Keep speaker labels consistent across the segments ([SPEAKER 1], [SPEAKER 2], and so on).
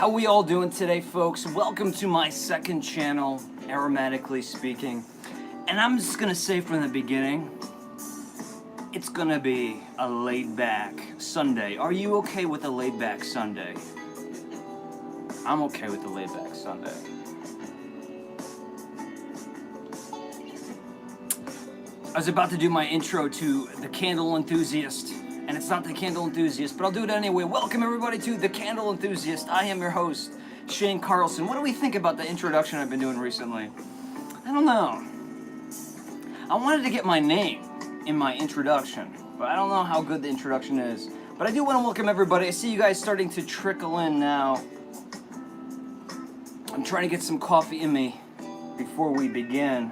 [SPEAKER 1] How we all doing today, folks? Welcome to my second channel, Aromatically Speaking. And I'm just gonna say from the beginning, it's gonna be a laid-back Sunday. Are you okay with a laid-back Sunday? I'm okay with a laid-back Sunday. I was about to do my intro to The Candle Enthusiast, and it's not The Candle Enthusiast, but I'll do it anyway. Welcome everybody to The Candle Enthusiast. I am your host, Shane Carlson. What do we think about the introduction I've been doing recently? I don't know. I wanted to get my name in my introduction, but I don't know how good the introduction is. But I do want to welcome everybody. I see you guys starting to trickle in now. I'm trying to get some coffee in me before we begin.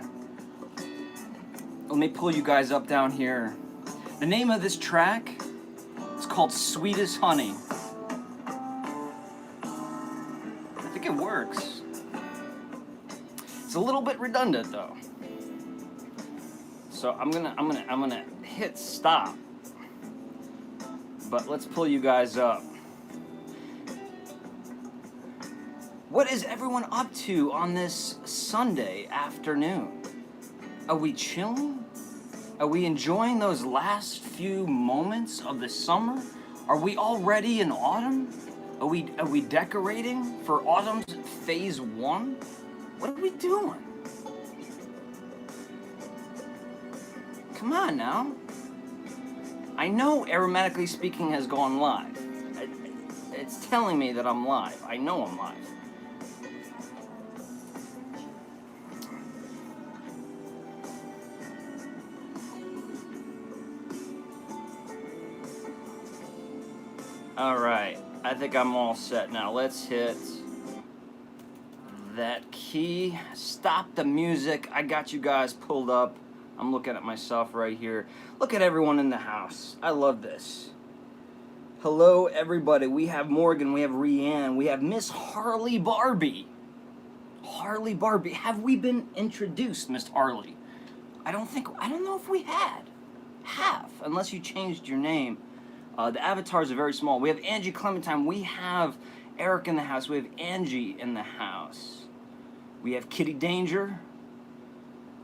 [SPEAKER 1] Let me pull you guys up down here. The name of this track is called Sweet as Honey. I think it works. It's a little bit redundant though. So I'm gonna hit stop. But let's pull you guys up. What is everyone up to on this Sunday afternoon? Are we chilling? Are we enjoying those last few moments of the summer? Are we already in autumn? Are we decorating for autumn's phase one? What are we doing? Come on now. I know Aromatically Speaking has gone live. It's telling me that I'm live. I know I'm live. All right, I think I'm all set now. Let's hit that key. Stop the music. I got you guys pulled up. I'm looking at myself right here. Look at everyone in the house. I love this. Hello, everybody. We have Morgan. We have Rianne. We have Miss Harley Barbie. Harley Barbie. Have we been introduced, Miss Harley? I don't know if we have, unless you changed your name. The avatars are very small. We have Angie Clementine. We have Eric in the house. We have Angie in the house. We have Kitty Danger.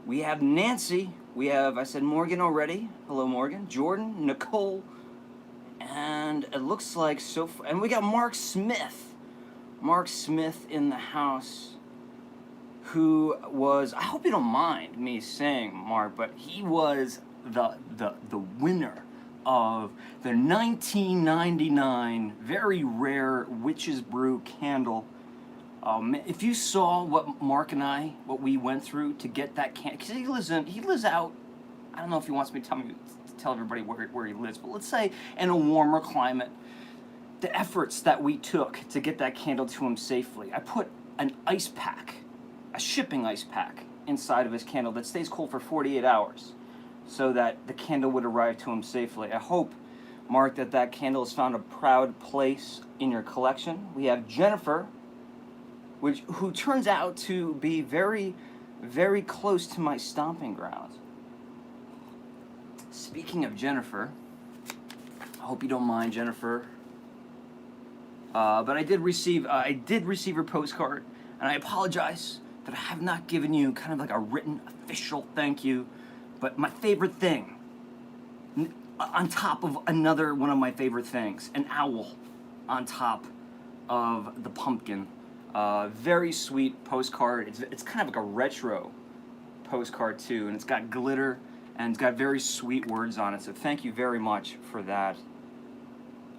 [SPEAKER 1] We have Nancy. We have, I said Morgan already. Hello, Morgan. Jordan, Nicole, and it looks like and we got Mark Smith. Mark Smith in the house, who was, I hope you don't mind me saying, Mark, but he was the winner of the 1999 very rare Witch's Brew candle. If you saw what we went through to get that candle, because he lives out, I don't know if he wants me to tell everybody where he lives, but let's say in a warmer climate, the efforts that we took to get that candle to him safely. I put an ice pack, a shipping ice pack, inside of his candle that stays cold for 48 hours. So that the candle would arrive to him safely. I hope, Mark, that candle has found a proud place in your collection. We have Jennifer, who turns out to be very, very close to my stomping grounds. Speaking of Jennifer, I hope you don't mind, Jennifer. But I did receive her postcard, and I apologize that I have not given you kind of like a written official thank you. But my favorite thing, on top of another one of my favorite things, an owl on top of the pumpkin. Very sweet postcard. It's kind of like a retro postcard too, and it's got glitter and it's got very sweet words on it. So thank you very much for that.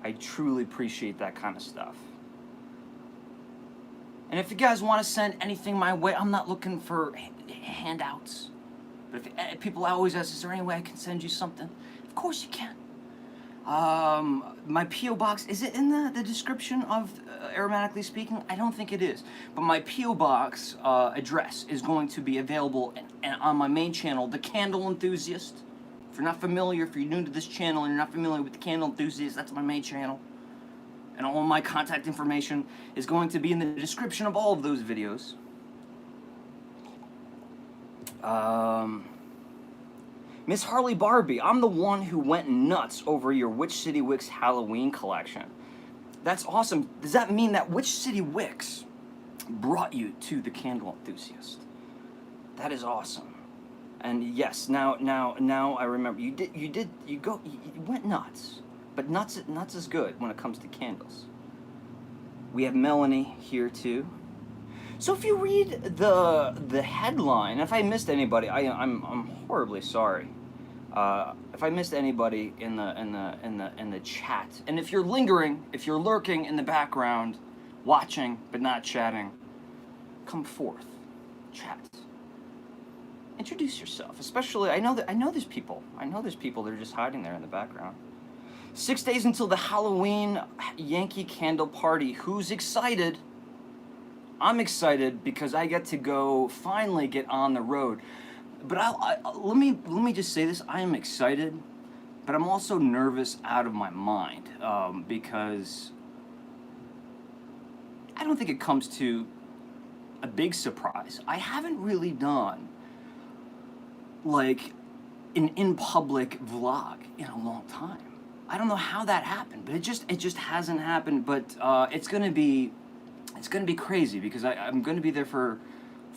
[SPEAKER 1] I truly appreciate that kind of stuff. And if you guys want to send anything my way, I'm not looking for handouts. But if people always ask, is there any way I can send you something? Of course you can. My P.O. box, is it in the description of Aromatically Speaking? I don't think it is. But my P.O. box address is going to be available on my main channel, The Candle Enthusiast. If you're not familiar, if you're new to this channel and you're not familiar with The Candle Enthusiast, that's my main channel. And all my contact information is going to be in the description of all of those videos. Miss Harley Barbie, I'm the one who went nuts over your Witch City Wicks Halloween collection. That's awesome. Does that mean that which city wicks brought you to the candle enthusiast? That is awesome. And yes, now I remember you went nuts, but nuts is good when it comes to candles. We have Melanie here too. So if you read the headline, if I missed anybody, I'm horribly sorry. If I missed anybody in the chat, and if you're lingering, if you're lurking in the background, watching but not chatting, come forth, chat. Introduce yourself. Especially, I know there's people that are just hiding there in the background. 6 days until the Halloween Yankee Candle party. Who's excited? I'm excited because I get to go finally get on the road. But let me just say this: I am excited, but I'm also nervous out of my mind because I don't think it comes to a big surprise. I haven't really done like an in-public vlog in a long time. I don't know how that happened, but it just hasn't happened. But it's gonna be crazy because I'm gonna be there for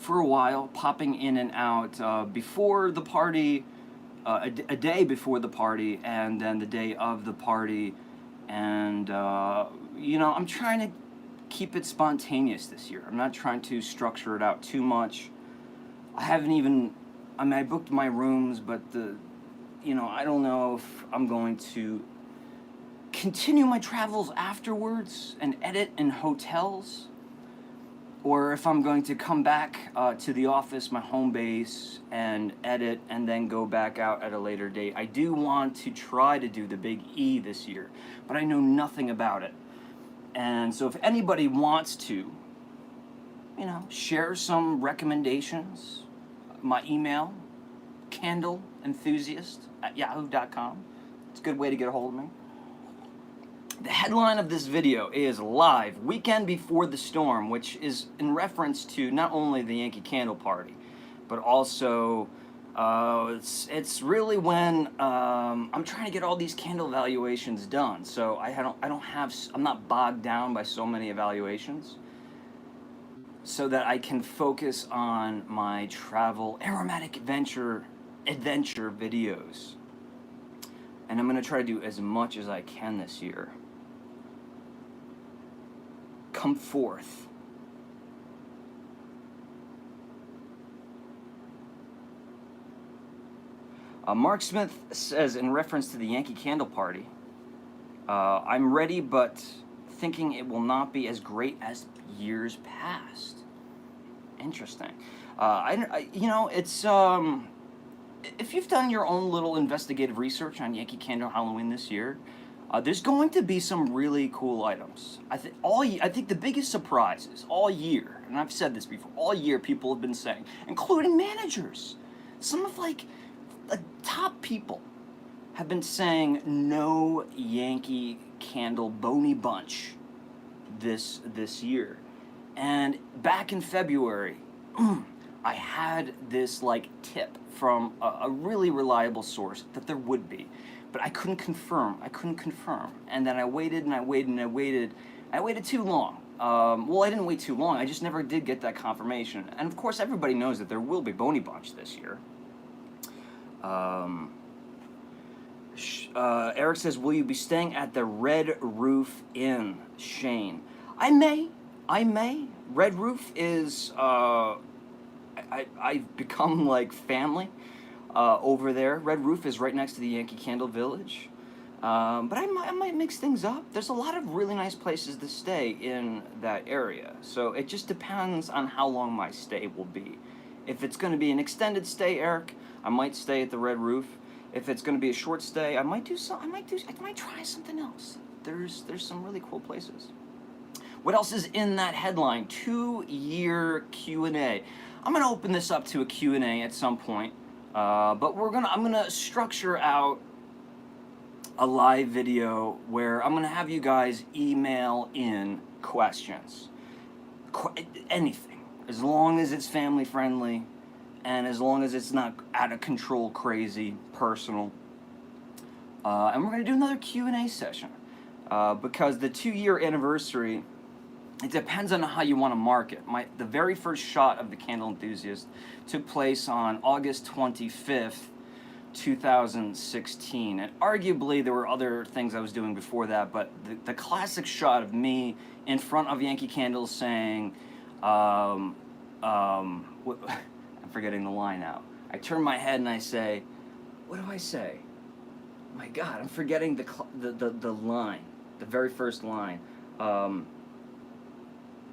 [SPEAKER 1] a while, popping in and out before the party, a day before the party, and then the day of the party, and I'm trying to keep it spontaneous this year. I'm not trying to structure it out too much. I booked my rooms, but I don't know if I'm going to continue my travels afterwards and edit in hotels, or if I'm going to come back to the office, my home base, and edit and then go back out at a later date. I do want to try to do the Big E this year, but I know nothing about it. And so if anybody wants to, share some recommendations, my email, candleenthusiast@yahoo.com. It's a good way to get a hold of me. The headline of this video is Live Weekend Before the Storm, which is in reference to not only the Yankee Candle party, but also it's really when I'm trying to get all these candle evaluations done. So I'm not bogged down by so many evaluations, so that I can focus on my travel aromatic adventure videos. And I'm going to try to do as much as I can this year. Come forth. Mark Smith says, in reference to the Yankee Candle party, I'm ready, but thinking it will not be as great as years past. Interesting. It's if you've done your own little investigative research on Yankee Candle Halloween this year, there's going to be some really cool items. I think the biggest surprises all year, and I've said this before, all year people have been saying, including managers, some of the top people have been saying no Yankee Candle Boney Bunch this year. And back in February, I had this tip from a really reliable source that there would be, but I couldn't confirm. And then I waited and I waited and I waited. I waited too long. I didn't wait too long. I just never did get that confirmation. And of course, everybody knows that there will be Boney Bunch this year. Eric says, will you be staying at the Red Roof Inn, Shane? I may. Red Roof is, I've become family over there. Red Roof is right next to the Yankee Candle Village. But I might mix things up. There's a lot of really nice places to stay in that area. So it just depends on how long my stay will be. If it's going to be an extended stay, Eric, I might stay at the Red Roof. If it's going to be a short stay, I might try something else. There's some really cool places. What else is in that headline? 2-year Q&A. I'm going to open this up to a Q&A at some point. But I'm going to structure out a live video where I'm going to have you guys email in questions. Anything. As long as it's family friendly and as long as it's not out of control, crazy, personal. And we're going to do another Q&A session. because the 2-year anniversary, it depends on how you want to mark it. The very first shot of the Candle Enthusiast took place on August 25th, 2016. And arguably there were other things I was doing before that, but the classic shot of me in front of Yankee Candle saying, I'm forgetting the line now. I turn my head and I say, what do I say? My God, I'm forgetting the line, the very first line.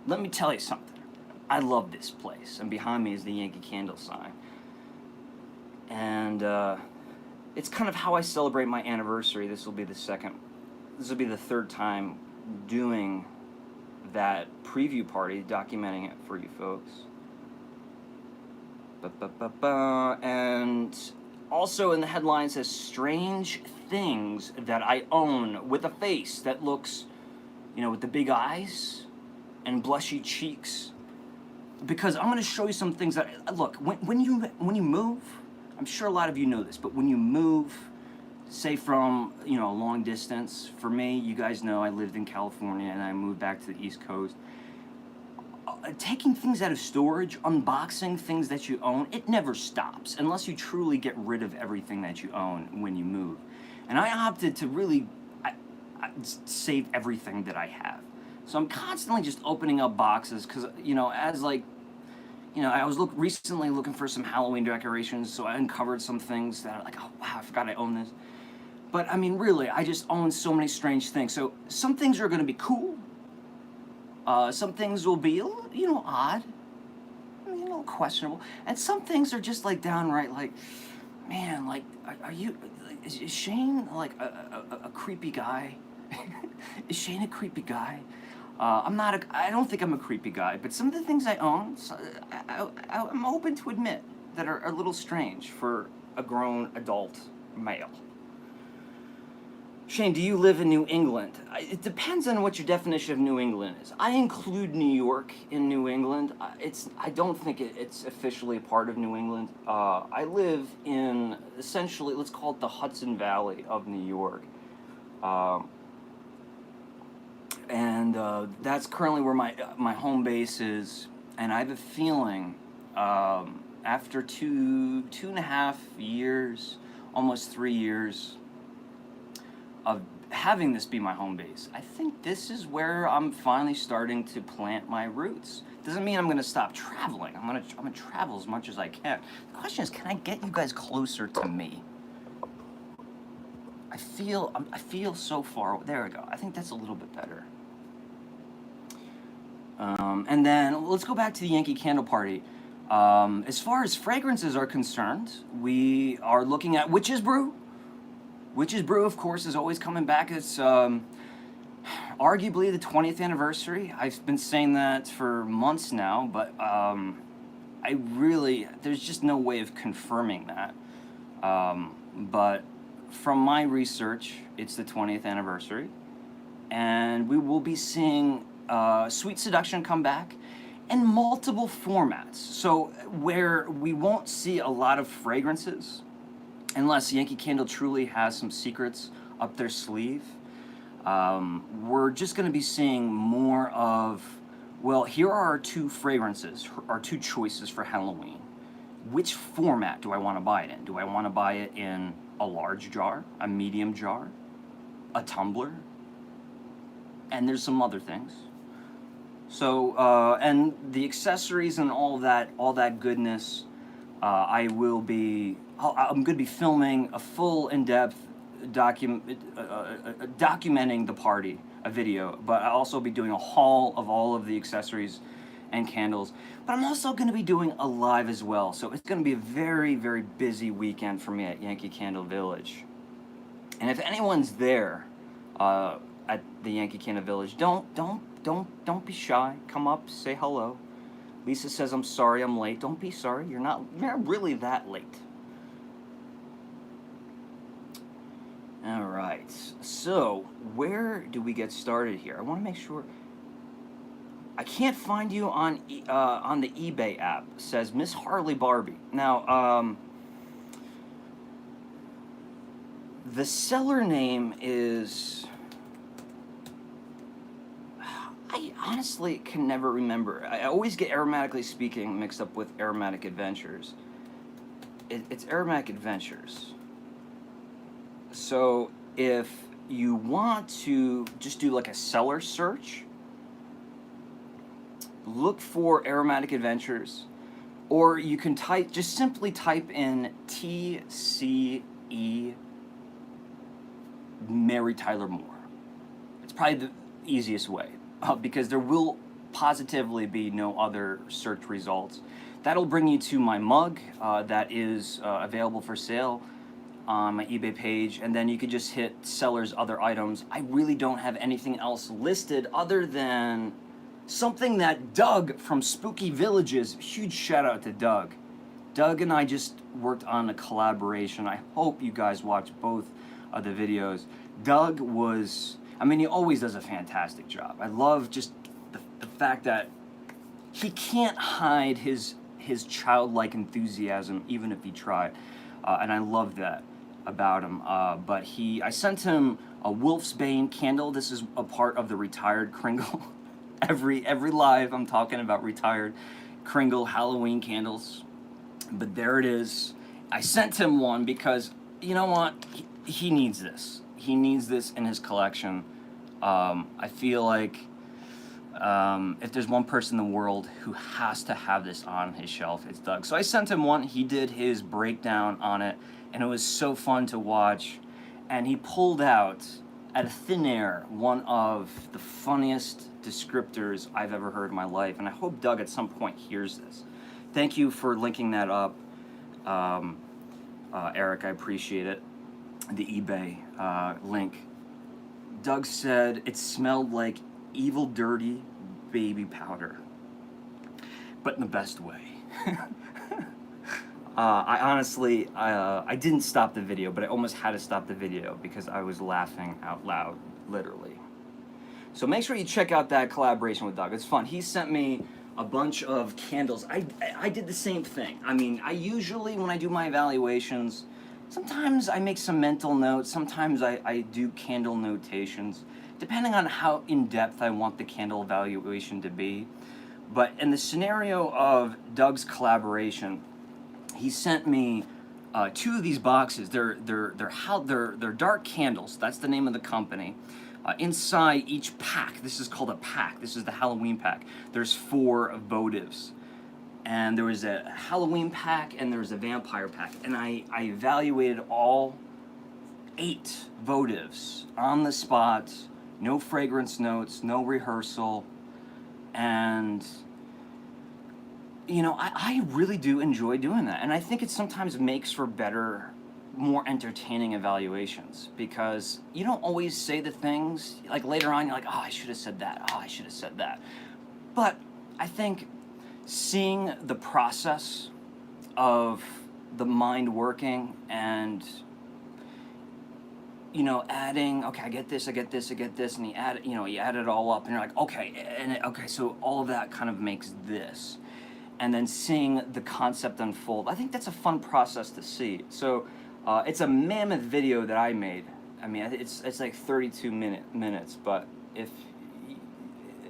[SPEAKER 1] Let me tell you something. I love this place, and behind me is the Yankee Candle sign. And it's kind of how I celebrate my anniversary. This will be the third time doing that preview party, documenting it for you folks. And also in the headline says, strange things that I own, with a face that looks, with the big eyes and blushy cheeks. Because I'm going to show you some things that, look, when you move, I'm sure a lot of you know this, but when you move, say from, a long distance, for me, you guys know I lived in California and I moved back to the East Coast. Taking things out of storage, unboxing things that you own, it never stops unless you truly get rid of everything that you own when you move. And I opted to really save everything that I have. So I'm constantly just opening up boxes because, I was recently looking for some Halloween decorations, so I uncovered some things that are like, oh wow, I forgot I own this. But I mean, really, I just own so many strange things. So some things are going to be cool. Some things will be, odd, a little questionable, and some things are just like downright like, man, like, are you? Is Shane like a creepy guy? Is Shane a creepy guy? I don't think I'm a creepy guy, but some of the things I own, I'm open to admit that are a little strange for a grown adult male. Shane, do you live in New England? It depends on what your definition of New England is. I include New York in New England. I don't think it's officially a part of New England. I live in, essentially, let's call it the Hudson Valley of New York. And that's currently where my home base is. And I have a feeling, after two and a half years, almost 3 years, of having this be my home base, I think this is where I'm finally starting to plant my roots. Doesn't mean I'm going to stop traveling. I'm going to travel as much as I can. The question is, can I get you guys closer to me? I feel so far. There we go. I think that's a little bit better. And then let's go back to the Yankee Candle party. As far as fragrances are concerned, we are looking at Witch's Brew. Witch's Brew, of course, is always coming back. It's arguably the 20th anniversary. I've been saying that for months now, but there's just no way of confirming that. But from my research, it's the 20th anniversary, and we will be seeing Sweet Seduction come back in multiple formats. So where we won't see a lot of fragrances, unless Yankee Candle truly has some secrets up their sleeve, we're just going to be seeing more of, well, here are our two fragrances, our two choices for Halloween. Which format do I want to buy it in? Do I want to buy it in a large jar, a medium jar, a tumbler? And there's some other things. So, and the accessories and all that goodness, I'm going to be filming a full in-depth documenting the party, a video, but I'll also be doing a haul of all of the accessories and candles. But I'm also going to be doing a live as well, so it's going to be a very, very busy weekend for me at Yankee Candle Village. And if anyone's there at the Yankee Candle Village, don't be shy. Come up, say hello. Lisa says, I'm sorry I'm late. Don't be sorry. You're not really that late. All right. So, where do we get started here? I want to make sure. I can't find you on the eBay app, says Miss Harley Barbie. Now, the seller name is honestly can never remember. I always get Aromatically Speaking mixed up with Aromatic Adventures. It's Aromatic Adventures. So if you want to just do like a seller search, look for Aromatic Adventures, or you can just simply type in TCE Mary Tyler Moore. It's probably the easiest way, because there will positively be no other search results. That'll bring you to my mug that is available for sale on my eBay page, and then you could just hit sellers other items. I really don't have anything else listed other than something that Doug from Spooky Villages, huge shout out to Doug. Doug and I just worked on a collaboration. I hope you guys watch both of the videos. Doug was, I mean, he always does a fantastic job. I love just the fact that he can't hide his childlike enthusiasm, even if he tried. And I love that about him. But I sent him a Wolf's Bane candle. This is a part of the retired Kringle. every live I'm talking about retired Kringle Halloween candles. But there it is. I sent him one because, you know what, he needs this. He needs this in his collection. I feel like if there's one person in the world who has to have this on his shelf, it's Doug. So I sent him one. He did his breakdown on it, and it was so fun to watch. And he pulled out, out of thin air, one of the funniest descriptors I've ever heard in my life. And I hope Doug at some point hears this. Thank you for linking that up, Eric. I appreciate it. The eBay link. Doug said it smelled like evil, dirty baby powder, but in the best way. I honestly, I didn't stop the video, but I almost had to stop the video because I was laughing out loud, literally. So make sure you check out that collaboration with Doug. It's fun. He sent me a bunch of candles. I did the same thing. I mean, I usually, when I do my evaluations, sometimes I make some mental notes, sometimes I do candle notations, depending on how in-depth I want the candle evaluation to be. But in the scenario of Doug's collaboration, he sent me 2 of these boxes. They're dark candles. That's the name of the company. Inside each pack, this is called a pack. This is the Halloween pack. There's 4 votives. And there was a Halloween pack and there was a vampire pack. And I evaluated all 8 votives on the spot, no fragrance notes, no rehearsal. And, you know, I really do enjoy doing that. And I think it sometimes makes for better, more entertaining evaluations, because you don't always say the things, like later on you're like, oh, I should have said that, oh, I should have said that. But I think seeing the process of the mind working and, you know, adding, okay, I get this, and you add it all up, and you're like, okay, so all of that kind of makes this. And then seeing the concept unfold, I think that's a fun process to see. So it's a mammoth video that I made. I mean, it's like 32 minutes, but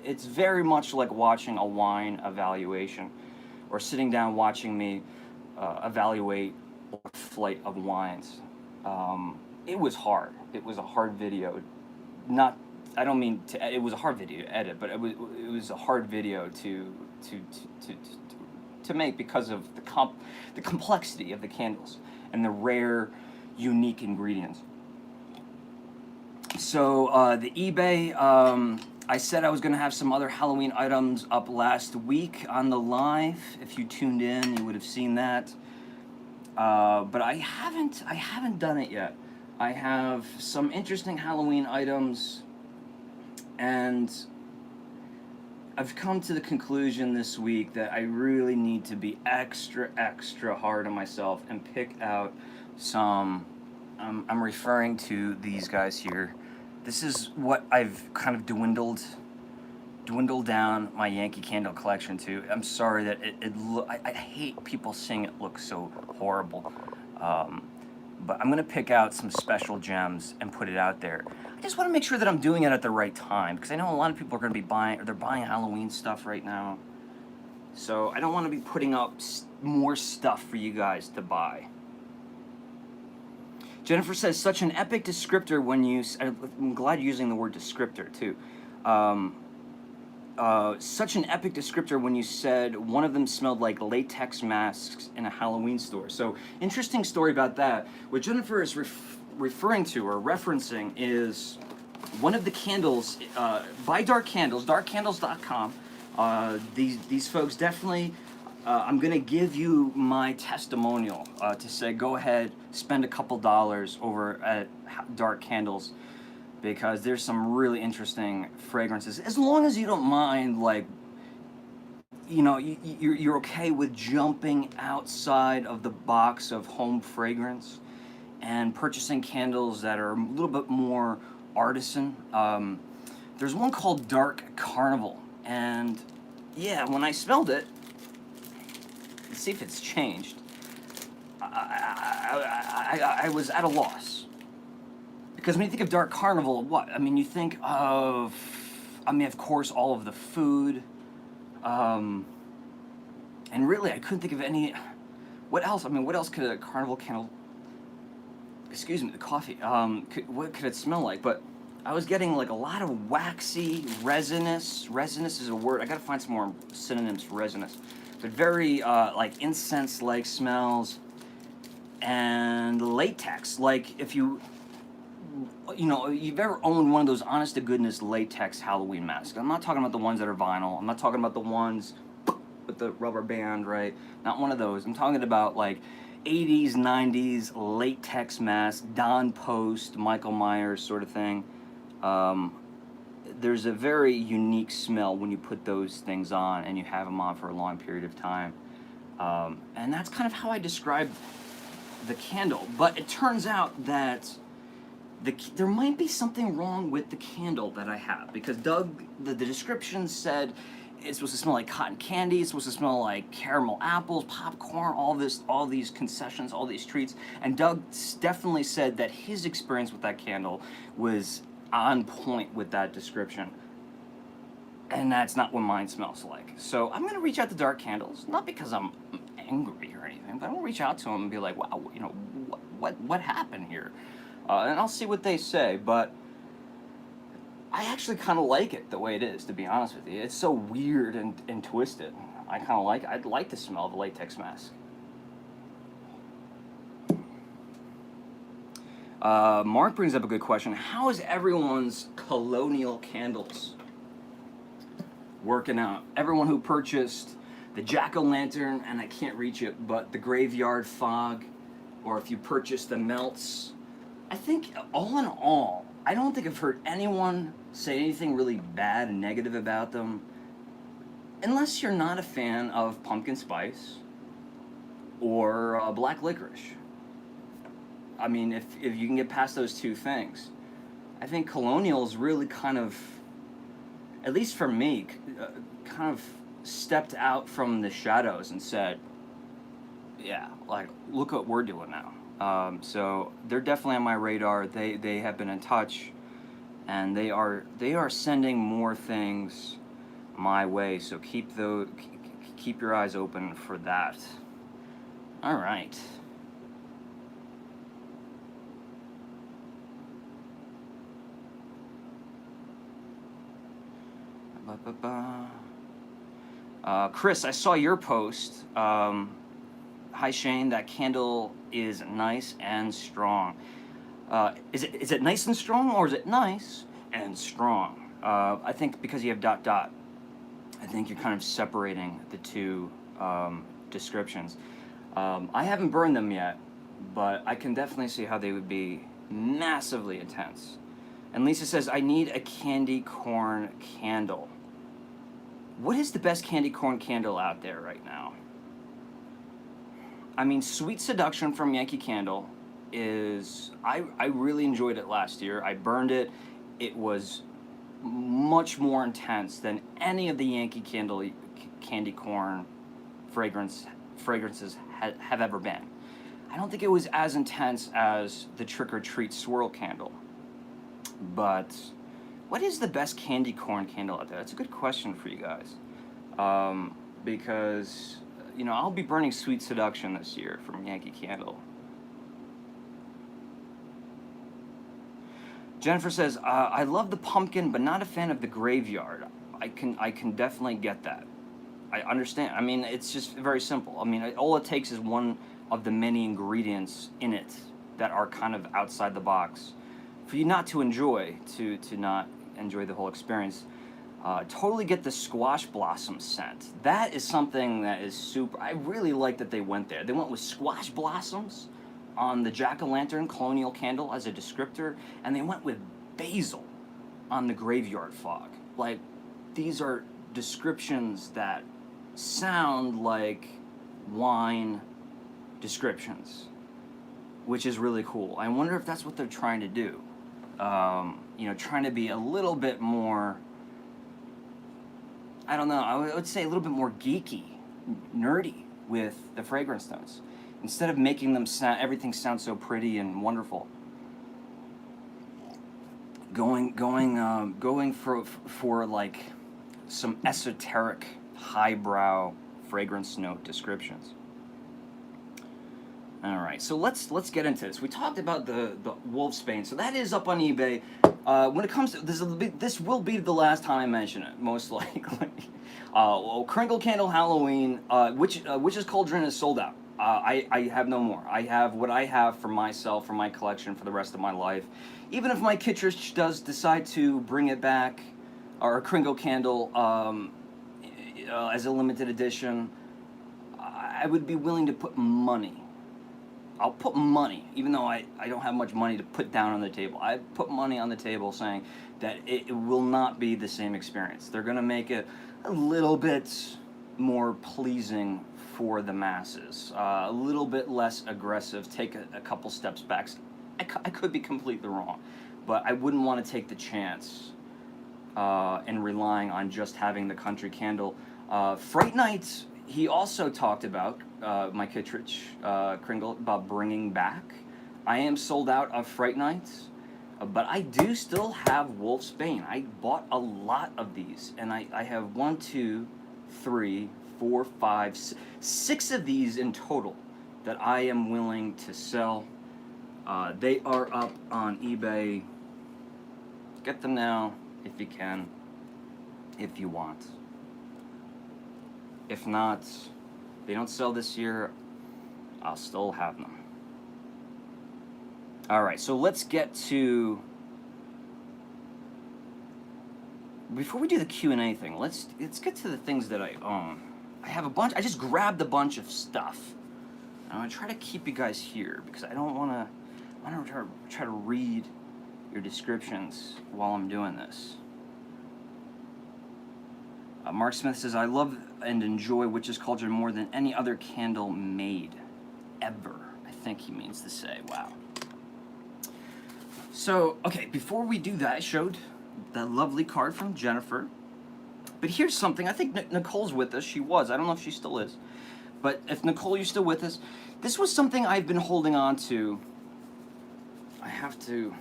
[SPEAKER 1] it's very much like watching a wine evaluation, or sitting down watching me evaluate a flight of wines. It was hard. It was a hard video. It was a hard video to edit, but it was a hard video to make because of the complexity of the candles and the rare, unique ingredients. So the eBay, I said I was going to have some other Halloween items up last week on the live. If you tuned in, you would have seen that. But I haven't done it yet. I have some interesting Halloween items, and I've come to the conclusion this week that I really need to be extra hard on myself and pick out some. I'm referring to these guys here. This is what I've kind of dwindled down my Yankee Candle collection to. I'm sorry that I hate people saying it looks so horrible. but I'm gonna pick out some special gems and put it out there. I just want to make sure that I'm doing it at the right time, because I know a lot of people are gonna be buying, or they're buying Halloween stuff right now. So I don't want to be putting up more stuff for you guys to buy. Jennifer says, such an epic descriptor when you... I'm glad you're using the word descriptor, too. Such an epic descriptor when you said one of them smelled like latex masks in a Halloween store. So, interesting story about that. What Jennifer is referring to or referencing is one of the candles by Dark Candles, darkcandles.com. These folks definitely... I'm gonna give you my testimonial to say go ahead, spend a couple dollars over at Dark Candles, because there's some really interesting fragrances. As long as you don't mind, like, you know, you're okay with jumping outside of the box of home fragrance and purchasing candles that are a little bit more artisan. There's one called Dark Carnival, and yeah, when I smelled it, let's see if it's changed. I was at a loss. Because when you think of Dark Carnival, what? I mean, you think of, of course, all of the food. And really, I couldn't think of any... What else? I mean, what else could a Carnival candle... Excuse me, the coffee. What could it smell like? But I was getting, like, a lot of waxy, resinous. Resinous is a word. I gotta find some more synonyms for resinous. But very, like, incense-like smells. And latex. Like, if you know, you've ever owned one of those honest-to-goodness latex Halloween masks. I'm not talking about the ones that are vinyl. I'm not talking about the ones with the rubber band, right? Not one of those. I'm talking about, like, 80s, 90s latex mask, Don Post, Michael Myers sort of thing. There's a very unique smell when you put those things on and you have them on for a long period of time. And that's kind of how I describe the candle. But it turns out that there might be something wrong with the candle that I have, because Doug, the description said it's supposed to smell like cotton candy, it's supposed to smell like caramel apples, popcorn, all these concessions, all these treats, and Doug definitely said that his experience with that candle was on point with that description, and that's not what mine smells like. So I'm gonna reach out to Dark Candles, not because I'm angry or anything, but I'm gonna reach out to them and be like, wow, you know, what happened here? And I'll see what they say, but I actually kind of like it the way it is, to be honest with you. It's so weird and twisted. I kind of like it. I'd like to smell the latex mask. Mark brings up a good question. How is everyone's Colonial Candles working out? Everyone who purchased the jack-o'-lantern, and I can't reach it, but the Graveyard Fog, or if you purchased the Melts, I think, all in all, I don't think I've heard anyone say anything really bad and negative about them, unless you're not a fan of pumpkin spice or black licorice. I mean, if you can get past those two things, I think Colonial's really kind of, at least for me, kind of stepped out from the shadows and said, yeah, like, look what we're doing now. So they're definitely on my radar. They have been in touch, and they are sending more things my way. So keep your eyes open for that. All right. Chris, I saw your post. Hi Shane, that candle is nice and strong. Is it nice and strong, or is it nice and strong? I think because you have ... I think you're kind of separating the two descriptions. I haven't burned them yet, but I can definitely see how they would be massively intense. And Lisa says, I need a candy corn candle. What is the best candy corn candle out there right now? I mean, Sweet Seduction from Yankee Candle is... I really enjoyed it last year. I burned it. It was much more intense than any of the Yankee Candle candy corn fragrances have ever been. I don't think it was as intense as the Trick or Treat swirl candle. But what is the best candy corn candle out there? That's a good question for you guys. Because, you know, I'll be burning Sweet Seduction this year from Yankee Candle. Jennifer says, I love the pumpkin, but not a fan of the graveyard. I can definitely get that. I understand. I mean, it's just very simple. I mean, all it takes is one of the many ingredients in it that are kind of outside the box for you not to enjoy, to not enjoy the whole experience. Totally get the squash blossom scent. That is something that is super. I really like that they went there. They went with squash blossoms on the jack-o'-lantern Colonial Candle as a descriptor, and they went with basil on the graveyard fog. Like, these are descriptions that sound like wine descriptions, which is really cool. I wonder if that's what they're trying to do. You know, trying to be a little bit more, I don't know, I would say a little bit more geeky, nerdy with the fragrance notes. Instead of making them sound, everything sounds so pretty and wonderful. Going for like some esoteric, highbrow fragrance note descriptions. All right, so let's get into this. We talked about the wolfsbane, so that is up on eBay. When it comes to this, will be the last time I mention it, most likely. Well, Crinkle Candle Halloween, Witch's Cauldron is sold out. I have no more. I have what I have for myself, for my collection, for the rest of my life. Even if my Kittredge does decide to bring it back, or a Crinkle Candle as a limited edition, I would be willing to put money. I'll put money, even though I don't have much money to put down on the table. I put money on the table saying that it will not be the same experience. They're going to make it a little bit more pleasing for the masses, a little bit less aggressive, take a couple steps back. I could be completely wrong, but I wouldn't want to take the chance in relying on just having the country candle. Fright Night, he also talked about, my Kittredge Kringle, about bringing back. I am sold out of Fright Nights, but I do still have Wolfsbane. I bought a lot of these, and I have 1, 2, 3, 4, 5, 6 of these in total that I am willing to sell. They are up on eBay. Get them now if you can, if you want. If not, they don't sell this year, I'll still have them. All right, so let's get to, before we do the Q&A thing, let's get to the things that I own. I have a bunch. I just grabbed a bunch of stuff. I'm gonna try to keep you guys here because I don't want to. I don't try to read your descriptions while I'm doing this. Mark Smith says, I love and enjoy Witch's Cauldron more than any other candle made ever. I think he means to say. Wow. So, okay, before we do that, I showed that lovely card from Jennifer. But here's something. I think Nicole's with us. She was. I don't know if she still is. But if Nicole, you're still with us, this was something I've been holding on to. I have to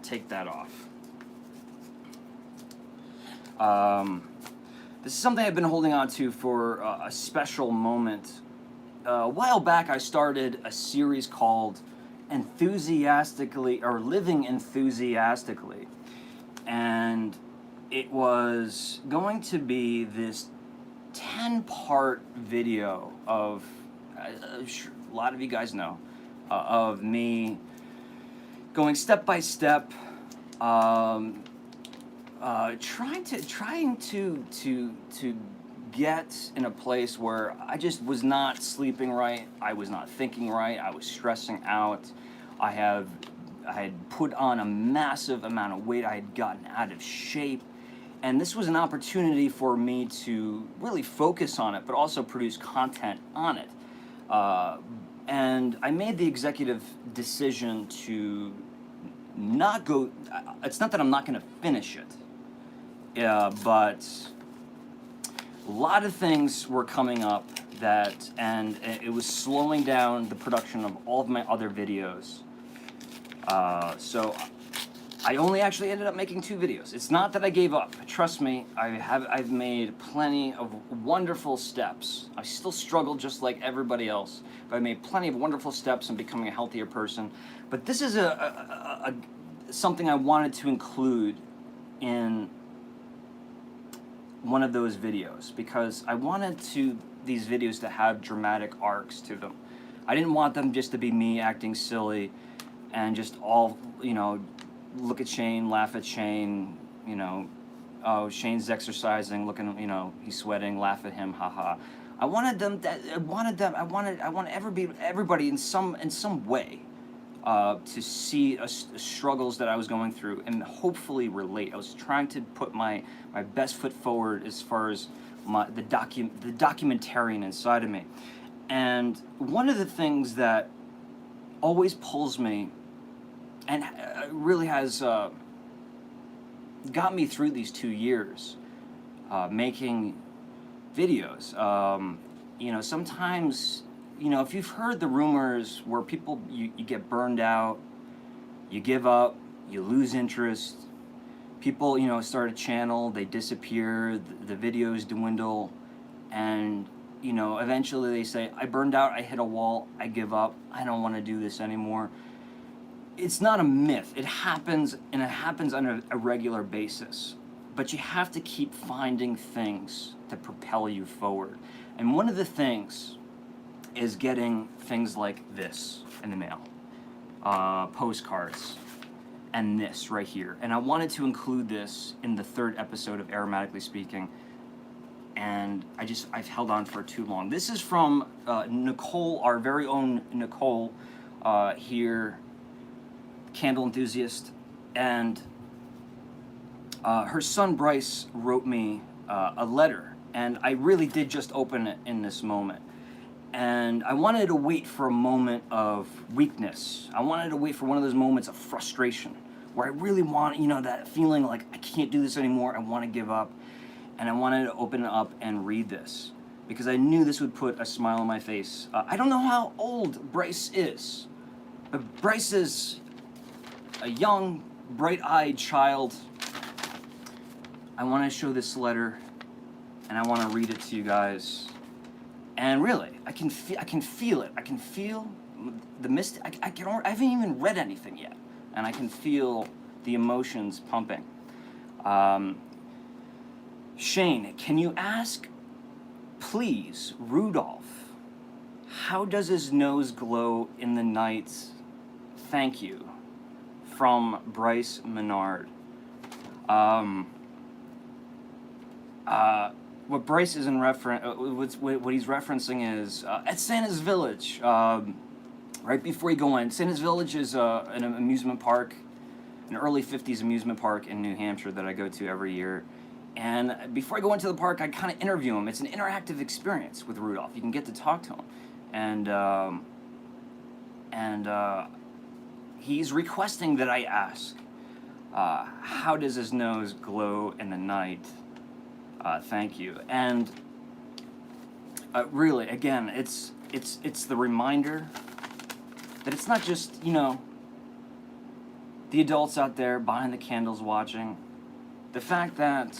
[SPEAKER 1] take that off. This is something I've been holding on to for a special moment. A while back, I started a series called Enthusiastically, or Living Enthusiastically. And it was going to be this 10-part video of, a lot of you guys know, of me going step by step, trying to get in a place where I just was not sleeping right, I was not thinking right, I was stressing out, I had put on a massive amount of weight, I had gotten out of shape, and this was an opportunity for me to really focus on it, but also produce content on it. And I made the executive decision to not go, it's not that I'm not going to finish it, but a lot of things were coming up that, and it was slowing down the production of all of my other videos. So I only actually ended up making 2 videos. It's not that I gave up. Trust me, I've made plenty of wonderful steps. I still struggle just like everybody else, but I made plenty of wonderful steps in becoming a healthier person. But this is something I wanted to include in one of those videos, because I wanted these videos to have dramatic arcs to them. I didn't want them just to be me acting silly and just all, look at Shane, laugh at Shane, oh, Shane's exercising, looking, he's sweating, laugh at him, haha. I wanted everybody in some way to see the struggles that I was going through and hopefully relate. I was trying to put my best foot forward as far as the documentarian inside of me. And one of the things that always pulls me and really has got me through these 2 years making videos. Sometimes, if you've heard the rumors where people, you get burned out, you give up, you lose interest, people, start a channel, they disappear, the videos dwindle, and, eventually they say, I burned out, I hit a wall, I give up, I don't want to do this anymore. It's not a myth. It happens, and it happens on a regular basis. But you have to keep finding things to propel you forward. And one of the things is getting things like this in the mail, postcards, and this right here. And I wanted to include this in the 3rd episode of Aromatically Speaking, and I've held on for too long. This is from Nicole, our very own Nicole here, candle enthusiast, and her son Bryce wrote me a letter, and I really did just open it in this moment. And I wanted to wait for a moment of weakness. I wanted to wait for one of those moments of frustration where I really want, that feeling like I can't do this anymore, I want to give up. And I wanted to open it up and read this because I knew this would put a smile on my face. I don't know how old Bryce is, but Bryce is a young, bright-eyed child. I want to show this letter, and I want to read it to you guys. And really, I can feel it. I can feel the mist. I haven't even read anything yet, and I can feel the emotions pumping. Shane, can you ask, please, Rudolph, how does his nose glow in the night? Thank you. From Bryce Menard. What Bryce is in what he's referencing is at Santa's Village. Right before you go in, Santa's Village is an amusement park, an early 50s amusement park in New Hampshire that I go to every year. And before I go into the park, I kind of interview him. It's an interactive experience with Rudolph. You can get to talk to him, and he's requesting that I ask, how does his nose glow in the night? Thank you. And really, again, it's the reminder that it's not just, the adults out there behind the candles watching. The fact that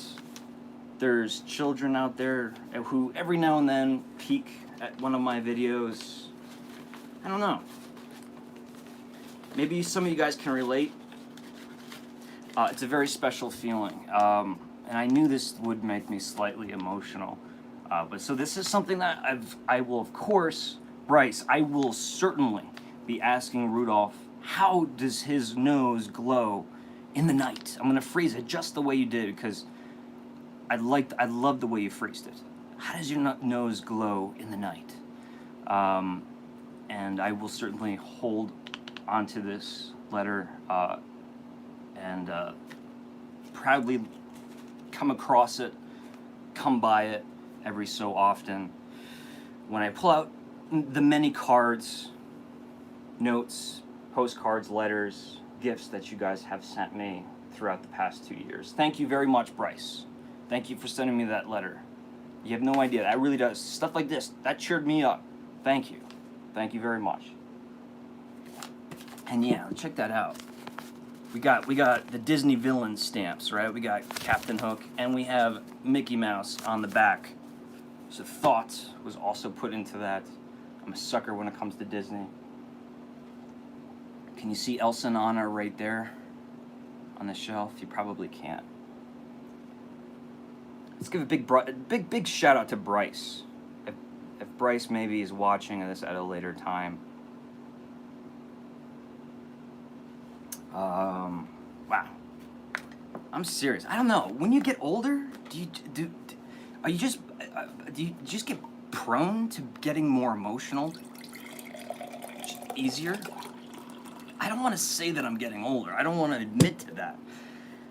[SPEAKER 1] there's children out there who every now and then peek at one of my videos. I don't know. Maybe some of you guys can relate. It's a very special feeling. And I knew this would make me slightly emotional. But so this is something that I will, of course, Bryce, I will certainly be asking Rudolph, how does his nose glow in the night? I'm going to freeze it just the way you did, because I love the way you phrased it. How does your nose glow in the night? And I will certainly hold onto this letter and proudly come across it, come by it every so often. When I pull out the many cards, notes, postcards, letters, gifts that you guys have sent me throughout the past 2 years. Thank you very much, Bryce. Thank you for sending me that letter. You have no idea. That really does. Stuff like this, that cheered me up. Thank you. Thank you very much. And yeah, check that out. We got the Disney villain stamps, right? We got Captain Hook, and we have Mickey Mouse on the back. So thought was also put into that. I'm a sucker when it comes to Disney. Can you see Elsa and Anna right there on the shelf? You probably can't. Let's give a big shout out to Bryce. If Bryce maybe is watching this at a later time. Wow. I'm serious. I don't know. When you get older, do you just get prone to getting more emotional? Easier? I don't want to say that I'm getting older. I don't want to admit to that.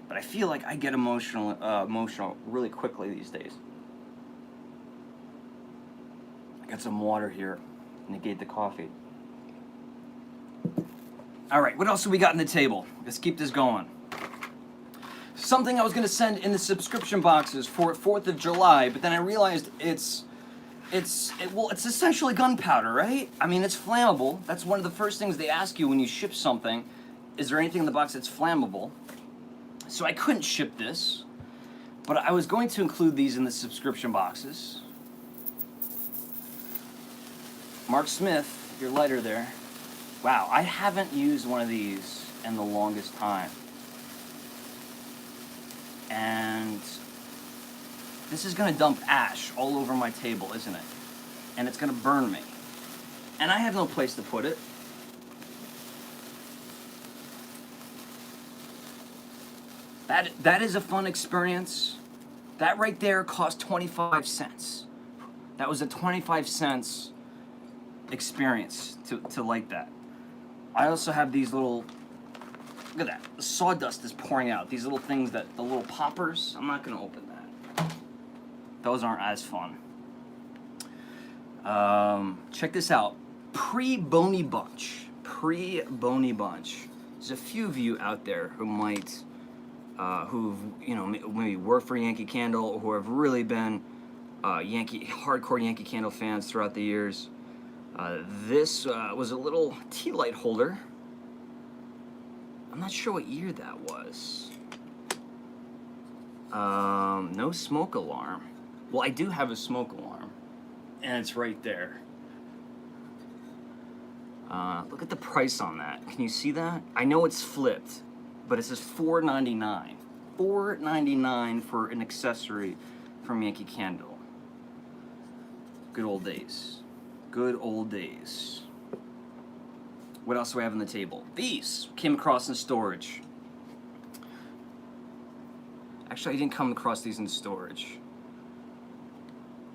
[SPEAKER 1] But I feel like I get emotional really quickly these days. I got some water here. Negate the coffee. All right, what else have we got on the table? Let's keep this going. Something I was going to send in the subscription boxes for 4th of July, but then I realized it's essentially gunpowder, right? I mean, it's flammable. That's one of the first things they ask you when you ship something. Is there anything in the box that's flammable? So I couldn't ship this, but I was going to include these in the subscription boxes. Mark Smith, your lighter there. Wow, I haven't used one of these in the longest time. And this is gonna dump ash all over my table, isn't it? And it's gonna burn me. And I have no place to put it. That is a fun experience. That right there cost 25 cents. That was a 25 cents experience to light that. I also have these little, look at that, the sawdust is pouring out. These little things the little poppers, I'm not gonna open that. Those aren't as fun. Check this out, pre-Boney Bunch. Pre-Boney Bunch. There's a few of you out there who might, who've, maybe worked for Yankee Candle or who have really been hardcore Yankee Candle fans throughout the years. This was a little tea light holder. I'm not sure what year that was. No smoke alarm. Well, I do have a smoke alarm, and it's right there. Look at the price on that. Can you see that? I know it's flipped, but it says $4.99. $4.99 for an accessory from Yankee Candle. Good old days. Good old days. What else do we have on the table? These came across in storage. Actually, I didn't come across these in storage.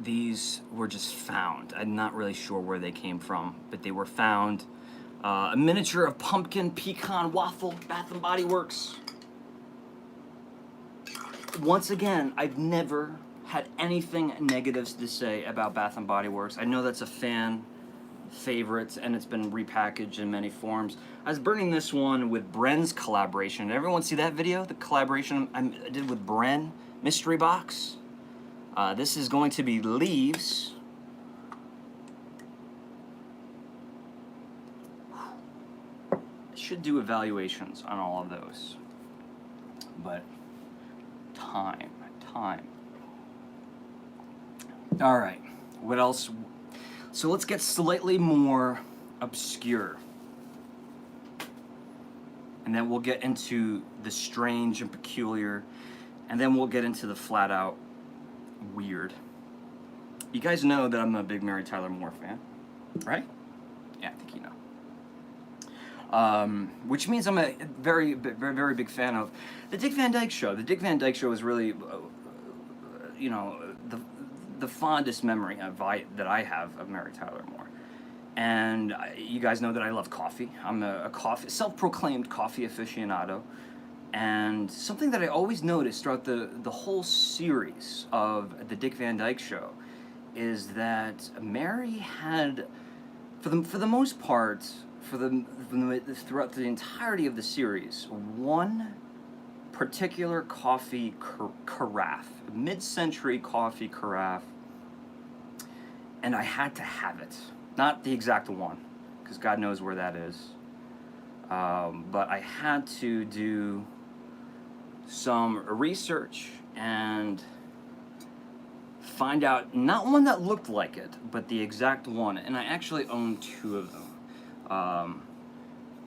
[SPEAKER 1] These were just found. I'm not really sure where they came from, but they were found. A miniature of pumpkin pecan waffle, Bath and Body Works. Once again, I've never had anything negatives to say about Bath and Body Works. I know that's a fan favorite, and it's been repackaged in many forms. I was burning this one with Bren's collaboration. Did everyone see that video? The collaboration I did with Bren, mystery box. This is going to be Leaves. I should do evaluations on all of those, but time. All right, what else? So let's get slightly more obscure. And then we'll get into the strange and peculiar. And then we'll get into the flat out weird. You guys know that I'm a big Mary Tyler Moore fan, right? Yeah, I think you know. Which means I'm a very big fan of the Dick Van Dyke Show. The Dick Van Dyke Show is really, the fondest memory that I have of Mary Tyler Moore. And you guys know that I love coffee. I'm a self-proclaimed coffee aficionado. And something that I always noticed throughout the whole series of the Dick Van Dyke Show is that Mary had, for the most part, throughout the entirety of the series, one particular coffee carafe, mid-century coffee carafe, and I had to have it. Not the exact one, because God knows where that is. But I had to do some research and find out not one that looked like it, but the exact one. And I actually own 2 of them.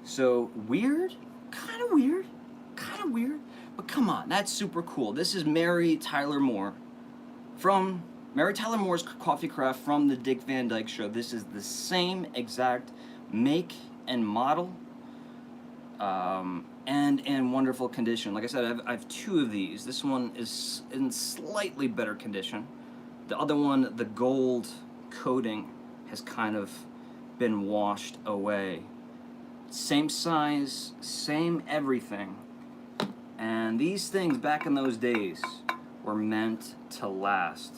[SPEAKER 1] So weird, kind of weird, but come on, that's super cool. This is Mary Tyler Moore from Mary Tyler Moore's Coffee Craft from the Dick Van Dyke Show. This is the same exact make and model, and in wonderful condition. Like I said, I have 2 of these. This one is in slightly better condition. The other one, the gold coating has kind of been washed away. Same size, same everything. And these things back in those days were meant to last.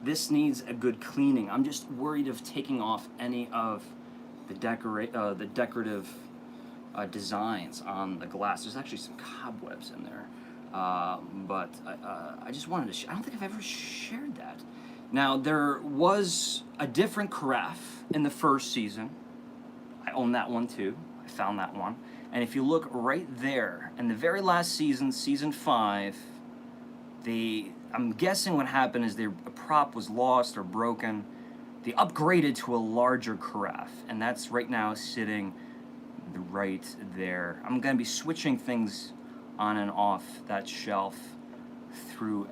[SPEAKER 1] This needs a good cleaning. I'm just worried of taking off any of the decorative designs on the glass. There's actually some cobwebs in there. But I just wanted to I don't think I've ever shared that. Now, there was a different carafe in the first season. I own that one too. I found that one. And if you look right there, in the very last season, season 5, I'm guessing what happened is a prop was lost or broken. They upgraded to a larger carafe, and that's right now sitting right there. I'm going to be switching things on and off that shelf through,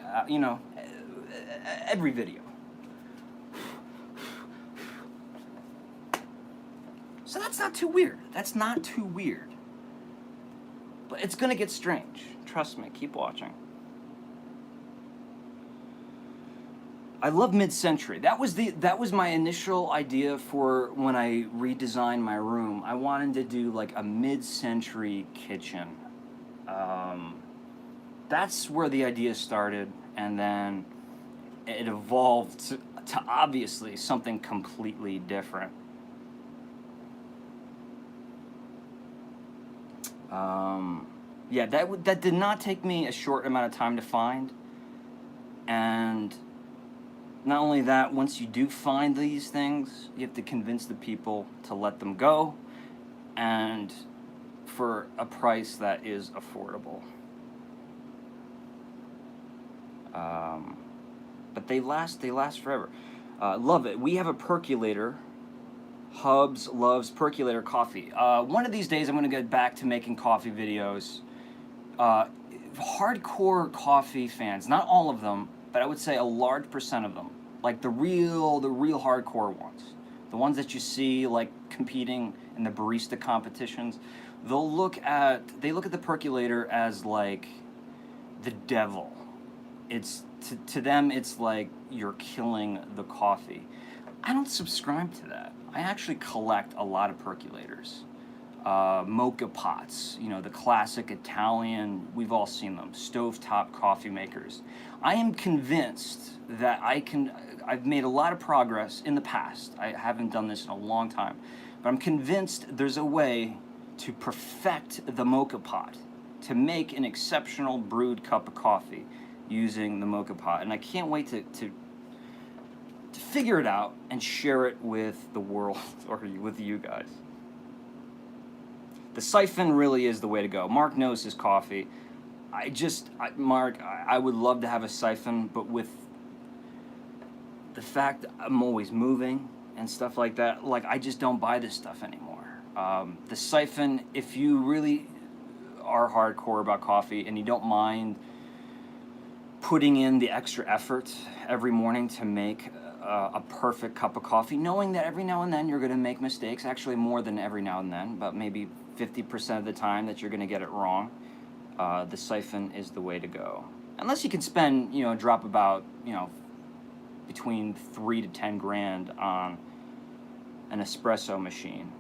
[SPEAKER 1] every video. So that's not too weird. That's not too weird. But it's gonna get strange. Trust me, keep watching. I love mid-century. That was my initial idea for when I redesigned my room. I wanted to do like a mid-century kitchen. That's where the idea started, and then it evolved to obviously something completely different. Yeah, that did not take me a short amount of time to find. And not only that, once you do find these things, you have to convince the people to let them go, and for a price that is affordable. But they last forever. Love it. We have a percolator. Hubs loves percolator coffee. One of these days I'm going to get back to making coffee videos. Hardcore coffee fans, not all of them, but I would say a large percent of them, like the real hardcore ones, the ones that you see like competing in the barista competitions, they look at the percolator as like the devil. It's to them it's like you're killing the coffee. I don't subscribe to that. I actually collect a lot of percolators. Mocha pots, the classic Italian, we've all seen them, stovetop coffee makers. I am convinced that I've made a lot of progress in the past. I haven't done this in a long time, but I'm convinced there's a way to perfect the mocha pot, to make an exceptional brewed cup of coffee using the mocha pot. And I can't wait to figure it out and share it with the world, or with you guys. The siphon really is the way to go. Mark knows his coffee. Mark, I would love to have a siphon, but with the fact that I'm always moving and stuff like that, like I just don't buy this stuff anymore. The siphon, if you really are hardcore about coffee and you don't mind putting in the extra effort every morning to make a perfect cup of coffee, knowing that every now and then you're going to make mistakes, actually more than every now and then, but maybe 50% of the time that you're going to get it wrong, the siphon is the way to go. Unless you can spend, drop about, between 3 to 10 grand on an espresso machine.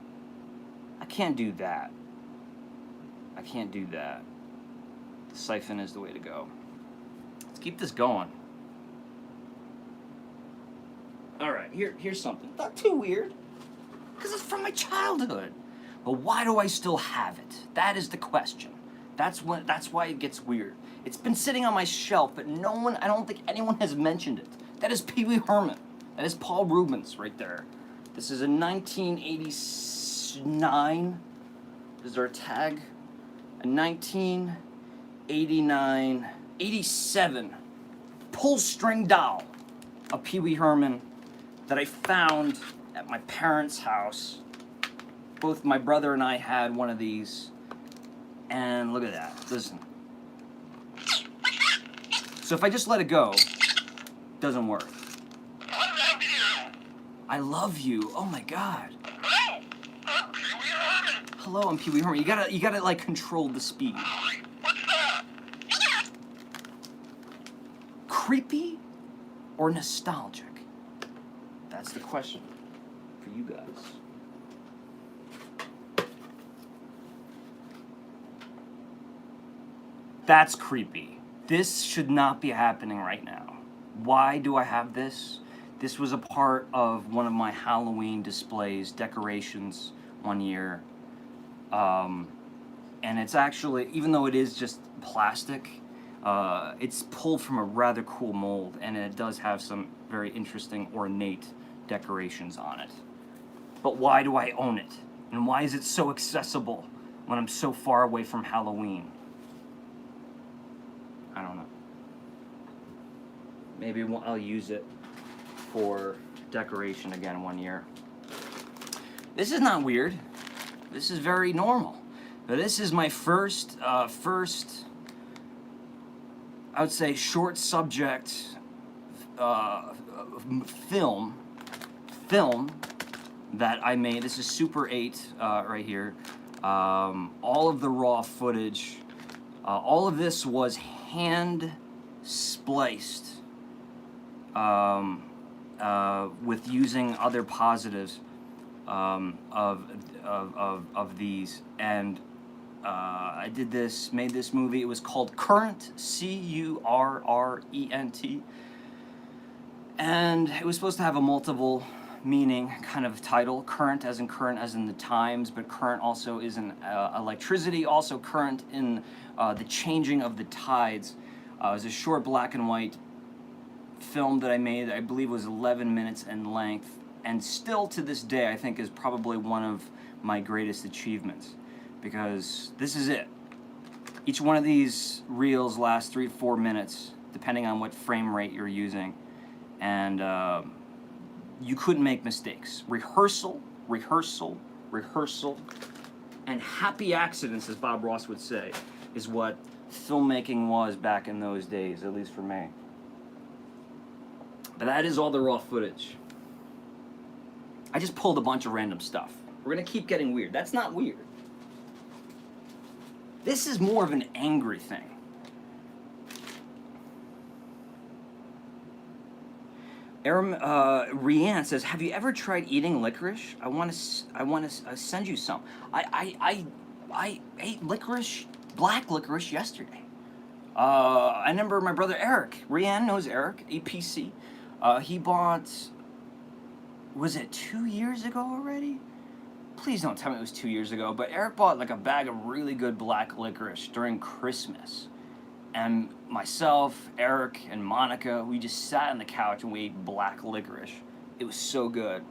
[SPEAKER 1] I can't do that. The siphon is the way to go. Let's keep this going. All right, here's something. Not too weird, because it's from my childhood. But why do I still have it? That is the question. That's why it gets weird. It's been sitting on my shelf, but I don't think anyone has mentioned it. That is Pee Wee Herman. That is Paul Rubens right there. This is a 1989. Is there a tag? A 1989, 87 pull string doll of Pee Wee Herman that I found at my parents' house. Both my brother and I had one of these. And look at that. Listen. So if I just let it go, it doesn't work. I love you. Oh my God. Hello, I'm Pee Wee Herman. You gotta like control the speed. Creepy or nostalgic? That's the question for you guys. That's creepy. This should not be happening right now. Why do I have this? This was a part of one of my Halloween displays, decorations one year. And it's actually, even though it is just plastic, it's pulled from a rather cool mold, and it does have some very interesting ornate decorations on it. But why do I own it? And why is it so accessible when I'm so far away from Halloween? I don't know. Maybe I'll use it for decoration again one year. This is not weird. This is very normal. But this is my first, I would say, short subject film that I made. This is Super 8 right here. All of the raw footage. All of this was hand spliced with using other positives of these, and I did this, made this movie. It was called Current, C-U-R-R-E-N-T, and it was supposed to have a multiple meaning kind of title. Current as in the times, but current also is in electricity, also current in the changing of the tides. It was a short black and white film that I made. I believe it was 11 minutes in length, and still to this day I think is probably one of my greatest achievements, because this is it. Each one of these reels lasts 3 to 4 minutes depending on what frame rate you're using, and you couldn't make mistakes. Rehearsal, and happy accidents, as Bob Ross would say, is what filmmaking was back in those days, at least for me. But that is all the raw footage. I just pulled a bunch of random stuff. We're gonna keep getting weird. That's not weird. This is more of an angry thing. Rianne says, "Have you ever tried eating licorice? I want to send you some. I ate licorice, black licorice yesterday. I remember my brother Eric. Rianne knows Eric, EPC. He bought. Was it 2 years ago already? Please don't tell me it was 2 years ago. But Eric bought like a bag of really good black licorice during Christmas. And myself, Eric, and Monica, we just sat on the couch and we ate black licorice. It was so good."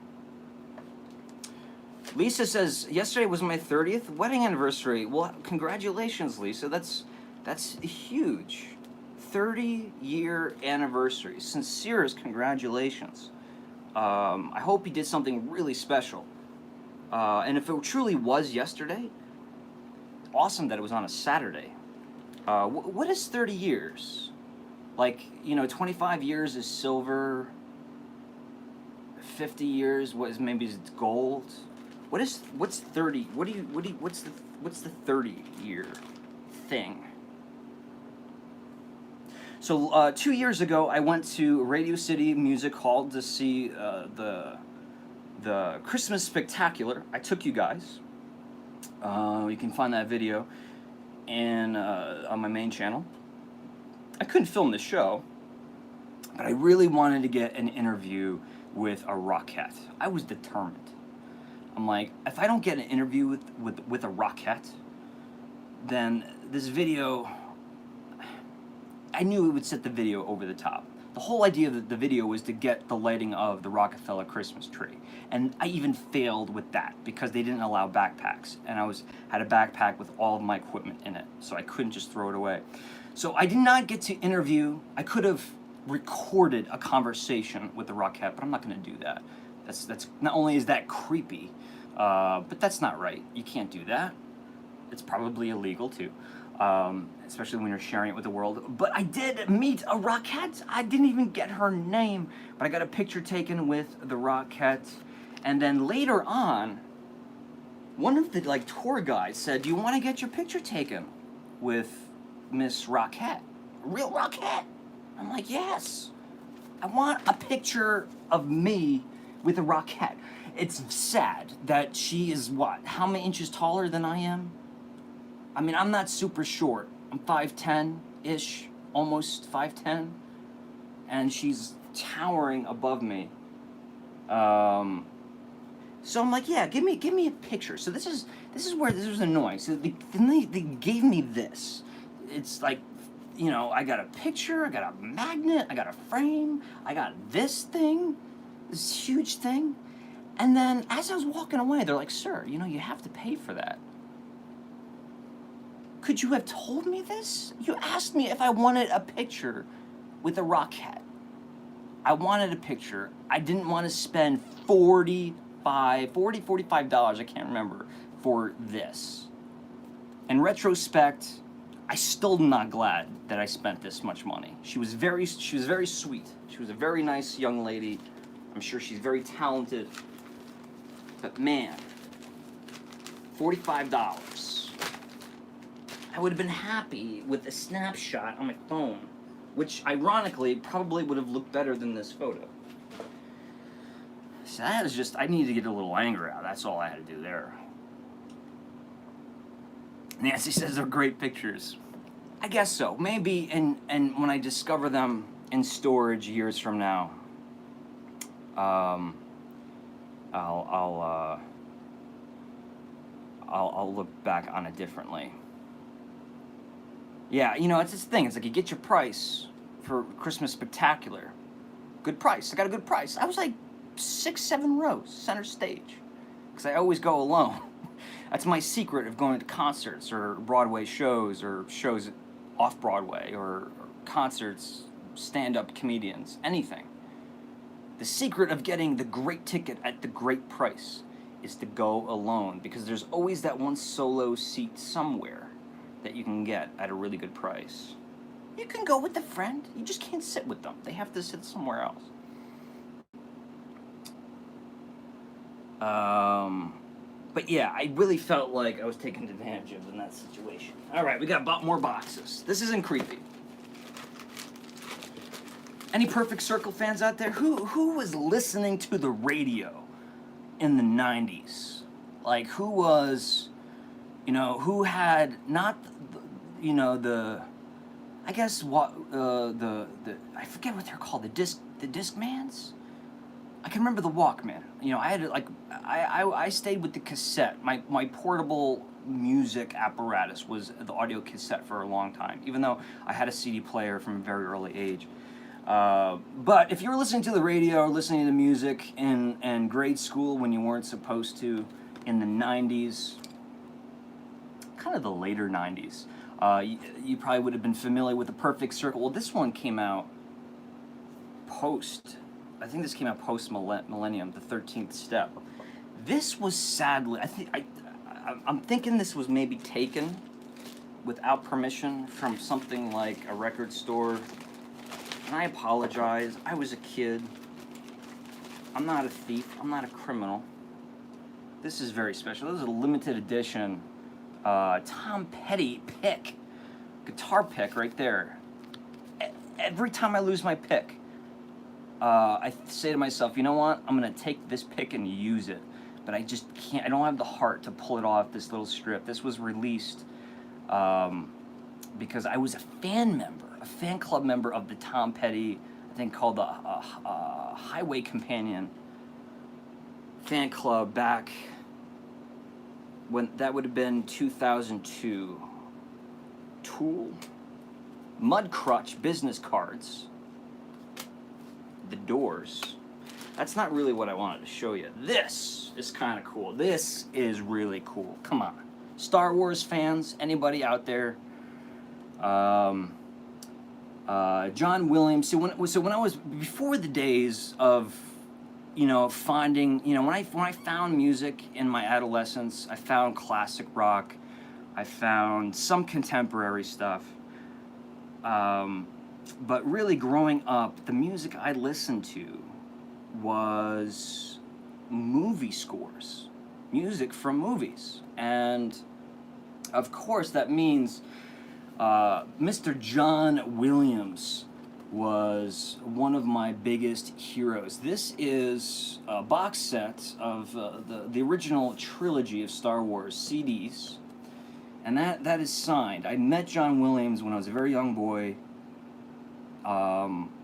[SPEAKER 1] Lisa says, "Yesterday was my 30th wedding anniversary." Well, congratulations, Lisa. That's huge. 30-year anniversary. Sincerest congratulations. I hope you did something really special. And if it truly was yesterday, awesome that it was on a Saturday. What is 30 years? Like, 25 years is silver, 50 years maybe is gold. What's 30? What's the 30-year thing? So 2 years ago, I went to Radio City Music Hall to see the Christmas Spectacular. I took you guys. You can find that video on my main channel. I couldn't film the show, but I really wanted to get an interview with a rockette. I was determined. I'm like, if I don't get an interview with a rockette, then this video, I knew it would set the video over the top. The whole idea of the video was to get the lighting of the Rockefeller Christmas tree. And I even failed with that because they didn't allow backpacks. And I had a backpack with all of my equipment in it, so I couldn't just throw it away. So I did not get to interview. I could have recorded a conversation with the Rockette, but I'm not going to do that. That's not only is that creepy, but that's not right. You can't do that. It's probably illegal too, especially when you're sharing it with the world. But I did meet a Rockette. I didn't even get her name, but I got a picture taken with the Rockette. And then later on, one of the tour guides said, "Do you want to get your picture taken with Miss Rockette, real Rockette?" I'm like, "Yes, I want a picture of me with a Rockette." It's sad that she is how many inches taller than I am? I mean, I'm not super short. I'm 5'10"-ish, almost 5'10", and she's towering above me. So I'm like, yeah, give me a picture. So this is where this was annoying. So they gave me this. It's like, you know, I got a picture, I got a magnet, I got a frame, I got this thing, this huge thing. And then as I was walking away, they're like, "Sir, you know, you have to pay for that." Could you have told me this? You asked me if I wanted a picture with a Rockette. I wanted a picture. I didn't want to spend $45, I can't remember, for this. In retrospect, I still not glad that I spent this much money. She was very sweet. She was a very nice young lady. I'm sure she's very talented. But man, $45. I would have been happy with a snapshot on my phone, which ironically probably would have looked better than this photo. So that is just, I needed to get a little anger out. That's all I had to do there. Nancy says they're great pictures. I guess so. Maybe, and when I discover them in storage years from now, I'll look back on it differently. Yeah, you know, it's this thing. It's like you get your price for Christmas Spectacular. Good price. I got a good price. I was like 6-7 rows, center stage, because I always go alone. That's my secret of going to concerts or Broadway shows or shows off Broadway or concerts, stand-up comedians, anything. The secret of getting the great ticket at the great price is to go alone, because there's always that one solo seat somewhere that you can get at a really good price. You can go with a friend, you just can't sit with them. They have to sit somewhere else. But yeah, I really felt like I was taken advantage of in that situation. All right, we got more boxes. This isn't creepy. Any Perfect Circle fans out there? Who was listening to the radio in the 90s? Like, who was, you know, who had not, you know, the, I guess what I forget what they're called, the Discmans? I can remember the Walkman. You know, I had like, I stayed with the cassette. My portable music apparatus was the audio cassette for a long time, even though I had a CD player from a very early age. But if you were listening to the radio or listening to music in grade school when you weren't supposed to, in the 90s, kind of the later 90s, you probably would have been familiar with the Perfect Circle. Well, this one came out I think this came out post-millennium, the 13th Step. This was sadly, I'm thinking this was maybe taken without permission from something like a record store. And I apologize, I was a kid. I'm not a thief, I'm not a criminal. This is very special. This is a limited edition Tom Petty pick. Guitar pick right there. Every time I lose my pick, I say to myself, you know what? I'm going to take this pick and use it. But I just can't, I don't have the heart to pull it off this little strip. This was released because I was a fan club member of the Tom Petty, I think called the Highway Companion fan club back when that would have been 2002. Tool, Mudcrutch business cards, the doors. That's not really what I wanted to show you. This is kind of cool. This is really cool. Come on. Star Wars fans, anybody out there? John Williams. So when I was, before the days of, finding, when I found music in my adolescence, I found classic rock, I found some contemporary stuff. But really growing up, the music I listened to was movie scores, music from movies. And of course that means Mr. John Williams was one of my biggest heroes. This is a box set of the original trilogy of Star Wars CDs, and that is signed. I met John Williams when I was a very young boy,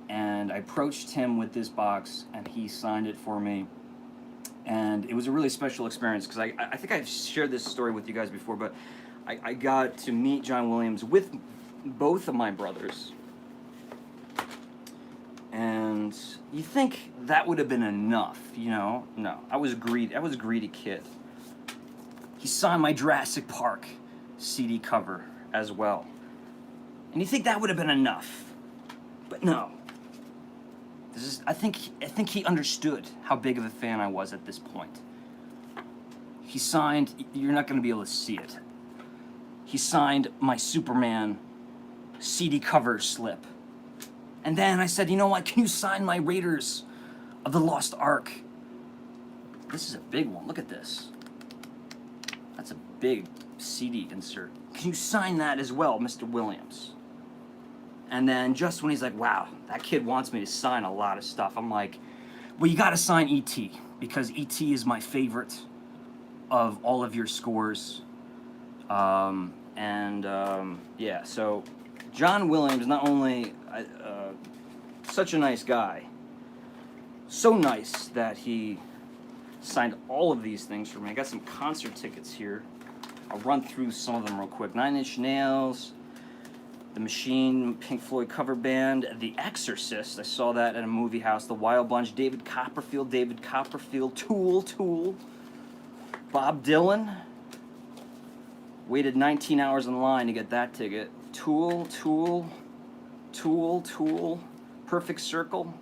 [SPEAKER 1] and I approached him with this box, and he signed it for me. And it was a really special experience, because I think I've shared this story with you guys before, but I got to meet John Williams with both of my brothers. And you think that would have been enough, No, I was a greedy kid. He signed my Jurassic Park CD cover as well. And you think that would have been enough. But no. I think he understood how big of a fan I was at this point. He signed, you're not going to be able to see it. He signed my Superman CD cover slip. And then I said, you know what, can you sign my Raiders of the Lost Ark? This is a big one, look at this. That's a big CD insert. Can you sign that as well, Mr. Williams? And then just when he's like, wow, that kid wants me to sign a lot of stuff, I'm like, well, you gotta sign E.T., because E.T. is my favorite of all of your scores. Yeah, so John Williams, not only such a nice guy, so nice that he signed all of these things for me. I got some concert tickets here. I'll run through some of them real quick. 9 Inch Nails, The Machine, Pink Floyd cover band, The Exorcist, I saw that at a movie house, The Wild Bunch, David Copperfield, Tool, Bob Dylan, waited 19 hours in line to get that ticket, Tool, Perfect Circle,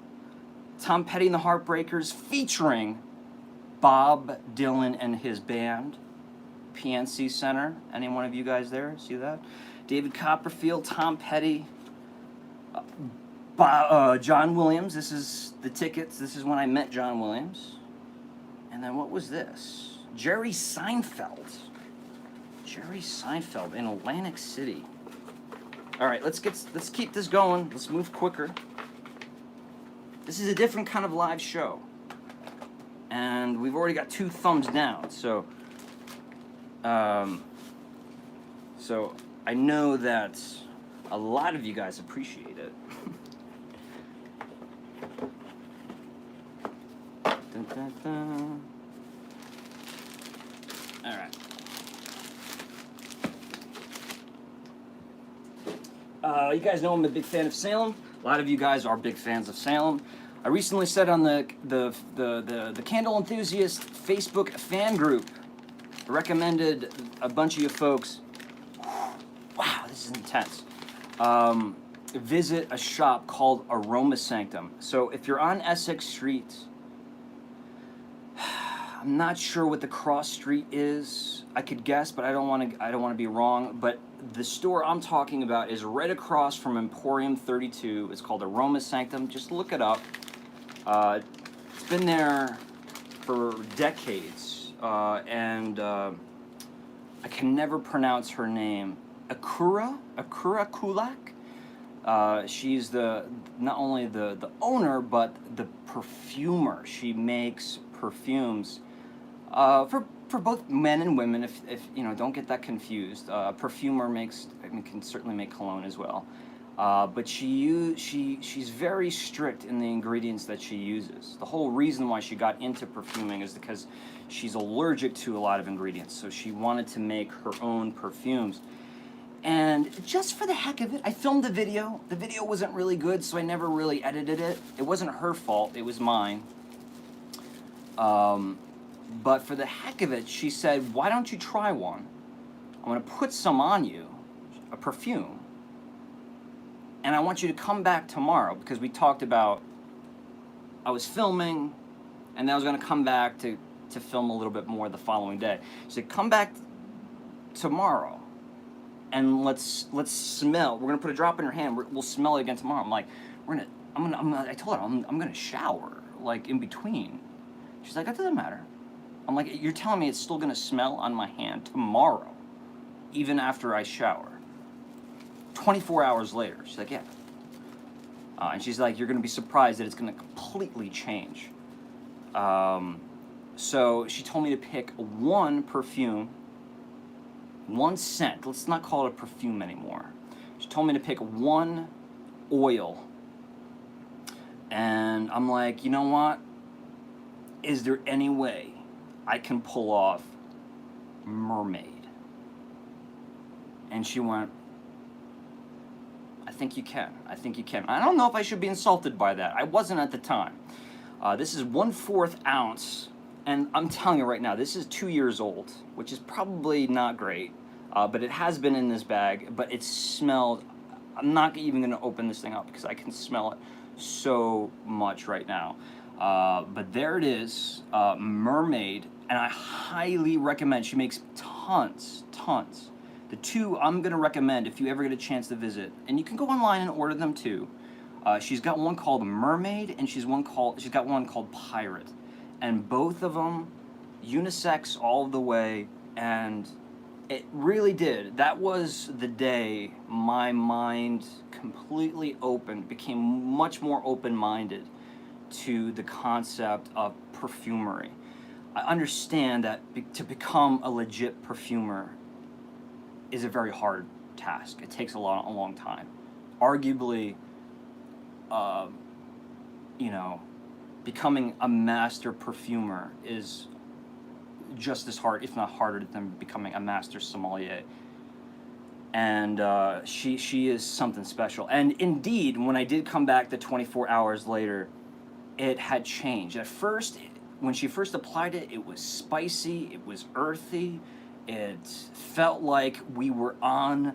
[SPEAKER 1] Tom Petty and the Heartbreakers featuring Bob Dylan and his band, PNC Center. Any one of you guys there? See that? David Copperfield, Tom Petty, John Williams. This is the tickets. This is when I met John Williams. And then what was this? Jerry Seinfeld. Jerry Seinfeld in Atlantic City. All right, let's keep this going. Let's move quicker. This is a different kind of live show. And we've already got 2 thumbs down, so I know that a lot of you guys appreciate it. Dun, dun, dun. All right. You guys know I'm a big fan of Salem. A lot of you guys are big fans of Salem. I recently said on the Candle Enthusiast Facebook fan group, I recommended a bunch of you folks, wow, this is intense, visit a shop called Aroma Sanctum. So if you're on Essex Street, I'm not sure what the cross street is. I could guess, but I don't want to be wrong. But the store I'm talking about is right across from Emporium 32. It's called Aroma Sanctum. Just look it up. It's been there for decades, and I can never pronounce her name. Akura Kulak. She's not only the owner, but the perfumer. She makes perfumes for both men and women. If don't get that confused. Perfumer can certainly make cologne as well. But she's very strict in the ingredients that she uses. The whole reason why she got into perfuming is because she's allergic to a lot of ingredients. So she wanted to make her own perfumes. And just for the heck of it, I filmed the video. The video wasn't really good, so I never really edited it. It wasn't her fault, it was mine. But for the heck of it, she said, why don't you try one? I'm gonna put some on you, a perfume. And I want you to come back tomorrow, because we talked about, I was filming, and then I was gonna come back to film a little bit more the following day. She said, come back tomorrow. And let's smell. We're gonna put a drop in her hand. We'll smell it again tomorrow. I'm like, I told her I'm gonna shower like in between. She's like, that doesn't matter. I'm like, you're telling me it's still gonna smell on my hand tomorrow, even after I shower. 24 hours later, she's like, yeah. And she's like, you're gonna be surprised that it's gonna completely change. So she told me to pick one perfume. One scent. Let's not call it a perfume anymore. She told me to pick one oil. And I'm like, you know what? Is there any way I can pull off mermaid? And she went, I think you can. I think you can. I don't know if I should be insulted by that. I wasn't at the time. This is 1/4 ounce. And I'm telling you right now, this is 2 years old, which is probably not great, but it has been in this bag, but it smelled, I'm not even gonna open this thing up because I can smell it so much right now. But there it is, Mermaid, and I highly recommend, she makes tons. The two I'm gonna recommend if you ever get a chance to visit, and you can go online and order them too. She's got one called Mermaid, and she's got one called Pirate. And both of them, unisex all the way, and it really did. That was the day my mind completely opened, became much more open-minded to the concept of perfumery. I understand that to become a legit perfumer is a very hard task. It takes a long time. Arguably, becoming a master perfumer is just as hard, if not harder, than becoming a master sommelier. And she is something special. And indeed, when I did come back the 24 hours later, it had changed. At first, when she first applied it, it was spicy, it was earthy, it felt like we were on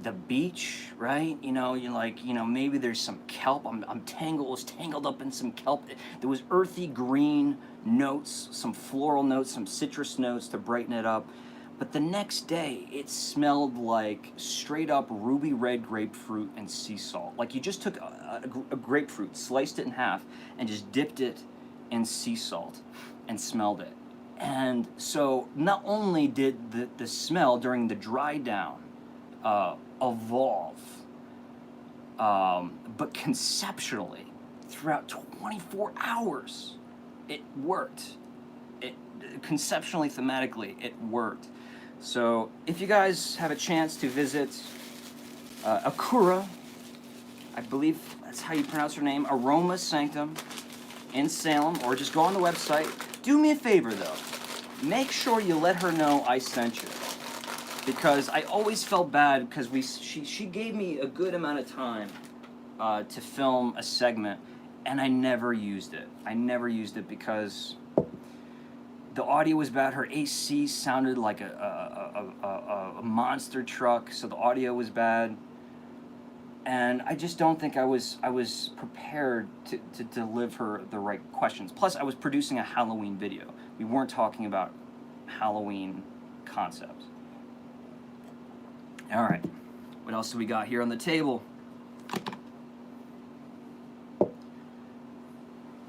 [SPEAKER 1] the beach, right? You're like, maybe there's some kelp. I'm tangled up in some kelp. There was earthy green notes, some floral notes, some citrus notes to brighten it up. But the next day, it smelled like straight up ruby red grapefruit and sea salt. Like you just took a grapefruit, sliced it in half, and just dipped it in sea salt and smelled it. And so not only did the smell during the dry down evolve, but conceptually, throughout 24 hours, it worked. Conceptually, thematically, it worked. So if you guys have a chance to visit Akura, I believe that's how you pronounce her name, Aroma Sanctum in Salem, or just go on the website. Do me a favor though, make sure you let her know I sent you, because I always felt bad because she gave me a good amount of time to film a segment, and I never used it. I never used it because the audio was bad. Her AC sounded like a monster truck, so the audio was bad. And I just don't think I was prepared to deliver the right questions. Plus, I was producing a Halloween video. We weren't talking about Halloween concepts. All right, what else do we got here on the table?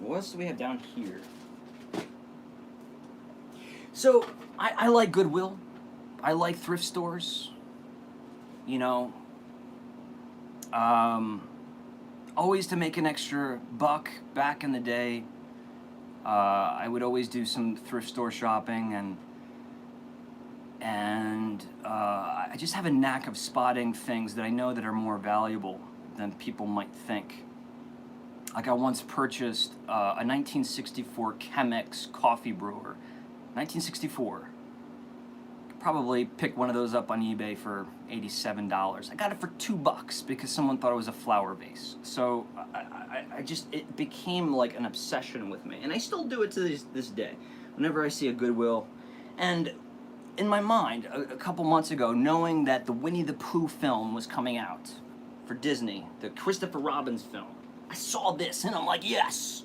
[SPEAKER 1] What else do we have down here? So, I like Goodwill. I like thrift stores. Always to make an extra buck back in the day. I would always do some thrift store shopping, and I just have a knack of spotting things that I know that are more valuable than people might think. Like I once purchased a 1964 Chemex coffee brewer. 1964. probably pick one of those up on eBay for $87. I got it for $2 because someone thought it was a flower vase. So I just, it became like an obsession with me, and I still do it to this day. Whenever I see a Goodwill, and in my mind, a couple months ago, knowing that the Winnie the Pooh film was coming out for Disney, the Christopher Robin film, I saw this and I'm like, yes,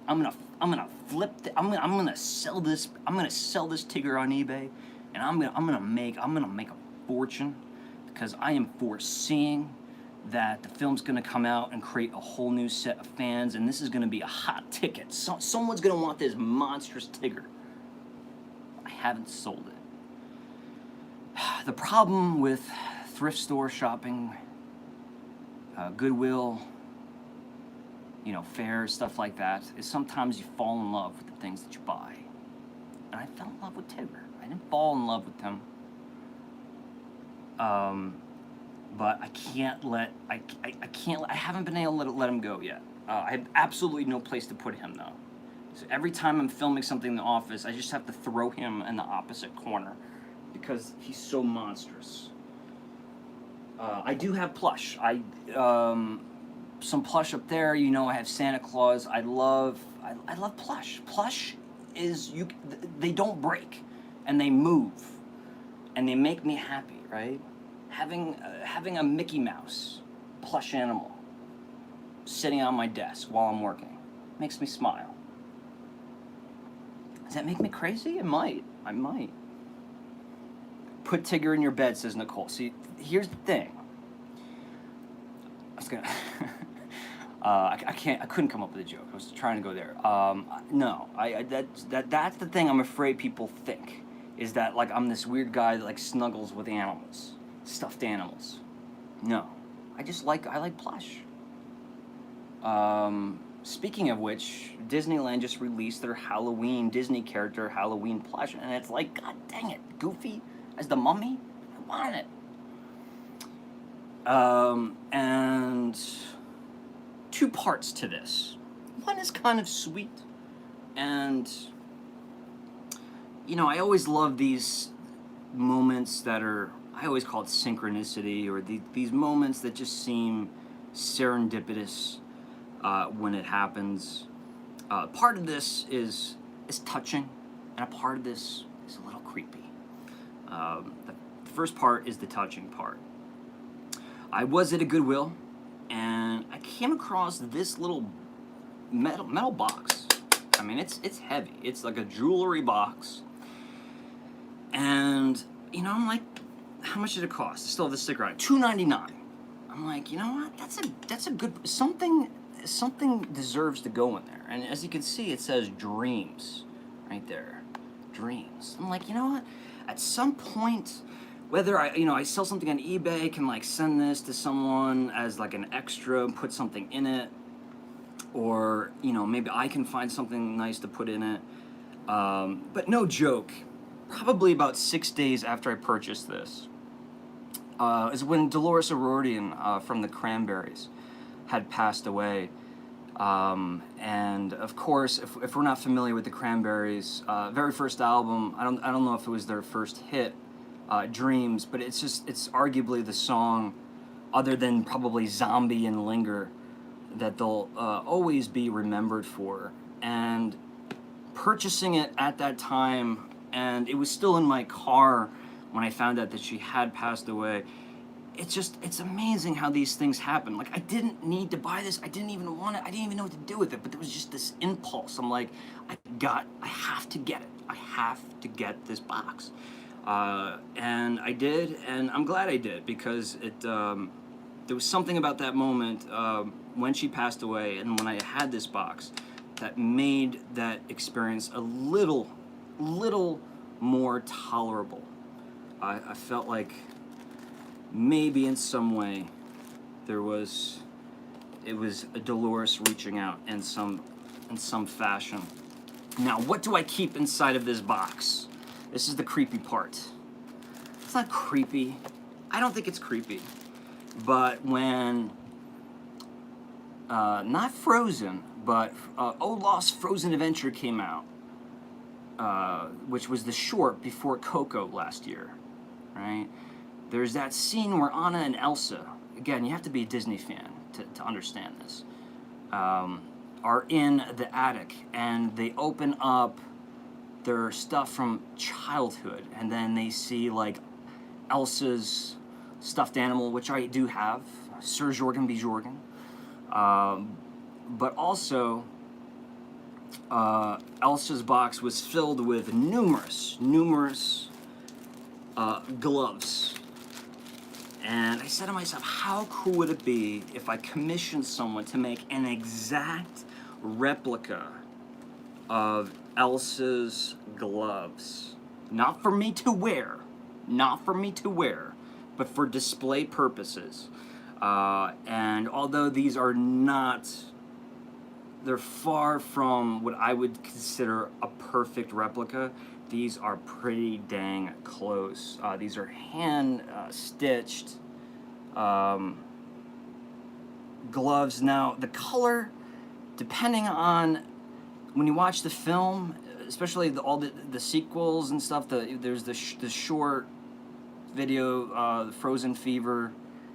[SPEAKER 1] I'm gonna flip. I'm gonna sell this. I'm gonna sell this Tigger on eBay, and I'm gonna make a fortune, because I am foreseeing that the film's gonna come out and create a whole new set of fans, and this is gonna be a hot ticket. Someone's gonna want this monstrous Tigger. I haven't sold it. The problem with thrift store shopping, Goodwill, you know, fairs, stuff like that, is sometimes you fall in love with the things that you buy. And I fell in love with Tigger. I didn't fall in love with him. But I haven't been able to let him go yet. I have absolutely no place to put him, though. So every time I'm filming something in the office, I just have to throw him in the opposite corner, because he's so monstrous. I do have plush. Some plush up there. You know, I have Santa Claus. I love plush. Plush is, they don't break, and they move, and they make me happy, right? Having a Mickey Mouse plush animal sitting on my desk while I'm working makes me smile. Does that make me crazy? It might. I might. Put Tigger in your bed, says Nicole. See, here's the thing. I was gonna. I couldn't come up with a joke. I was trying to go there. No, that's the thing I'm afraid people think, is that like I'm this weird guy that like snuggles with animals, stuffed animals. No, I like plush. Speaking of which, Disneyland just released their Halloween Disney character Halloween plush, and it's like, god dang it, Goofy as the Mummy. I want it. And two parts to this. One is kind of sweet, and you know, I always love these moments that are, I always call it synchronicity, or these moments that just seem serendipitous when it happens. Part of this is touching, and a part of this is a little creepy. The first part is the touching part. I was at a Goodwill, and I came across this little metal box. I mean, it's heavy. It's like a jewelry box. And, you know, I'm like, how much did it cost? I still have the sticker on it. $2.99. I'm like, you know what? That's a good, something deserves to go in there. And as you can see, it says dreams right there. Dreams. I'm like, you know what? At some point, whether I sell something on eBay, can like send this to someone as like an extra, put something in it, or you know, maybe I can find something nice to put in it. But no joke, probably about 6 days after I purchased this, is when Dolores O'Riordan from the Cranberries had passed away. And of course, if we're not familiar with the Cranberries, very first album, I don't know if it was their first hit, Dreams, but it's arguably the song, other than probably Zombie and Linger, that they'll always be remembered for. And purchasing it at that time, and it was still in my car when I found out that she had passed away. It's amazing how these things happen. Like, I didn't need to buy this. I didn't even want it. I didn't even know what to do with it, but there was just this impulse. I'm like, I have to get it. I have to get this box. And I did, and I'm glad I did, because there was something about that moment when she passed away and when I had this box that made that experience a little more tolerable. I felt like maybe in some way it was a Dolores reaching out in some fashion. Now, what do I keep inside of this box? This is the creepy part. It's not creepy. I don't think it's creepy. But when, not Frozen, but Olaf's Frozen Adventure came out, which was the short before Coco last year, right? There's that scene where Anna and Elsa, again, you have to be a Disney fan to understand this, are in the attic, and they open up their stuff from childhood, and then they see like Elsa's stuffed animal, which I do have, Sir Jorgen Bjorgen, but also Elsa's box was filled with numerous gloves. And I said to myself, how cool would it be if I commissioned someone to make an exact replica of Elsa's gloves? Not for me to wear, but for display purposes. And although these are not, they're far from what I would consider a perfect replica, these are pretty dang close. These are hand stitched gloves. Now, the color, depending on when you watch the film, especially all the sequels and stuff, there's the short video, Frozen Fever,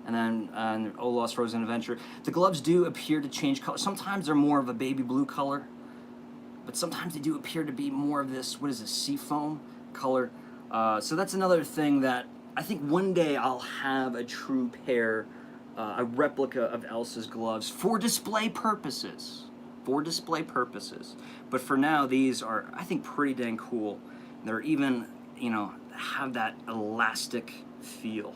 [SPEAKER 1] and then Olaf's Frozen Adventure. The gloves do appear to change color. Sometimes they're more of a baby blue color, but sometimes they do appear to be more of this, what is this, seafoam color. So that's another thing that I think one day I'll have a true pair, a replica of Elsa's gloves for display purposes. But for now, these are, I think, pretty dang cool. They're even, have that elastic feel.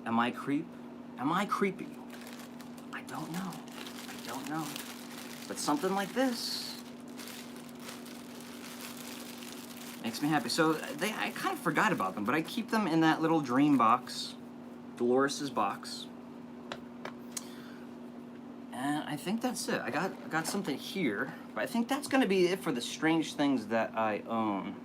[SPEAKER 1] Am I creepy? I don't know. But something like this makes me happy. So I kind of forgot about them, but I keep them in that little dream box, Dolores's box. And I think that's it. I got something here, but I think that's going to be it for the strange things that I own.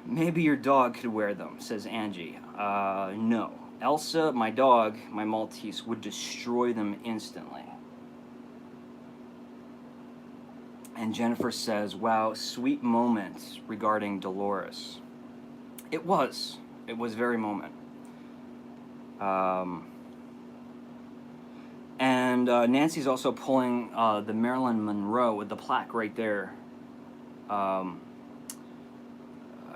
[SPEAKER 1] Maybe your dog could wear them, says Angie. No. Elsa, my dog, my Maltese, would destroy them instantly. And Jennifer says, wow, sweet moment regarding Dolores. It was very moment. And Nancy's also pulling the Marilyn Monroe with the plaque right there.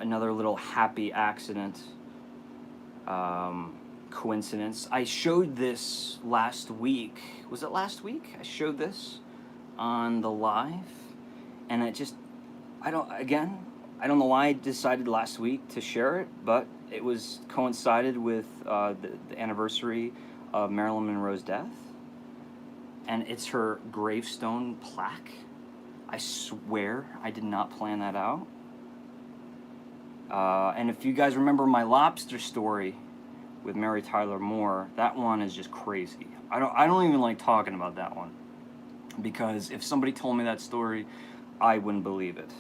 [SPEAKER 1] Another little happy accident, coincidence. I showed this last week. Was it last week? I showed this on the live, and it just, I don't know why I decided last week to share it, but it was coincided with the anniversary of Marilyn Monroe's death, and it's her gravestone plaque. I swear I did not plan that out. And if you guys remember my lobster story with Mary Tyler Moore, that one is just crazy. I don't even like talking about that one, because if somebody told me that story, I wouldn't believe it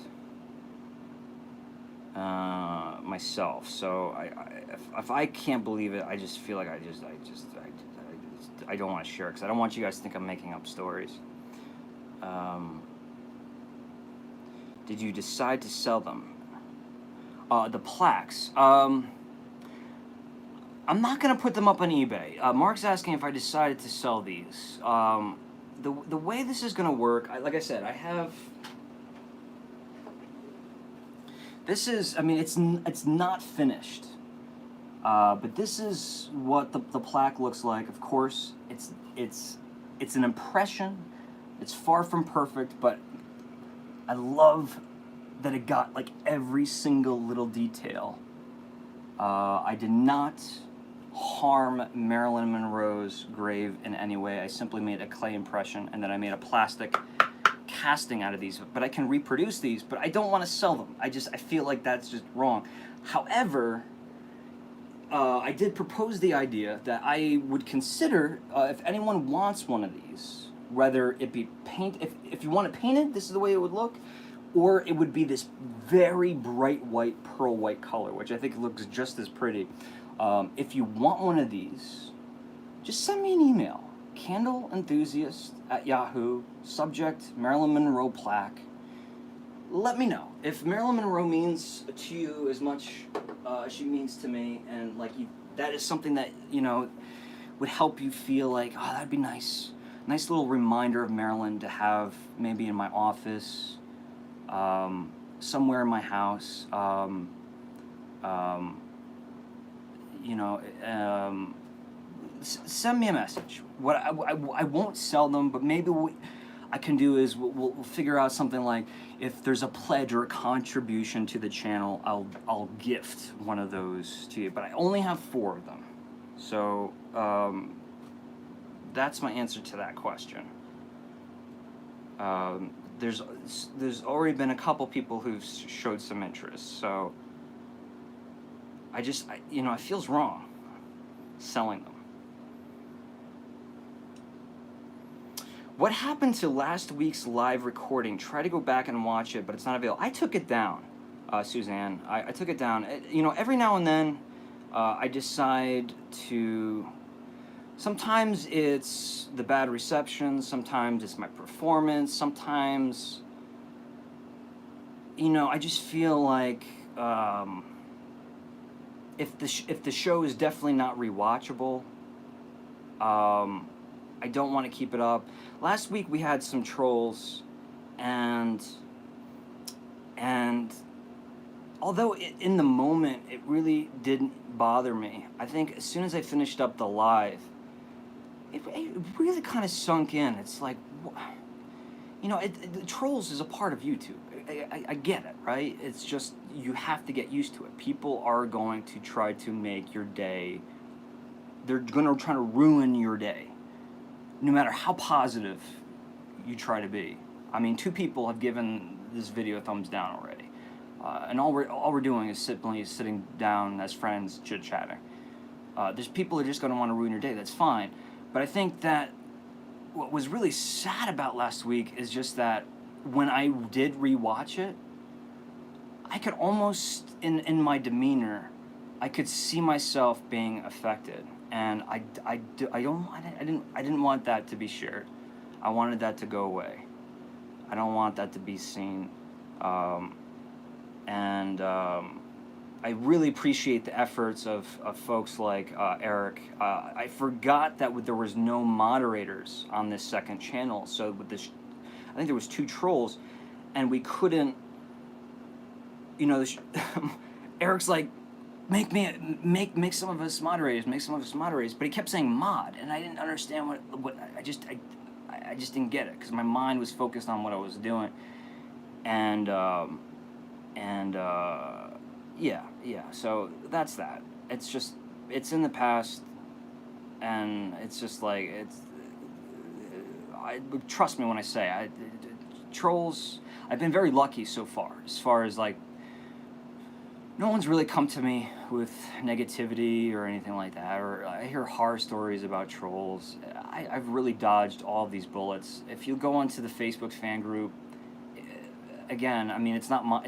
[SPEAKER 1] myself. So if I can't believe it, I just feel like I don't want to share it, because I don't want you guys to think I'm making up stories. Did you decide to sell them? The plaques. I'm not going to put them up on eBay. Mark's asking if I decided to sell these. The way this is going to work, like I said, I have... This is, I mean, it's not finished. But this is what the plaque looks like. Of course, it's an impression. It's far from perfect, but I love that it got like every single little detail. I did not harm Marilyn Monroe's grave in any way. I simply made a clay impression, and then I made a plastic casting out of these. But I can reproduce these, but I don't want to sell them. I feel like that's just wrong. However, I did propose the idea that I would consider, if anyone wants one of these, whether it be if you want it painted, this is the way it would look, or it would be this very bright white, pearl white color, which I think looks just as pretty. If you want one of these, just send me an email. candle enthusiast at Yahoo, subject Marilyn Monroe plaque. Let me know if Marilyn Monroe means to you as much as she means to me, and like that is something that would help you feel like, oh, that'd be nice little reminder of Marilyn to have maybe in my office, somewhere in my house. Send me a message. What I won't sell them, but maybe what I can do is we'll figure out something like, if there's a pledge or a contribution to the channel, I'll gift one of those to you. But I only have 4 of them, so that's my answer to that question. There's already been a couple people who've showed some interest, so it feels wrong selling them. What happened to last week's live recording? Try to go back and watch it, but it's not available. I took it down, Suzanne. I took it down. Every now and then, I decide to. Sometimes it's the bad reception. Sometimes it's my performance. Sometimes, I just feel like if the show is definitely not rewatchable, I don't want to keep it up. Last week we had some trolls, and although in the moment it really didn't bother me, I think as soon as I finished up the live, it really kind of sunk in. It's like, the trolls is a part of YouTube. I get it, right? It's just, you have to get used to it. People are going to try to make your day, they're going to try to ruin your day, no matter how positive you try to be. I mean, 2 people have given this video a thumbs down already. And all we're doing is simply sitting down as friends, chit-chatting. There's people who are just going to want to ruin your day. That's fine. But I think that what was really sad about last week is just that when I did rewatch it, I could almost, in my demeanor, I could see myself being affected. And I didn't want that to be shared. I wanted that to go away. I don't want that to be seen. I really appreciate the efforts of folks like Eric. I forgot that there was no moderators on this second channel. So with this, I think there was 2 trolls, and we couldn't. Eric's like, make some of us moderators, but he kept saying mod, and I didn't understand what I just didn't get it, because my mind was focused on what I was doing, yeah, so that's that. It's in the past, and it's just like, trust me when I say, trolls, I've been very lucky so far, as far as like, no one's really come to me with negativity or anything like that, or I hear horror stories about trolls. I've really dodged all of these bullets. If you go onto the Facebook fan group, again, I mean, it's not mine.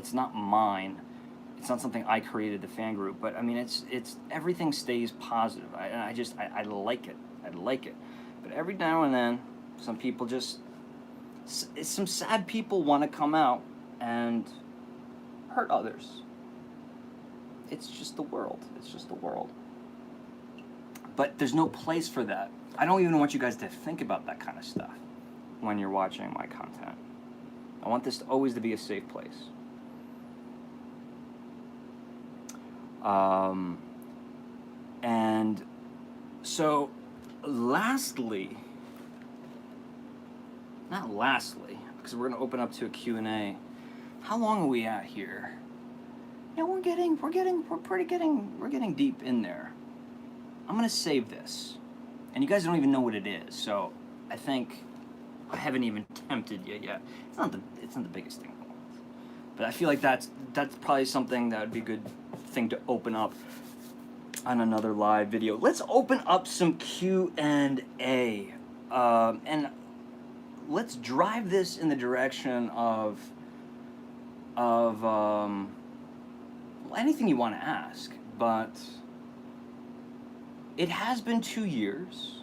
[SPEAKER 1] It's not something I created, the fan group, but I mean, it's everything stays positive. I like it. I like it. But every now and then, some people some sad people want to come out and hurt others. It's just the world. But there's no place for that. I don't even want you guys to think about that kind of stuff when you're watching my content. I want this always to be a safe place. And so not lastly, because we're going to open up to a Q&A. How long are we at here? We're getting deep in there. I'm going to save this. And you guys don't even know what it is, so I think I haven't even attempted yet. It's not the biggest thing in the world. But I feel like that's probably something that would be a good thing to open up on another live video. Let's open up some Q&A. And let's drive this in the direction of anything you want to ask, but it has been 2 years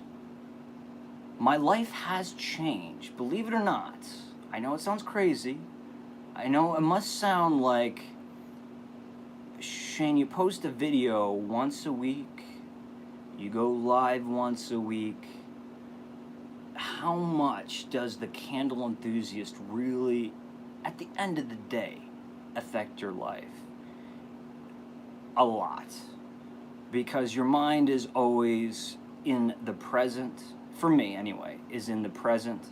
[SPEAKER 1] my life has changed, believe it or not. I know it sounds crazy. I know it must sound like, Shane, you post a video once a week, you go live once a week. How much does the candle enthusiast really, at the end of the day, affect your life? A lot. Because your mind is always in the present, for me anyway, is in the present.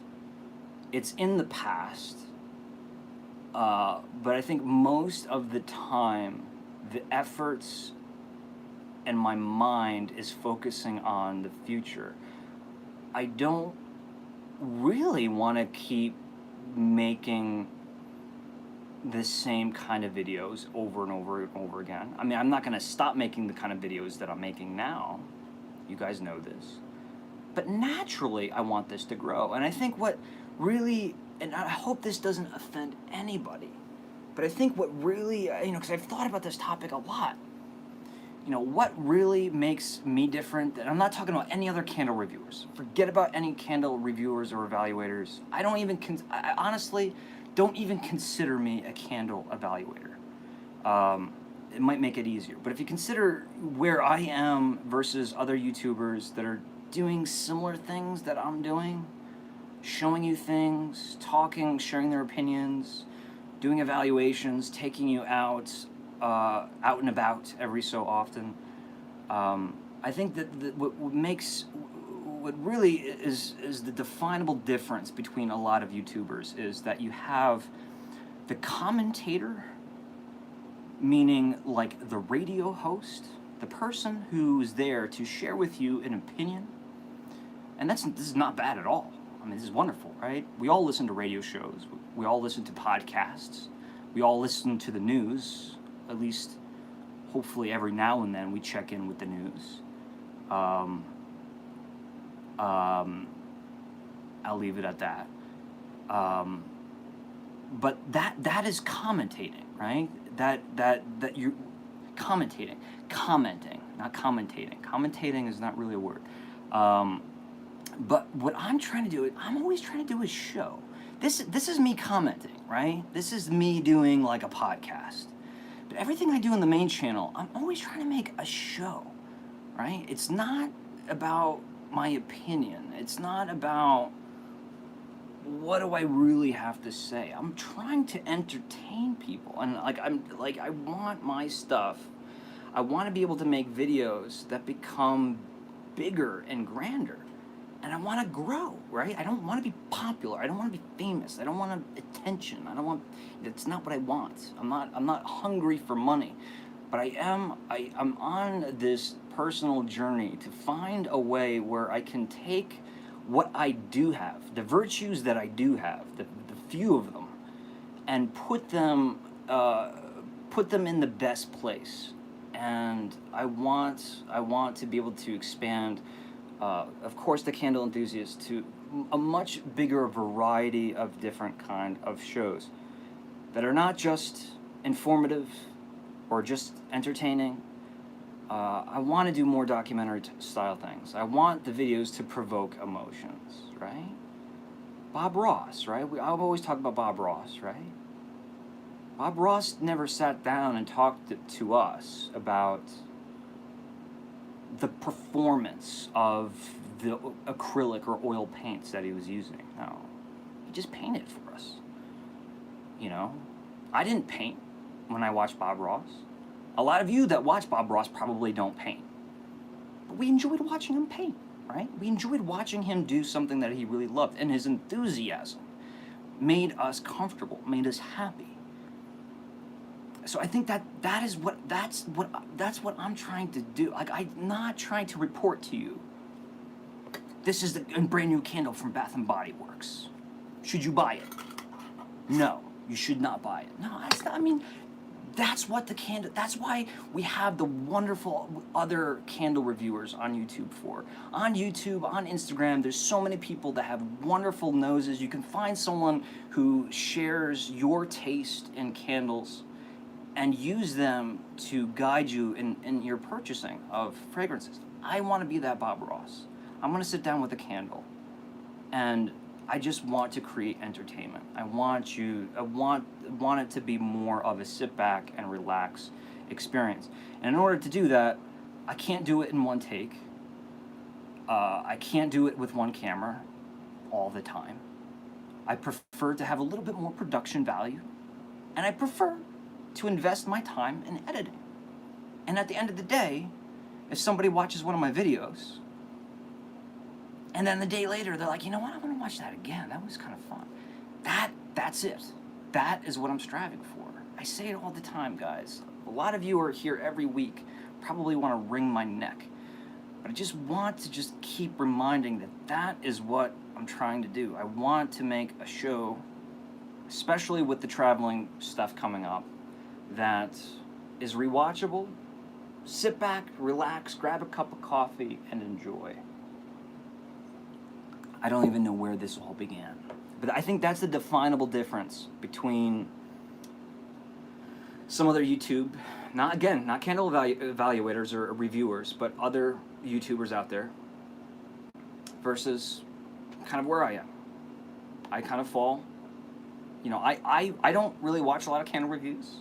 [SPEAKER 1] It's in the past. But I think most of the time, the efforts and my mind is focusing on the future. I don't really want to keep making the same kind of videos over and over and over again. I mean, I'm not going to stop making the kind of videos that I'm making now. You guys know this. But naturally, I want this to grow. And I think what really, and I hope this doesn't offend anybody, but I think what really, because I've thought about this topic a lot. What really makes me different, and I'm not talking about any other candle reviewers. Forget about any candle reviewers or evaluators. I honestly don't even consider me a candle evaluator. It might make it easier. But if you consider where I am versus other YouTubers that are doing similar things that I'm doing, showing you things, talking, sharing their opinions, doing evaluations, taking you out and about every so often. I think that what really is the definable difference between a lot of YouTubers is that you have the commentator, meaning like the radio host, the person who's there to share with you an opinion. And this is not bad at all. I mean, this is wonderful, right? We all listen to radio shows. We all listen to podcasts. We all listen to the news. At least, hopefully, every now and then we check in with the news. I'll leave it at that. But that is commentating, right? That you're commenting, not commentating. Commentating is not really a word. But what I'm trying to do, I'm always trying to do is show. This is me commenting, right? This is me doing like a podcast. But everything I do in the main channel, I'm always trying to make a show, right? It's not about my opinion. It's not about what do I really have to say. I'm trying to entertain people, and I want my stuff. I want to be able to make videos that become bigger and grander. And I want to grow, right? I don't want to be popular. I don't want to be famous. I don't want attention. It's not what I want. I'm not hungry for money. But I'm on this personal journey to find a way where I can take what I do have, the virtues that I do have, the few of them, and put them in the best place. And I want to be able to expand, of course, the candle enthusiast to a much bigger variety of different kind of shows that are not just informative or just entertaining. I want to do more documentary style things. I want the videos to provoke emotions, right? Bob Ross, right? I've always talked about Bob Ross, right? Bob Ross never sat down and talked to us about the performance of the acrylic or oil paints that he was using. No, he just painted for us. I didn't paint when I watched Bob Ross. A lot of you that watch Bob Ross probably don't paint. But we enjoyed watching him paint, right? We enjoyed watching him do something that he really loved, and his enthusiasm made us comfortable, made us happy. So I think that's what I'm trying to do. Like, I'm not trying to report to you, this is a brand new candle from Bath and Body Works. Should you buy it? No, you should not buy it. No, that's not. I mean, that's what the candle. That's why we have the wonderful other candle reviewers on YouTube for. On YouTube, on Instagram, there's so many people that have wonderful noses. You can find someone who shares your taste in candles and use them to guide you in your purchasing of fragrances. I want to be that Bob Ross. I'm going to sit down with a candle And I just want to create entertainment. I want it to be more of a sit back and relax experience. And in order to do that, I can't do it in one take. I can't do it with one camera all the time. I prefer to have a little bit more production value, and I prefer to invest my time in editing. And at the end of the day, if somebody watches one of my videos, and then the day later they're like, you know what, I'm gonna watch that again. That was kind of fun. That's it. That is what I'm striving for. I say it all the time, guys. A lot of you are here every week, probably want to wring my neck. But I just want to just keep reminding that is what I'm trying to do. I want to make a show, especially with the traveling stuff coming up, that is rewatchable. Sit back, relax, grab a cup of coffee, and enjoy. I don't even know where this all began. But I think that's the definable difference between some other YouTube, not candle evaluators or reviewers, but other YouTubers out there, versus kind of where I am. I kind of fall, I don't really watch a lot of candle reviews.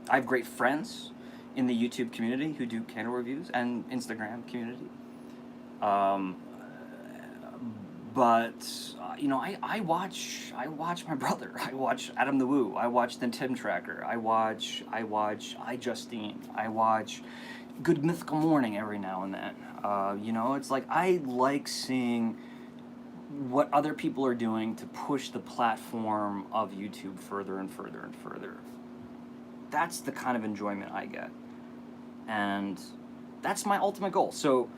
[SPEAKER 1] I have great friends in the YouTube community who do candle reviews, and Instagram community. But I watch my brother. I watch Adam the Woo. I watch the Tim Tracker. I watch iJustine. I watch Good Mythical Morning every now and then. It's like I like seeing what other people are doing to push the platform of YouTube further and further and further. That's the kind of enjoyment I get, and that's my ultimate goal. So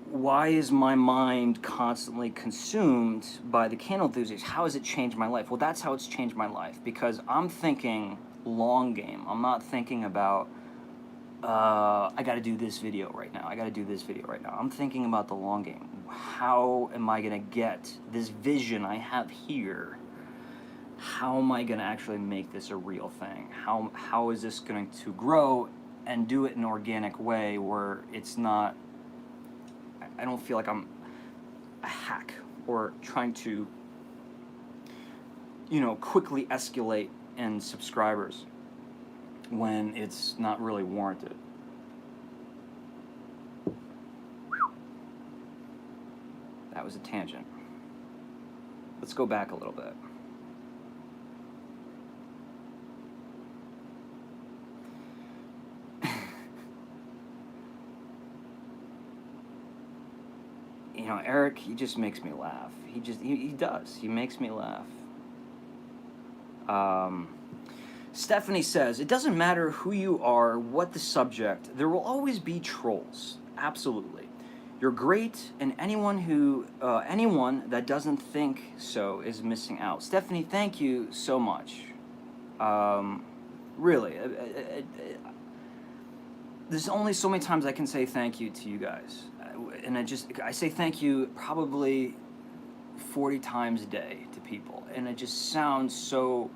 [SPEAKER 1] why is my mind constantly consumed by the candle enthusiast? How has it changed my life? Well, that's how it's changed my life, because I'm thinking long game. I'm not thinking about, I got to do this video right now. I'm thinking about the long game. How am I going to get this vision I have here? How am I going to actually make this a real thing? How is this going to grow and do it in an organic way where it's not, I don't feel like I'm a hack or trying to, quickly escalate in subscribers when it's not really warranted. That was a tangent. Let's go back a little bit. Eric, he just makes me laugh. He does. He makes me laugh. Stephanie says, it doesn't matter who you are, what the subject, there will always be trolls. Absolutely. You're great, and anyone that doesn't think so is missing out. Stephanie, thank you so much. Really. There's only so many times I can say thank you to you guys. And I say thank you probably 40 times a day to people, and it just sounds so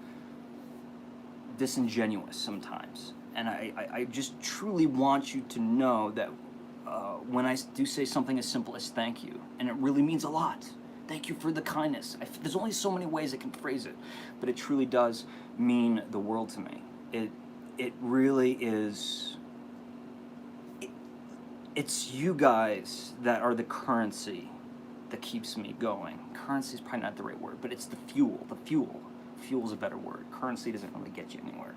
[SPEAKER 1] disingenuous sometimes. And I just truly want you to know that when I do say something as simple as thank you, and it really means a lot. Thank you for the kindness. There's only so many ways I can phrase it, but it truly does mean the world to me. It really is. It's you guys that are the currency that keeps me going. Currency is probably not the right word, but it's the fuel. Fuel is a better word. Currency doesn't really get you anywhere.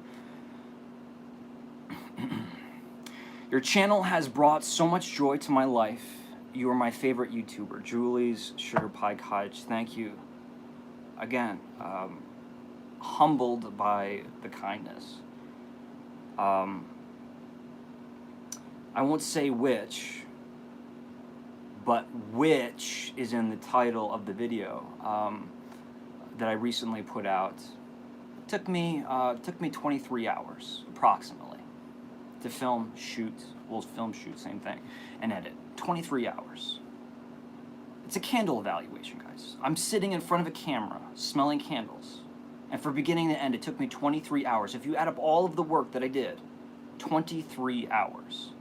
[SPEAKER 1] Your channel has brought so much joy to my life. You are my favorite YouTuber. Julie's Sugar Pie Cottage. Thank you. Again, humbled by the kindness. I won't say which, but which is in the title of the video that I recently put out. It took me 23 hours approximately to film, shoot, same thing, and edit. 23 hours. It's a candle evaluation, guys. I'm sitting in front of a camera, smelling candles, and from beginning to end, it took me 23 hours. If you add up all of the work that I did, 23 hours.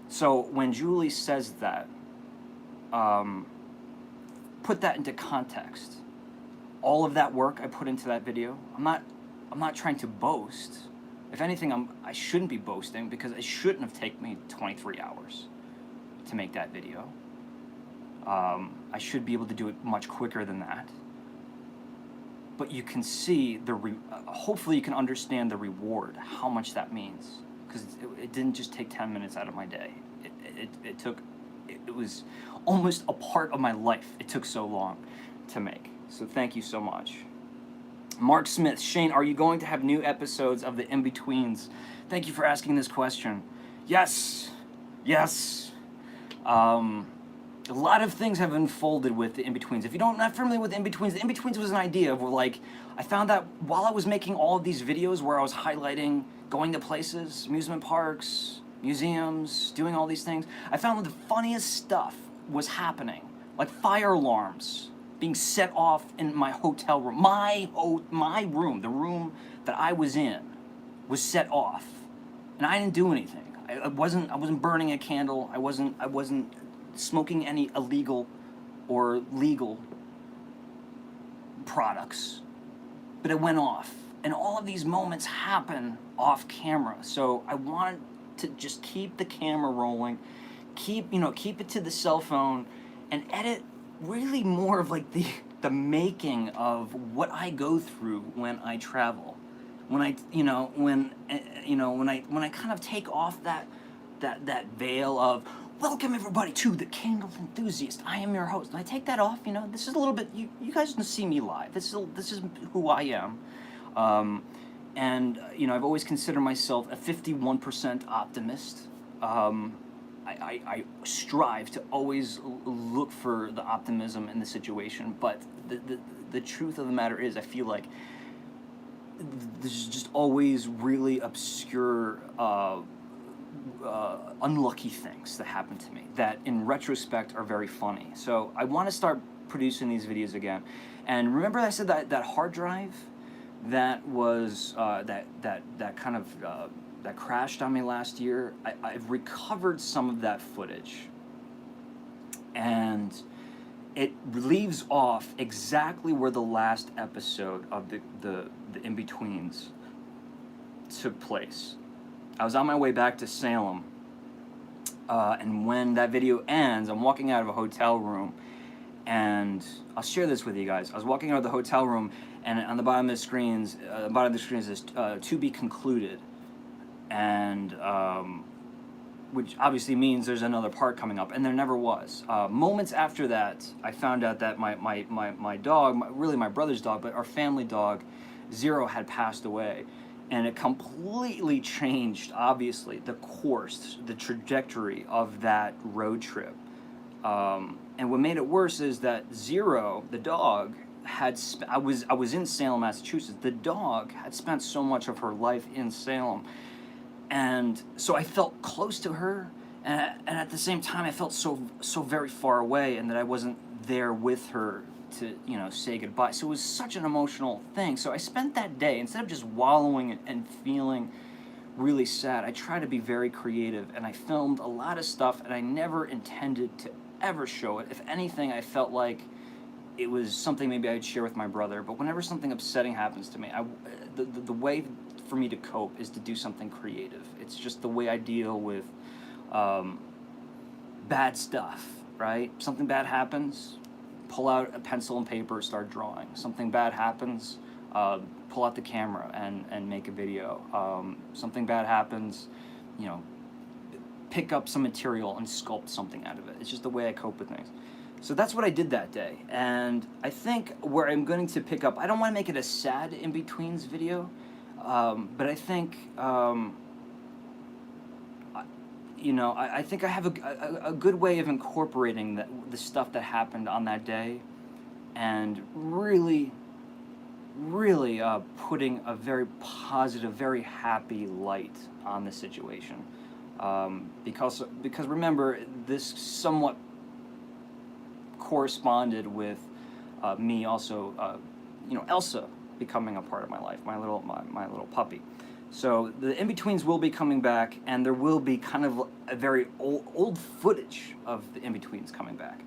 [SPEAKER 1] So when Julie says that, put that into context. All of that work I put into that video, I'm not trying to boast. If anything, I shouldn't be boasting, because it shouldn't have taken me 23 hours to make that video. I should be able to do it much quicker than that. But you can see hopefully you can understand the reward, how much that means, because it didn't just take 10 minutes out of my day. It was almost a part of my life. It took so long to make. So thank you so much. Mark Smith, Shane, are you going to have new episodes of the In-Betweens? Thank you for asking this question. Yes. A lot of things have unfolded with the In-Betweens. If you're not familiar with the In-Betweens was an idea of, like, I found that while I was making all of these videos where I was highlighting going to places, amusement parks, museums, doing all these things, I found that the funniest stuff was happening. Like fire alarms being set off in my hotel room. My room, the room that I was in, was set off. And I didn't do anything. I wasn't burning a candle. I wasn't smoking any illegal or legal products, but it went off. And all of these moments happen off camera. So I wanted to just keep the camera rolling, keep it to the cell phone, and edit really more of like the making of what I go through when I travel. When I kind of take off that veil of, welcome everybody to the Candle Enthusiast. I am your host. And I take that off. This is a little bit. You guys can see me live. This is who I am. I've always considered myself a 51% optimist. I strive to always look for the optimism in the situation. But the truth of the matter is, I feel like there's just always really obscure. Unlucky things that happen to me that in retrospect are very funny. So I want to start producing these videos again. And remember I said that hard drive that was that crashed on me last year? I've recovered some of that footage, and it leaves off exactly where the last episode of the In-Betweens took place. I was on my way back to Salem, and when that video ends, I'm walking out of a hotel room, and I'll share this with you guys. I was walking out of the hotel room, and on the bottom of the screen says "to be concluded," and which obviously means there's another part coming up, and there never was. Moments after that, I found out that my dog, really my brother's dog, but our family dog, Zero, had passed away. And it completely changed, obviously, the course, the trajectory of that road trip. And what made it worse is that Zero, the dog, I was in Salem, Massachusetts. The dog had spent so much of her life in Salem, and so I felt close to her, and at the same time, I felt so very far away, and that I wasn't there with her to say goodbye. So it was such an emotional thing. So I spent that day, instead of just wallowing and feeling really sad, I tried to be very creative, and I filmed a lot of stuff, and I never intended to ever show it. If anything, I felt like it was something maybe I'd share with my brother. But whenever something upsetting happens to me, the way for me to cope is to do something creative. It's just the way I deal with bad stuff, right? Something bad happens, pull out a pencil and paper, start drawing. Something bad happens, pull out the camera and make a video. Something bad happens, pick up some material and sculpt something out of it. It's just the way I cope with things. So that's what I did that day. And I think where I'm going to pick up, I don't want to make it a sad In-Betweens video, but I think, I think I have a good way of incorporating the stuff that happened on that day, and really putting a very positive, very happy light on the situation. Because remember, this somewhat corresponded with me also, Elsa becoming a part of my life, my little puppy. So the in-betweens will be coming back, and there will be kind of a very old footage of the in-betweens coming back.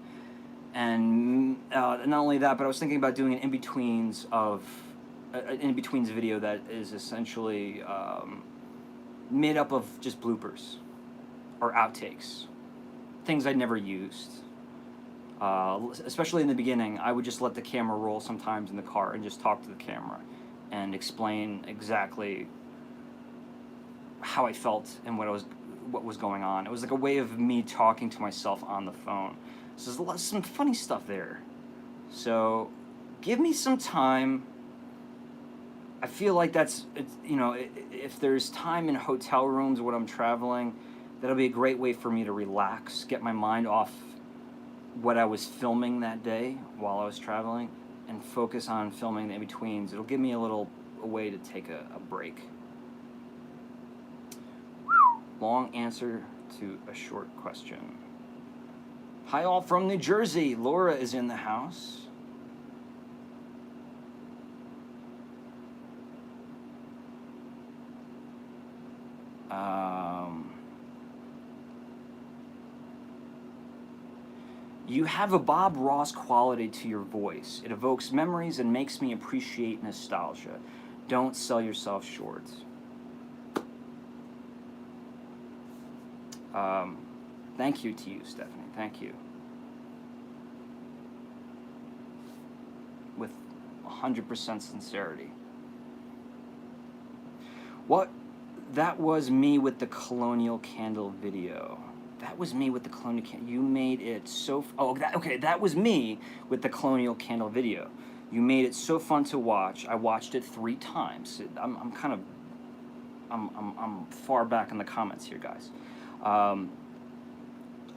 [SPEAKER 1] And not only that, but I was thinking about doing an in-betweens of an in-betweens video that is essentially made up of just bloopers or outtakes, things I'd never used. Especially in the beginning, I would just let the camera roll sometimes in the car and just talk to the camera and explain exactly how I felt and what was going on. It was like a way of me talking to myself on the phone. So there's some funny stuff there. So give me some time. I feel like if there's time in hotel rooms when I'm traveling, that'll be a great way for me to relax, get my mind off what I was filming that day while I was traveling, and focus on filming the in-betweens. It'll give me a way to take a break. Long answer to a short question. Hi all from New Jersey. Laura is in the house. You have a Bob Ross quality to your voice. It evokes memories and makes me appreciate nostalgia. Don't sell yourself short. Thank you to you, Stephanie. Thank you. With 100% sincerity. That was me with the Colonial Candle video. That was me with the Colonial Candle. You made it so... that was me with the Colonial Candle video. You made it so fun to watch. I watched it 3 times. I'm far back in the comments here, guys.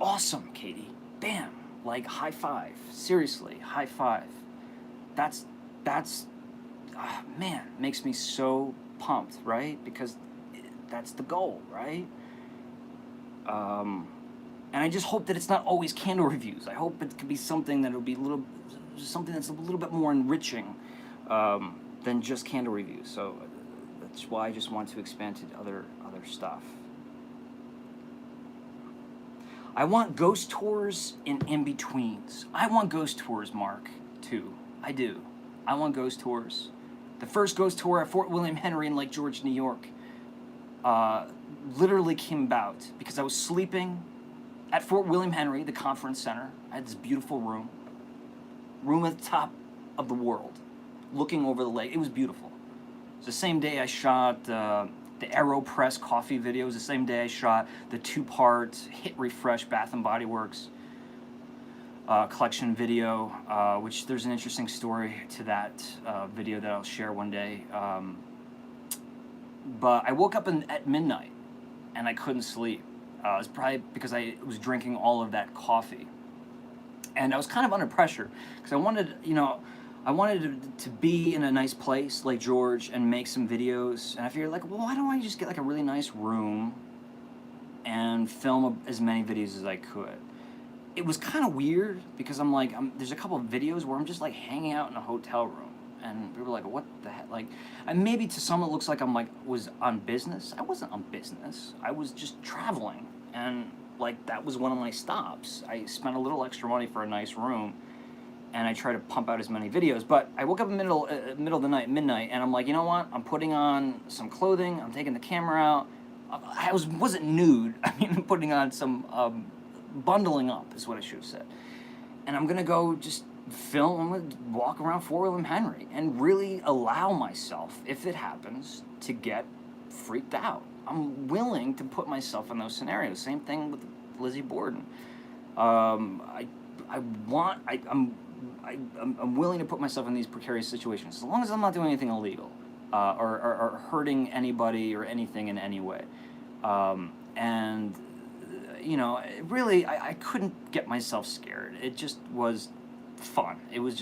[SPEAKER 1] Awesome, Katie. Bam. Like, high five. Seriously, high five. That's man, makes me so pumped, right? Because that's the goal, right? And I just hope that it's not always candle reviews. I hope it could be something that'll be something that's a little bit more enriching than just candle reviews. So that's why I just want to expand to other stuff. I want ghost tours and in-betweens. I want ghost tours, Mark, too. I do. I want ghost tours. The first ghost tour at Fort William Henry in Lake George, New York, literally came about because I was sleeping at Fort William Henry, the conference center. I had this beautiful room at the top of the world, looking over the lake. It was beautiful. It's the same day I shot the AeroPress coffee video. It was the same day I shot the 2-part Hit Refresh Bath & Body Works collection video, which there's an interesting story to that video that I'll share one day. But I woke up at midnight and I couldn't sleep. It was probably because I was drinking all of that coffee. And I was kind of under pressure because I wanted to be in a nice place, Lake George, and make some videos. And I figured, like, well, why don't I just get like a really nice room and film as many videos as I could? It was kind of weird because there's a couple of videos where I'm just like hanging out in a hotel room. And people were like, what the heck? Like, and maybe to some it looks like was on business. I wasn't on business. I was just traveling. And like, that was one of my stops. I spent a little extra money for a nice room, and I try to pump out as many videos. But I woke up in the middle of the night, midnight, and I'm like, you know what? I'm putting on some clothing. I'm taking the camera out. I wasn't nude. I mean, I'm putting on some bundling up is what I should have said. And I'm gonna go just film. I'm gonna walk around Fort William Henry and really allow myself, if it happens, to get freaked out. I'm willing to put myself in those scenarios. Same thing with Lizzie Borden. I'm willing to put myself in these precarious situations, as long as I'm not doing anything illegal or hurting anybody or anything in any way. And really, I couldn't get myself scared. It just was fun. It was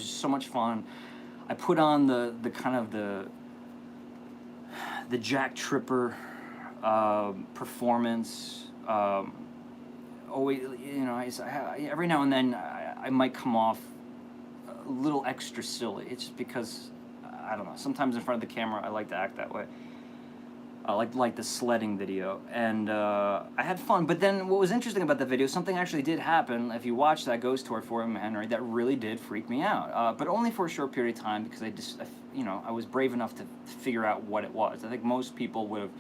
[SPEAKER 1] so much fun. I put on the kind of the Jack Tripper performance. Always, every now and then I might come off a little extra silly. It's just because, I don't know, sometimes in front of the camera I like to act that way. like the sledding video, and I had fun. But then what was interesting about the video, something actually did happen. If you watch that ghost tour for him, Henry, that really did freak me out. But only for a short period of time, because I was brave enough to figure out what it was. I think most people would have.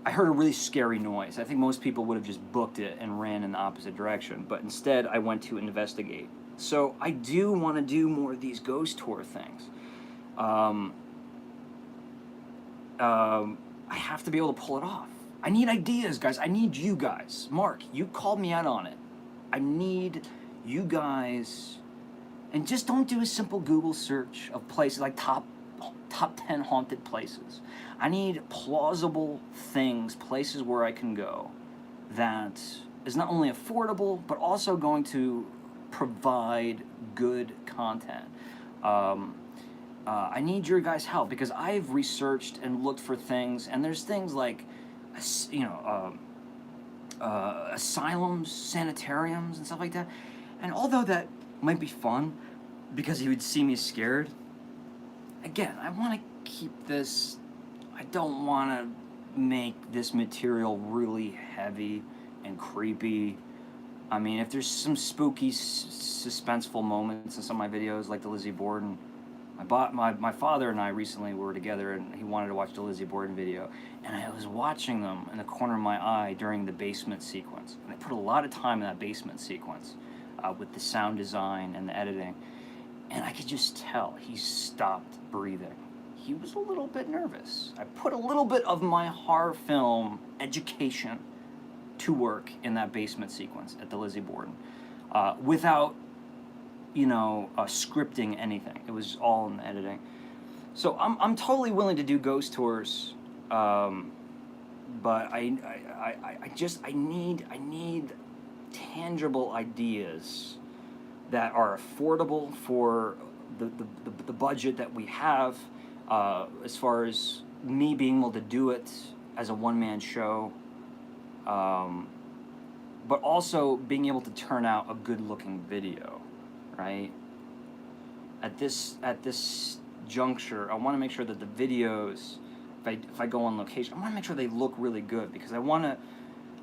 [SPEAKER 1] I heard a really scary noise. I think most people would have just booked it and ran in the opposite direction. But instead, I went to investigate. So I do want to do more of these ghost tour things. I have to be able to pull it off. I need ideas, guys. I need you guys. Mark, you called me out on it. I need you guys, and just don't do a simple Google search of places like top 10 haunted places. I need plausible things, places where I can go that is not only affordable, but also going to provide good content. I need your guys' help, because I've researched and looked for things, and there's things like, asylums, sanitariums, and stuff like that. And although that might be fun, because he would see me scared, again, I want to keep this. I don't want to make this material really heavy and creepy. I mean, if there's some spooky, suspenseful moments in some of my videos, like the Lizzie Borden. My father and I recently were together, and he wanted to watch the Lizzie Borden video, and I was watching them in the corner of my eye during the basement sequence. And I put a lot of time in that basement sequence with the sound design and the editing, and I could just tell he stopped breathing. He was a little bit nervous. I put a little bit of my horror film education to work in that basement sequence at the Lizzie Borden, without scripting anything. It was all in the editing. So I'm totally willing to do ghost tours, but I need tangible ideas that are affordable for the budget that we have, as far as me being able to do it as a one-man show, but also being able to turn out a good-looking video. Right? At this juncture, I want to make sure that the videos, if I go on location, I want to make sure they look really good, because I want to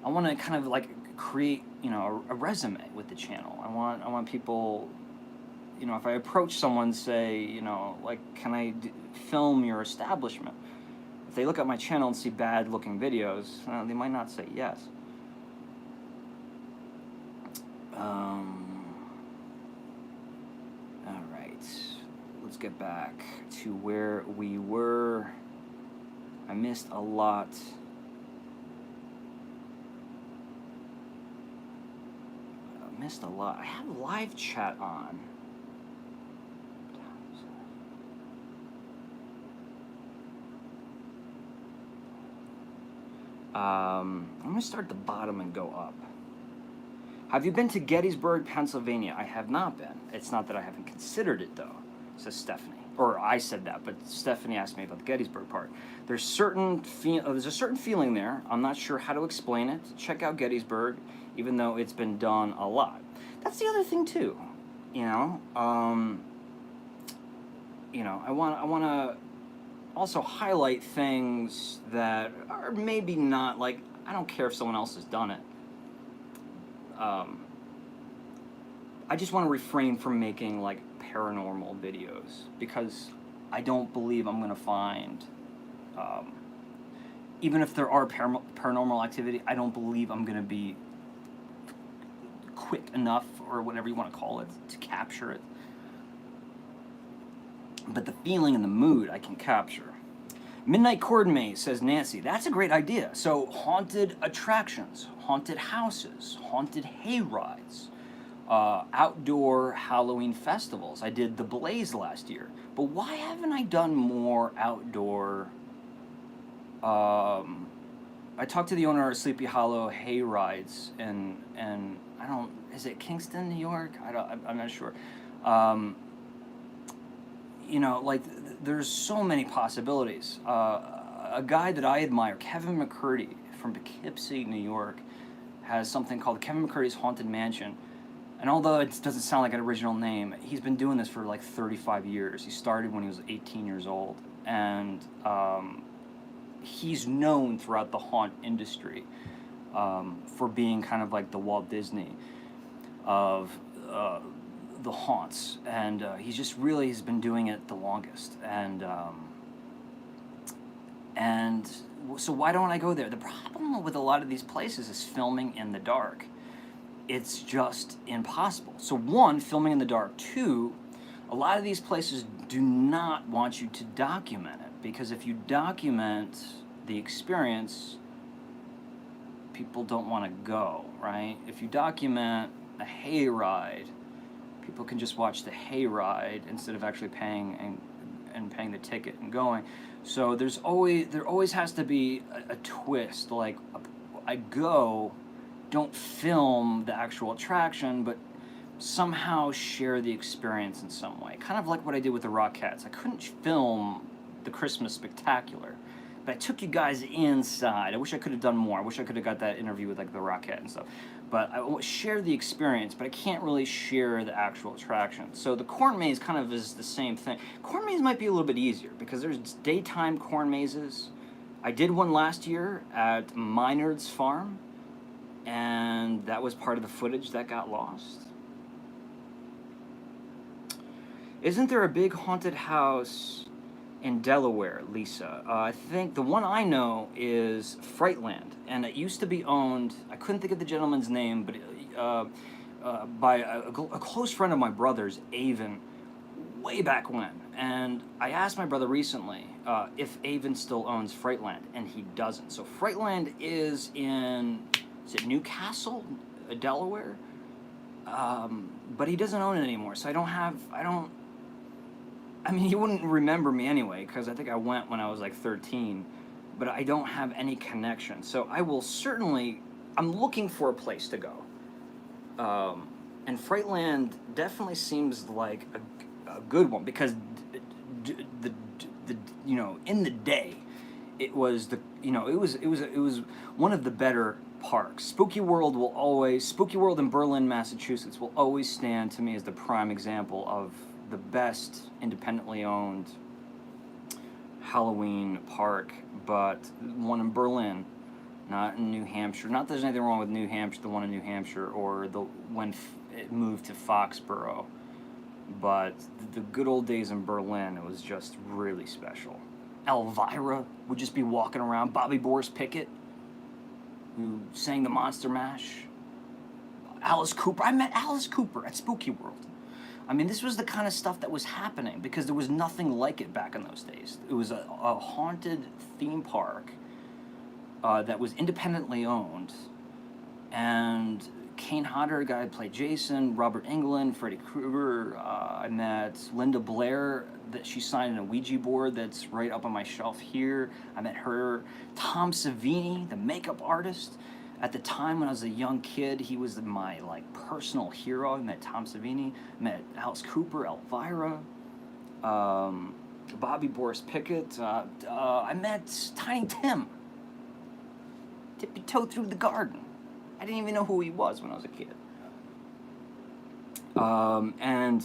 [SPEAKER 1] kind of like create a resume with the channel. I want people, if I approach someone, say, like, can I film your establishment? If they look at my channel and see bad looking videos, they might not say yes. Let's get back to where we were. I missed a lot. I have live chat on. I'm going to start at the bottom and go up. Have you been to Gettysburg, Pennsylvania? I have not been. It's not that I haven't considered it, though, says Stephanie. Or I said that, but Stephanie asked me about the Gettysburg part. There's a certain feeling there. I'm not sure how to explain it. Check out Gettysburg, even though it's been done a lot. That's the other thing, too. I want to also highlight things that are maybe not, like, I don't care if someone else has done it. I just want to refrain from making, like, paranormal videos, because I don't believe I'm going to find, even if there are paranormal activity, I don't believe I'm going to be quick enough, or whatever you want to call it, to capture it. But the feeling and the mood I can capture. Midnight Cord Maze, says Nancy. That's a great idea. So haunted attractions, haunted houses, haunted hay rides, outdoor Halloween festivals. I did the Blaze last year. But why haven't I done more outdoor? I talked to the owner of Sleepy Hollow hay rides, and I don't, is it Kingston, New York? I'm not sure. There's so many possibilities. A guy that I admire, Kevin McCurdy from Poughkeepsie, New York, has something called Kevin McCurdy's Haunted Mansion. And although it doesn't sound like an original name, he's been doing this for like 35 years. He started when he was 18 years old. And he's known throughout the haunt industry for being kind of like the Walt Disney of the haunts, and he's just really has been doing it the longest, and so why don't I go there? The problem with a lot of these places is filming in the dark. It's just impossible. So one, filming in the dark. Two, a lot of these places do not want you to document it, because if you document the experience, people don't want to go, right? If you document a hayride, people can just watch the hayride instead of actually paying and paying the ticket and going. So there always has to be a twist. Like, I go, don't film the actual attraction, but somehow share the experience in some way. Kind of like what I did with the Rockettes. I couldn't film the Christmas Spectacular, but I took you guys inside. I wish I could have done more. I wish I could have got that interview with like the Rockette and stuff. But I share the experience, but I can't really share the actual attraction. So the corn maze kind of is the same thing. Corn maze might be a little bit easier because there's daytime corn mazes. I did one last year at Maynard's Farm, and that was part of the footage that got lost. Isn't there a big haunted house in Delaware, Lisa? I think the one I know is Frightland, and it used to be owned, I couldn't think of the gentleman's name, but by a close friend of my brother's, Avon, way back when. And I asked my brother recently if Avon still owns Frightland, and he doesn't. So Frightland is it Newcastle, Delaware? But he doesn't own it anymore, so I mean, he wouldn't remember me anyway, because I think I went when I was like 13, but I don't have any connection. So I will certainly, I'm looking for a place to go. And Frightland definitely seems like a good one, because in the day, it was one of the better parks. Spooky World in Berlin, Massachusetts will always stand to me as the prime example of the best independently owned Halloween park, but one in Berlin, not in New Hampshire. Not that there's anything wrong with New Hampshire, the one in New Hampshire, or when it moved to Foxborough, but the good old days in Berlin, it was just really special. Elvira would just be walking around. Bobby Boris Pickett, who sang the Monster Mash. Alice Cooper. I met Alice Cooper at Spooky World. I mean, this was the kind of stuff that was happening because there was nothing like it back in those days. It was a haunted theme park that was independently owned, and Kane Hodder, guy who played Jason, Robert Englund, Freddy Krueger. I met Linda Blair, that she signed a Ouija board that's right up on my shelf here. I met her. Tom Savini, the makeup artist. At the time when I was a young kid, he was my personal hero. I met Tom Savini, met Alice Cooper, Elvira, Bobby Boris Pickett. I met Tiny Tim. Tippy-toe through the garden. I didn't even know who he was when I was a kid. And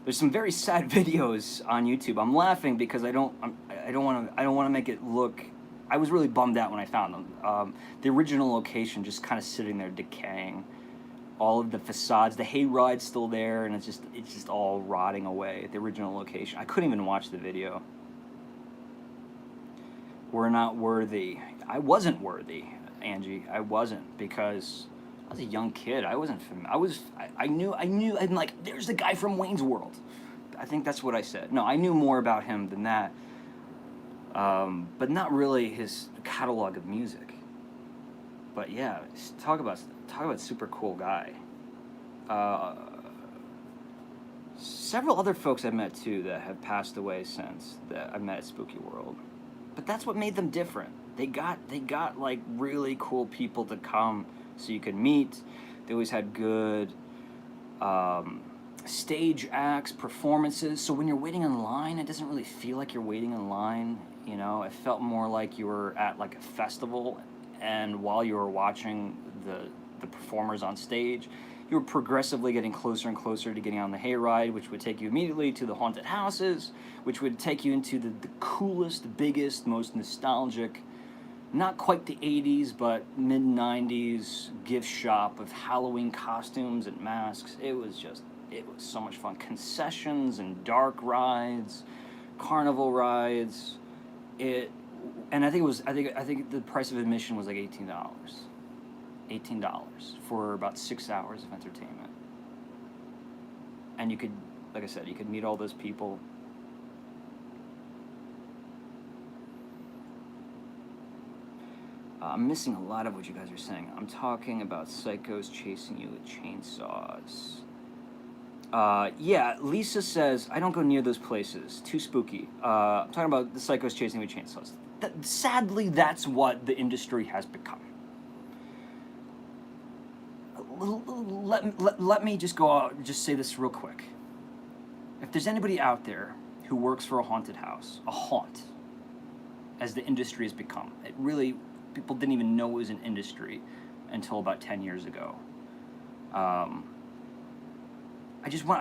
[SPEAKER 1] there's some very sad videos on YouTube. I'm laughing because I don't want to make it look. I was really bummed out when I found them. The original location just kind of sitting there decaying. All of the facades, the hayride's still there, and it's just all rotting away. The original location. I couldn't even watch the video. We're not worthy. I wasn't worthy, Angie. I wasn't, because I was a young kid. I wasn't. I knew. I'm like, there's the guy from Wayne's World. I think that's what I said. No, I knew more about him than that. But not really his catalog of music. But yeah, talk about super cool guy. Several other folks I met too that have passed away since that I met at Spooky World. But that's what made them different. They got like really cool people to come so you could meet. They always had good stage acts, performances. So when you're waiting in line, it doesn't really feel like you're waiting in line. You know, it felt more like you were at like a festival, and while you were watching the performers on stage, you were progressively getting closer and closer to getting on the hayride, which would take you immediately to the haunted houses, which would take you into the coolest, biggest, most nostalgic not quite the 80s, but mid-90s gift shop of Halloween costumes and masks. It was so much fun. Concessions and dark rides, carnival rides. And I think the price of admission was like $18 for about 6 hours of entertainment. And you could, like I said, you could meet all those people. I'm missing a lot of what you guys are saying. I'm talking about psychos chasing you with chainsaws. Yeah, Lisa says, I don't go near those places. Too spooky. I'm talking about the psychos chasing me with chainsaws. Sadly, that's what the industry has become. Let me just go out, just say this real quick. If there's anybody out there who works for a haunted house, a haunt, as the industry has become, it really, people didn't even know it was an industry until about 10 years ago. I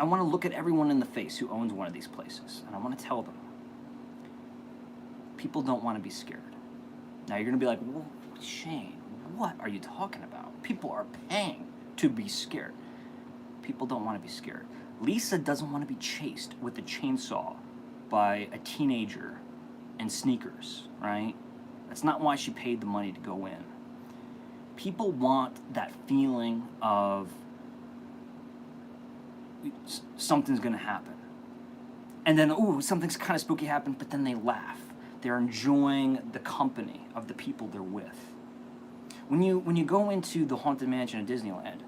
[SPEAKER 1] want to look at everyone in the face who owns one of these places, and I want to tell them, people don't want to be scared. Now you're going to be like, whoa, Shane, what are you talking about? People are paying to be scared. People don't want to be scared. Lisa doesn't want to be chased with a chainsaw by a teenager in sneakers, right? That's not why she paid the money to go in. People want that feeling of something's going to happen. And then, ooh, something's kind of spooky happened, but then they laugh. They're enjoying the company of the people they're with. When you go into the Haunted Mansion at Disneyland,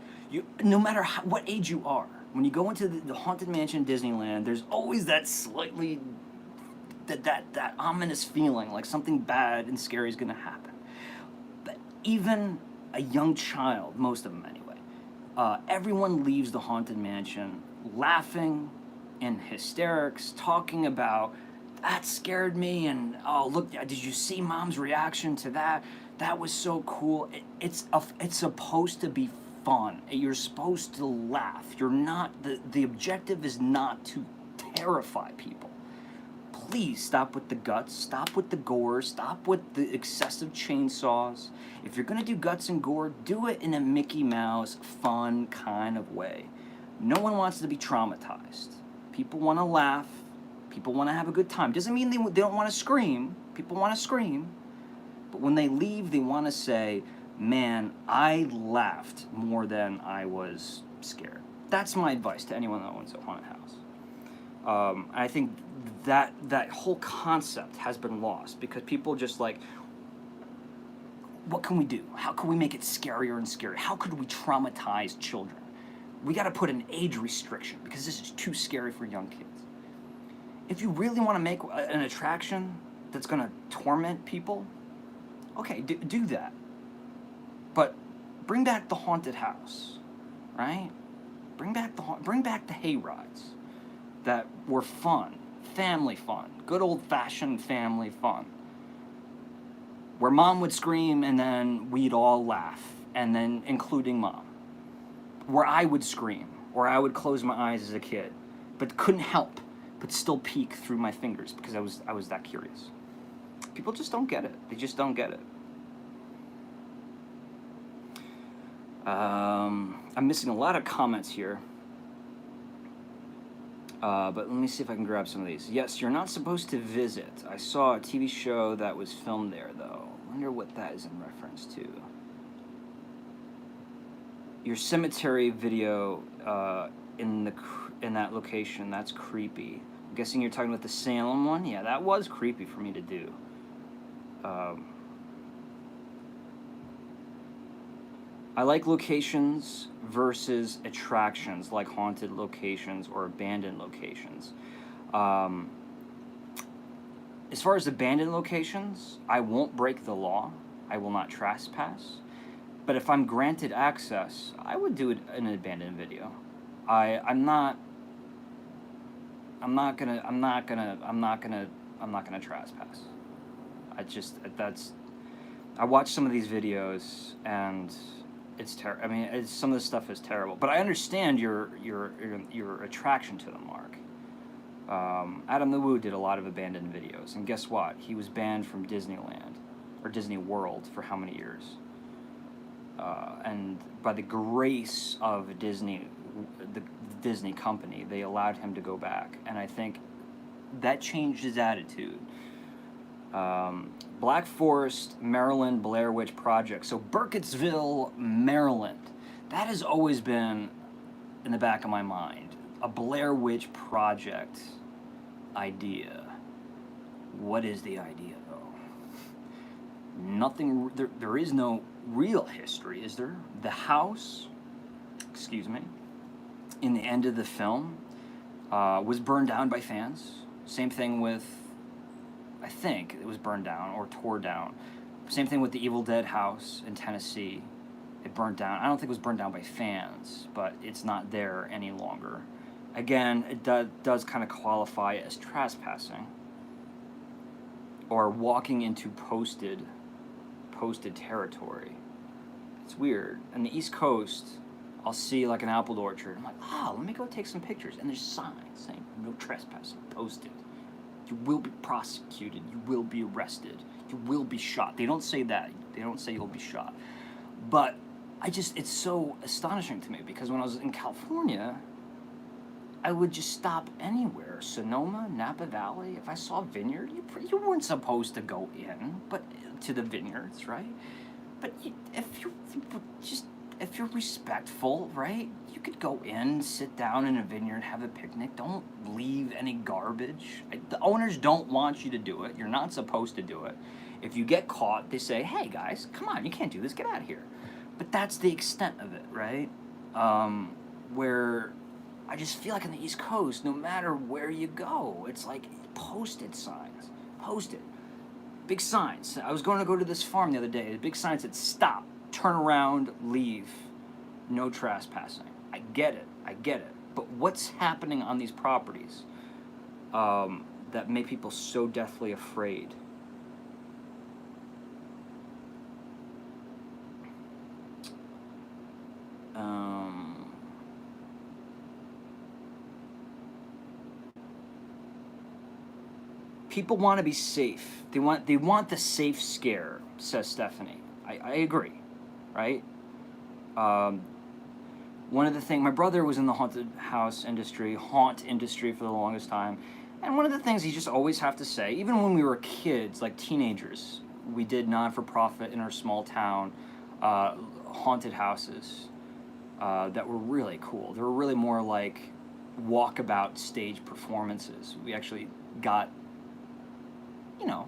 [SPEAKER 1] no matter what age you are, when you go into the Haunted Mansion at Disneyland, there's always that slightly, that ominous feeling like something bad and scary is going to happen. But even a young child, most of them anyway, everyone leaves the Haunted Mansion laughing in hysterics, talking about, that scared me, and oh, look, did you see Mom's reaction to that? That was so cool. It's supposed to be fun. You're supposed to laugh. You're not, the objective is not to terrify people. Please stop with the guts, stop with the gore, stop with the excessive chainsaws. If you're gonna do guts and gore, do it in a Mickey Mouse, fun kind of way. No one wants to be traumatized. People want to laugh. People want to have a good time. Doesn't mean they don't want to scream. People want to scream. But when they leave, they want to say, man, I laughed more than I was scared. That's my advice to anyone that owns a haunted house. I think that whole concept has been lost because people just like, what can we do? How can we make it scarier and scarier? How could we traumatize children? We got to put an age restriction because this is too scary for young kids. If you really want to make an attraction that's going to torment people, okay, do that. But bring back the haunted house, right? Bring back the hay rides that were fun, family fun, good old-fashioned family fun, where Mom would scream and then we'd all laugh, and then including Mom, where I would scream, or I would close my eyes as a kid, but couldn't help but still peek through my fingers because I was that curious. People just don't get it. They just don't get it. I'm missing a lot of comments here. But let me see if I can grab some of these. Yes, you're not supposed to visit. I saw a TV show that was filmed there, though. I wonder what that is in reference to. Your cemetery video in that location, that's creepy. I'm guessing you're talking about the Salem one? Yeah, that was creepy for me to do. I like locations versus attractions, like haunted locations or abandoned locations. As far as abandoned locations, I won't break the law. I will not trespass. But if I'm granted access, I would do an abandoned video. I'm not gonna trespass. I watch some of these videos and it's terrible. I mean, some of the stuff is terrible. But I understand your attraction to them, Mark. Adam the Woo did a lot of abandoned videos, and guess what? He was banned from Disneyland or Disney World for how many years. And by the grace of Disney, the Disney company, they allowed him to go back. And I think that changed his attitude. Black Forest, Maryland, Blair Witch Project. So Burkittsville, Maryland. That has always been in the back of my mind. A Blair Witch Project idea. What is the idea, though? Nothing. There is no real history, is there? The house, excuse me, in the end of the film, was burned down by fans. Same thing with, I think it was burned down or tore down. Same thing with the Evil Dead house in Tennessee. It burned down. I don't think it was burned down by fans, but it's not there any longer. Again, it does kind of qualify as trespassing or walking into posted territory. It's weird. On the East Coast, I'll see like an apple orchard. I'm like, let me go take some pictures. And there's signs saying no trespassing, posted. You will be prosecuted. You will be arrested. You will be shot. They don't say that. They don't say you'll be shot. But it's so astonishing to me because when I was in California, I would just stop anywhere. Sonoma, Napa Valley. If I saw a vineyard, you weren't supposed to go in, but to the vineyards, right? But if you're respectful, right, you could go in, sit down in a vineyard, have a picnic. Don't leave any garbage. The owners don't want you to do it. You're not supposed to do it. If you get caught, they say, hey, guys, come on, you can't do this. Get out of here. But that's the extent of it, right? Where I just feel like on the East Coast, no matter where you go, it's like posted signs. Posted. Big signs. I was going to go to this farm the other day. The big sign said, stop, turn around, leave. No trespassing. I get it. But what's happening on these properties that make people so deathly afraid? People want to be safe. They want the safe scare, says Stephanie. I agree, right? One of the things, my brother was in the haunt industry for the longest time, and one of the things he just always have to say, even when we were kids, like teenagers, we did non-for-profit in our small town haunted houses that were really cool. They were really more like walkabout stage performances. We actually got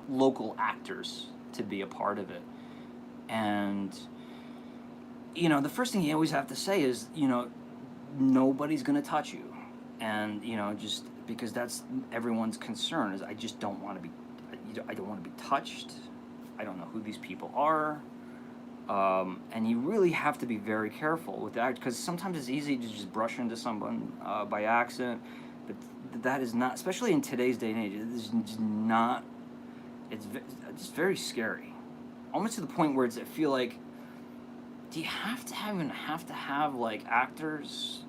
[SPEAKER 1] local actors to be a part of it. And, the first thing you always have to say is, nobody's going to touch you. And, just because that's everyone's concern is I just don't want to be, I don't want to be touched. I don't know who these people are. And you really have to be very careful with that because sometimes it's easy to just brush into someone by accident. But that is not, especially in today's day and age, it is just not. It's just very scary, almost to the point where I feel like, do you have to have like actors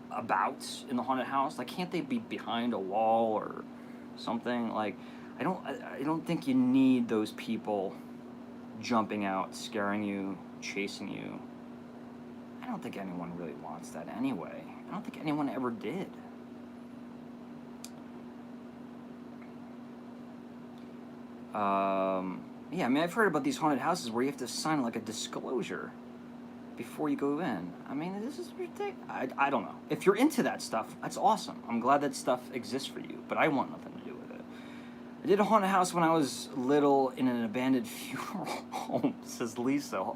[SPEAKER 1] about in the haunted house? Like, can't they be behind a wall or something? Like, I don't think you need those people jumping out, scaring you, chasing you. I don't think anyone really wants that anyway. I don't think anyone ever did. Yeah, I mean, I've heard about these haunted houses where you have to sign like a disclosure before you go in. I mean, this is ridiculous. I don't know. If you're into that stuff, that's awesome. I'm glad that stuff exists for you, but I want nothing to do with it. I did a haunted house when I was little in an abandoned funeral home, says Lisa.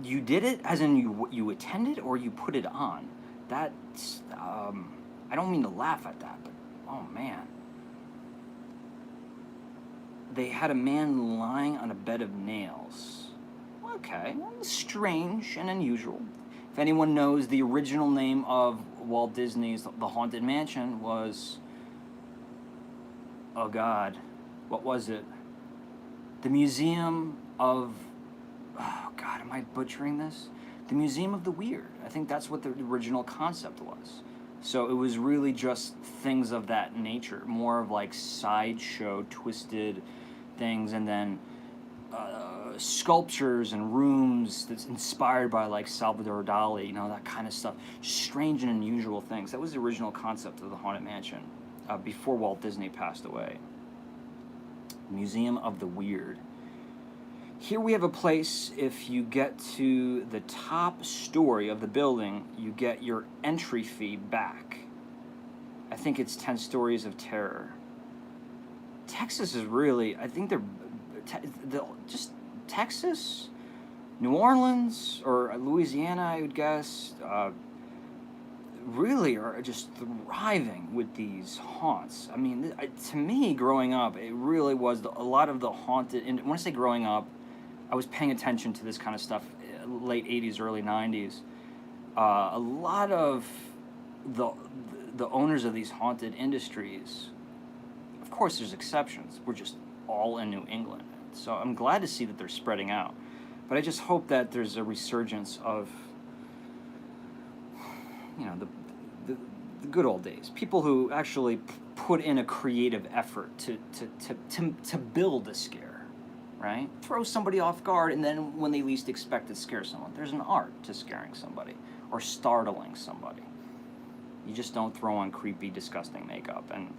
[SPEAKER 1] You did it, as in you attended, or you put it on? That's, I don't mean to laugh at that, but, oh man. They had a man lying on a bed of nails. Okay, well, strange and unusual. If anyone knows, the original name of Walt Disney's The Haunted Mansion was, oh God, what was it? The Museum of, oh God, am I butchering this? The Museum of the Weird. I think that's what the original concept was. So it was really just things of that nature, more of like sideshow, twisted things, and then sculptures and rooms that's inspired by like Salvador Dali, that kind of stuff. Strange and unusual things. That was the original concept of the Haunted Mansion before Walt Disney passed away. Museum of the Weird. Here we have a place, if you get to the top story of the building, you get your entry fee back. I think it's 10 Stories of Terror. Texas is really, I think just Texas, New Orleans, or Louisiana, I would guess, really are just thriving with these haunts. I mean, to me, growing up, it really was a lot of the haunted, and when I say growing up, I was paying attention to this kind of stuff late 80s, early 90s. A lot of the owners of these haunted industries, of course there's exceptions, we're just all in New England. So I'm glad to see that they're spreading out. But I just hope that there's a resurgence of, the good old days. People who actually put in a creative effort to build a scare, right? Throw somebody off guard, and then when they least expect it, scare someone. There's an art to scaring somebody or startling somebody. You just don't throw on creepy, disgusting makeup and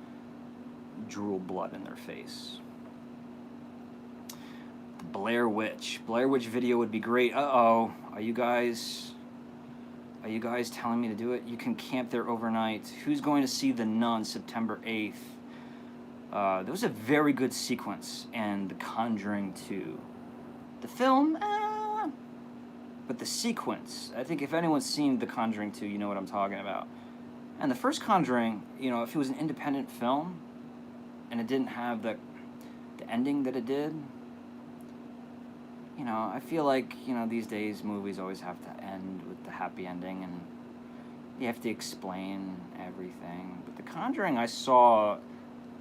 [SPEAKER 1] drool blood in their face. The Blair Witch video would be great. Uh-oh. Are you guys telling me to do it? You can camp there overnight. Who's going to see The Nun September 8th? There was a very good sequence in The Conjuring 2. The film, but the sequence, I think if anyone's seen The Conjuring 2, you know what I'm talking about. And the first Conjuring, if it was an independent film and it didn't have the ending that it did, I feel like, these days movies always have to end with the happy ending and you have to explain everything. But The Conjuring I saw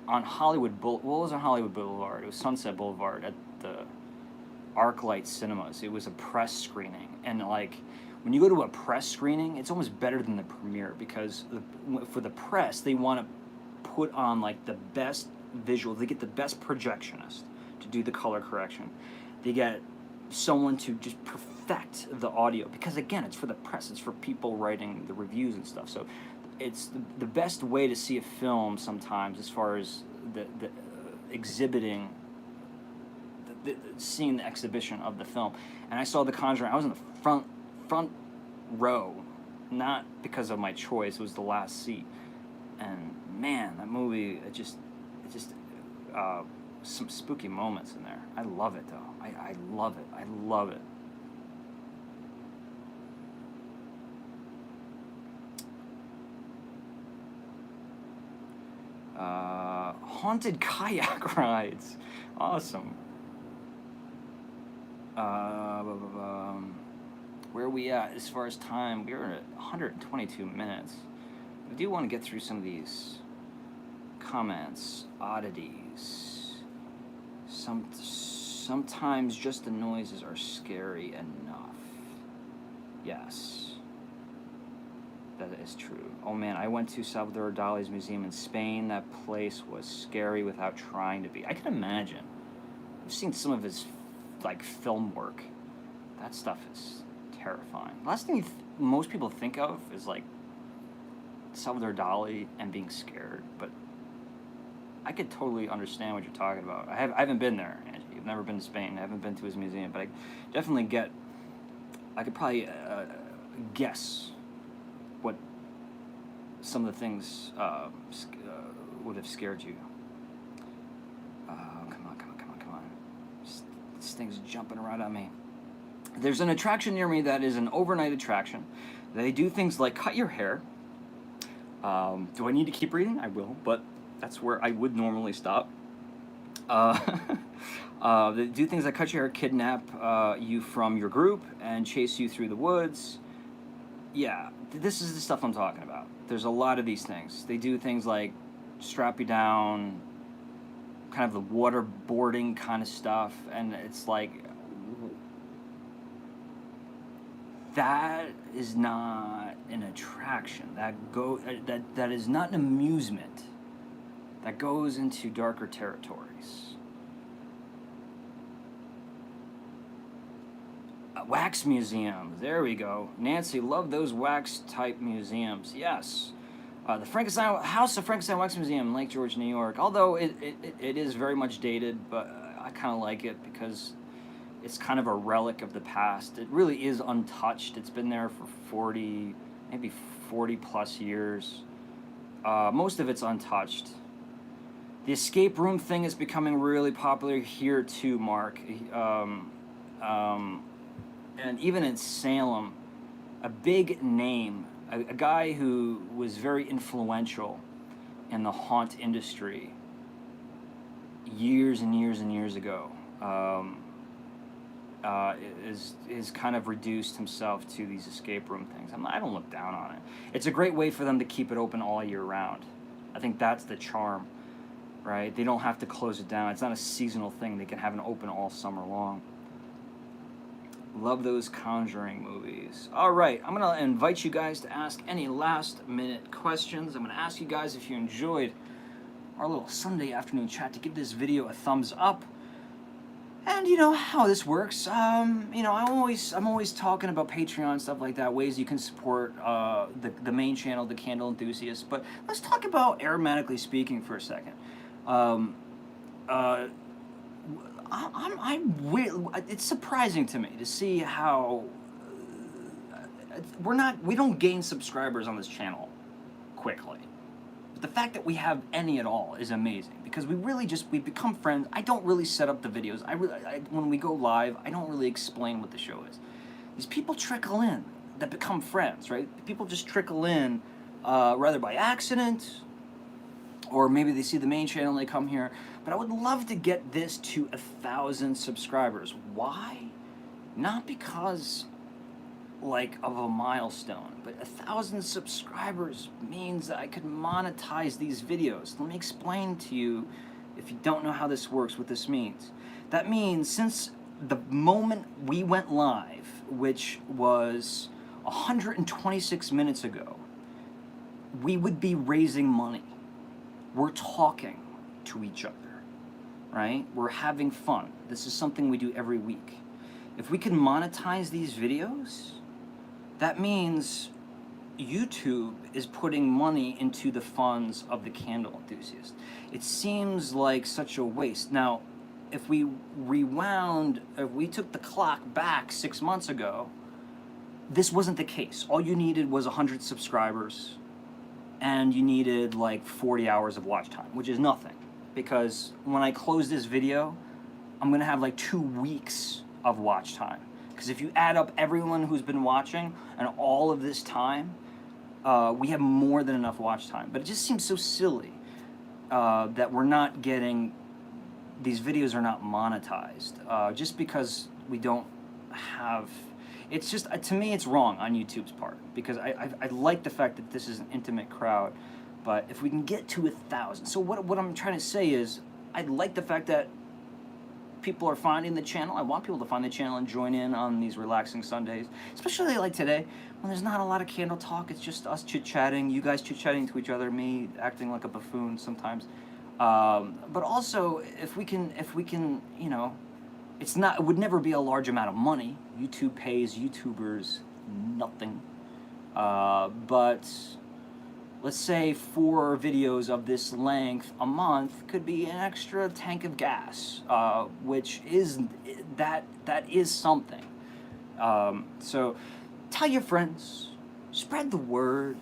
[SPEAKER 1] on Hollywood Boulevard? It was Sunset Boulevard at the ArcLight Cinemas. It was a press screening. And, when you go to a press screening, it's almost better than the premiere because for the press, they want to put on, the best visuals. They get the best projectionist to do the color correction. They get someone to just perfect the audio because, again, it's for the press. It's for people writing the reviews and stuff. So it's the best way to see a film sometimes as far as the exhibiting, seeing the exhibition of the film. And I saw The Conjuring. I was in the front row, not because of my choice. It was the last seat. And, man, that movie, it just some spooky moments in there. I love it, though. I love it. I love it. Haunted kayak rides. Awesome. Where are we at as far as time? We're at 122 minutes. I do want to get through some of these comments, oddities. Sometimes just the noises are scary enough. Yes. That is true. Oh man, I went to Salvador Dali's museum in Spain. That place was scary without trying to be. I can imagine. I've seen some of his film work. That stuff is terrifying. Last thing most people think of is Salvador Dali and being scared, but I could totally understand what you're talking about. I haven't been there, Angie. I've never been to Spain. I haven't been to his museum, but I definitely I could probably guess what some of the things would have scared you. Come on. This thing's jumping right on me. There's an attraction near me that is an overnight attraction. They do things like cut your hair. Do I need to keep reading? I will, but that's where I would normally stop. They do things like cut your hair, kidnap you from your group, and chase you through the woods. Yeah, this is the stuff I'm talking about. There's a lot of these things. They do things like strap you down, kind of the waterboarding kind of stuff, and it's that is not an attraction. That is not an amusement. That goes into darker territories. Wax museums. There we go. Nancy, love those wax type museums. Yes. The Frankenstein House of Frankenstein Wax Museum in Lake George, New York. Although it is very much dated, but I kind of like it because it's kind of a relic of the past. It really is untouched. It's been there for 40, maybe 40 plus years. Most of it's untouched. The escape room thing is becoming really popular here too, Mark. And even in Salem, a big name, a guy who was very influential in the haunt industry years and years and years ago, is kind of reduced himself to these escape room things. I don't look down on it. It's a great way for them to keep it open all year round. I think that's the charm, right? They don't have to close it down. It's not a seasonal thing. They can have it open all summer long. Love those Conjuring movies. All right, I'm going to invite you guys to ask any last-minute questions. I'm going to ask you guys if you enjoyed our little Sunday afternoon chat to give this video a thumbs up. And you know how this works. You know, I'm always talking about Patreon and stuff like that, ways you can support the main channel, the Candle Enthusiast. But let's talk about aromatically speaking for a second. It's surprising to me to see how we don't gain subscribers on this channel quickly. But the fact that we have any at all is amazing because we become friends. I don't really set up the videos. When we go live, I don't really explain what the show is. These people trickle in that become friends, right? People just trickle in rather by accident, or maybe they see the main channel and they come here. But I would love to get this to 1,000 subscribers. Why? Not because of a milestone, but 1,000 subscribers means that I could monetize these videos. Let me explain to you, if you don't know how this works, what this means. That means since the moment we went live, which was 126 minutes ago, we would be raising money. We're talking to each other, right? We're having fun. This is something we do every week. If we can monetize these videos, that means YouTube is putting money into the funds of the Candle Enthusiast. It seems like such a waste. Now, if we took the clock back 6 months ago, this wasn't the case. All you needed was 100 subscribers, and you needed 40 hours of watch time, which is nothing. Because when I close this video, I'm gonna have 2 weeks of watch time. Because if you add up everyone who's been watching and all of this time, we have more than enough watch time. But it just seems so silly that we're not getting, these videos are not monetized. Just because we don't have, it's just, to me, it's wrong on YouTube's part. Because I like the fact that this is an intimate crowd. But if we can get to 1,000, so what I'm trying to say is, I like the fact that people are finding the channel. I want people to find the channel and join in on these relaxing Sundays, especially like today, when there's not a lot of candle talk. It's just us chit-chatting, you guys chit-chatting to each other, me acting like a buffoon sometimes. But also, if we can, you know, it would never be a large amount of money. YouTube pays YouTubers nothing. But let's say 4 videos of this length a month could be an extra tank of gas, which is, that is something. So tell your friends, spread the word.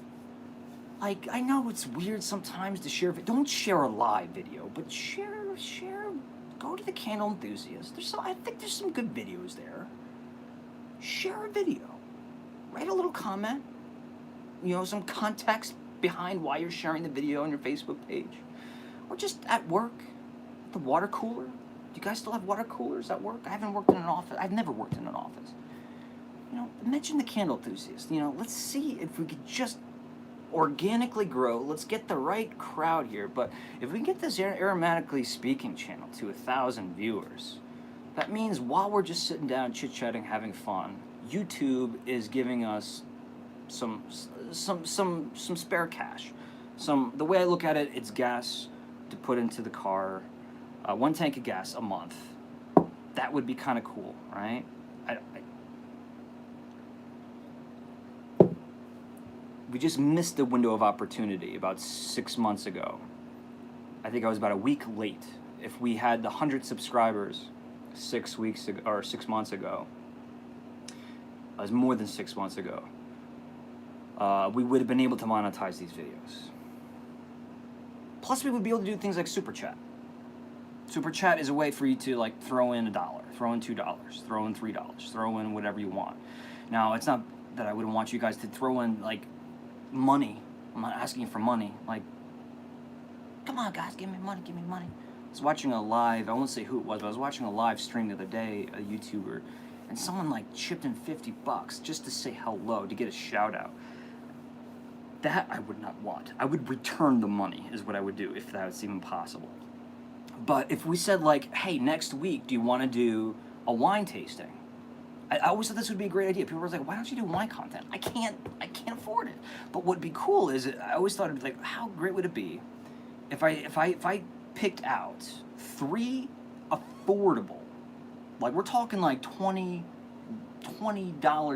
[SPEAKER 1] I know it's weird sometimes to share, don't share a live video, but share, go to the Candle Enthusiast. I think there's some good videos there. Share a video, write a little comment, you know, some context behind why you're sharing the video on your Facebook page, or just at work, the water cooler. Do you guys still have water coolers at work? I haven't worked in an office. I've never worked in an office. You know, mention the Candle Enthusiast. You know, let's see if we could just organically grow. Let's get the right crowd here. But if we can get this aromatically speaking channel to 1,000 viewers, that means while we're just sitting down, chit-chatting, having fun, YouTube is giving us some spare cash. The way I look at it, it's gas to put into the car. 1 tank of gas a month. That would be kind of cool, right? we just missed the window of opportunity about 6 months ago. I think I was about a week late. If we had the 100 subscribers 6 weeks ago, or 6 months ago, it was more than 6 months ago, we would have been able to monetize these videos. Plus, we would be able to do things like Super Chat. Super Chat is a way for you to like throw in $1, throw in $2, throw in $3, throw in whatever you want. Now, it's not that I wouldn't want you guys to throw in like money. I'm not asking you for money. Like, come on, guys, give me money, give me money. I was watching a live, I won't say who it was, but I was watching a live stream the other day, a YouTuber, and someone like chipped in $50 just to say hello, to get a shout out. That I would not want. I would return the money is what I would do if that was even possible. But if we said like, hey, next week, do you want to do a wine tasting? I always thought this would be a great idea. People were like, why don't you do wine content? I can't afford it. But what'd be cool is, I always thought it'd be like, how great would it be if I picked out 3 affordable, like we're talking like $20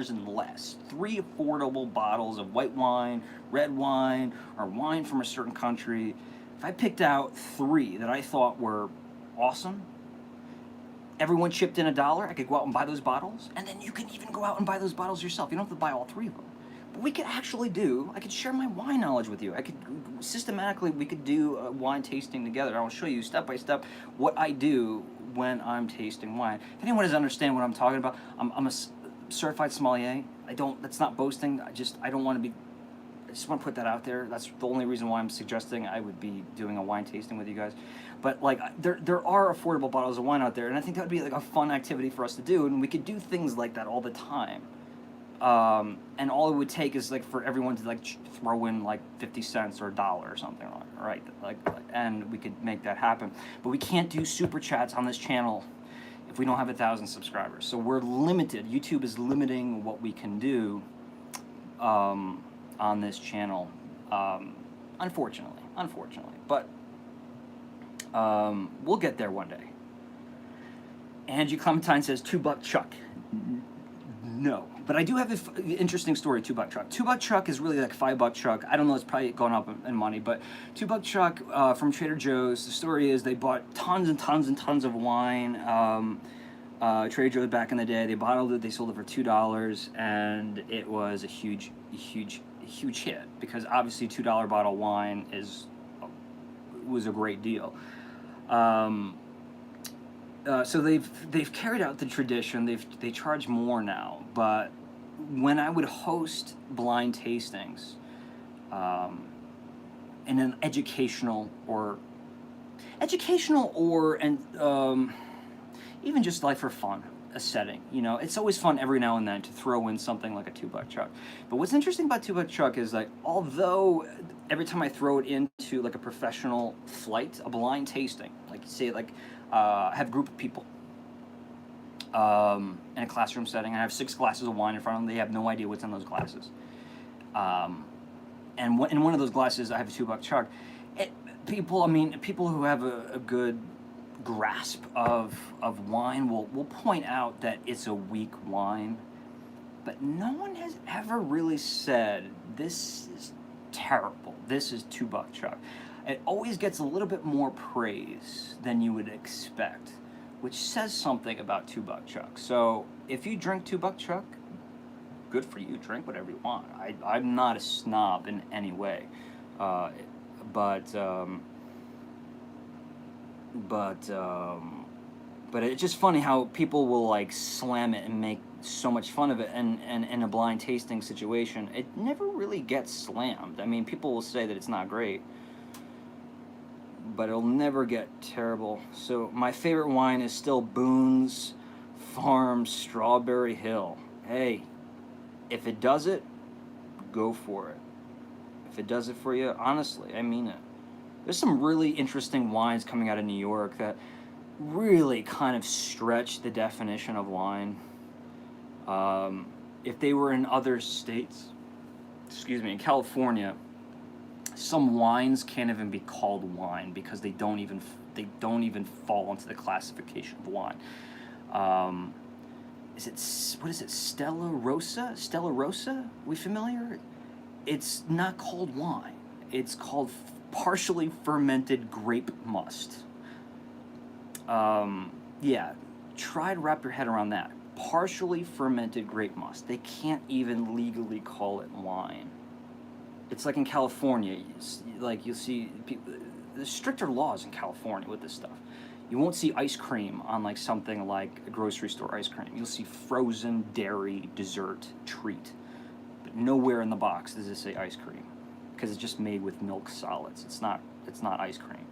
[SPEAKER 1] and less, 3 affordable bottles of white wine, red wine, or wine from a certain country. If I picked out 3 that I thought were awesome, everyone chipped in $1, I could go out and buy those bottles, and then you can even go out and buy those bottles yourself. You don't have to buy all 3 of them. But we could actually I could share my wine knowledge with you. I could, systematically, we could do a wine tasting together. I'll show you step by step what I do when I'm tasting wine. If anyone doesn't understand what I'm talking about, I'm a certified sommelier. That's not boasting. I just want to put that out there. That's the only reason why I'm suggesting I would be doing a wine tasting with you guys. But like, there are affordable bottles of wine out there, and I think that would be like a fun activity for us to do, and we could do things like that all the time. And all it would take is like for everyone to like throw in like 50 cents or $1 or something, right? Like, and we could make that happen. But we can't do super chats on this channel if we don't have 1,000 subscribers. So we're limited. YouTube is limiting what we can do on this channel, unfortunately. But we'll get there one day. Angie Clementine says $2 Chuck. No, but I do have an interesting story. $2 Chuck. $2 Chuck is really like $5 Chuck. I don't know. It's probably gone up in money, but $2 Chuck from Trader Joe's. The story is they bought tons and tons and tons of wine. Trader Joe's back in the day, they bottled it. They sold it for $2, and it was a huge hit because obviously $2 bottle wine was a great deal. So they've carried out the tradition. They charge more now, but when I would host blind tastings, in an educational or even just like for fun, a setting, it's always fun every now and then to throw in something like a $2 Chuck. But what's interesting about $2 Chuck is like, although every time I throw it into like a professional flight, a blind tasting, like say like have a group of people in a classroom setting, I have 6 glasses of wine in front of them. They have no idea what's in those glasses. And in one of those glasses, I have a $2 Chuck. People who have a good grasp of wine will point out that it's a weak wine, but no one has ever really said this is terrible, this is $2 Chuck. It always gets a little bit more praise than you would expect, which says something about $2 Chuck. So if you drink $2 Chuck, good for you, drink whatever you want. I'm not a snob in any way, but it's just funny how people will like slam it and make so much fun of it, and in a blind tasting situation, it never really gets slammed. I mean, people will say that it's not great, but it'll never get terrible. So my favorite wine is still Boone's Farm Strawberry Hill. Hey, if it does it, go for it. If it does it for you, honestly, I mean it. There's some really interesting wines coming out of New York that really kind of stretch the definition of wine. If they were in other states, in California, some wines can't even be called wine because they don't even fall into the classification of wine. What is it? Stella Rosa? We familiar? it's not called wine. It's called partially fermented grape must. Yeah, try to wrap your head around that. Partially fermented grape must. They can't even legally call it wine. It's like in California, you'll see people, there's stricter laws in California with this stuff. You won't see ice cream on like something like a grocery store ice cream. You'll see frozen dairy dessert treat, but nowhere in the box does it say ice cream, because it's just made with milk solids. It's not ice cream.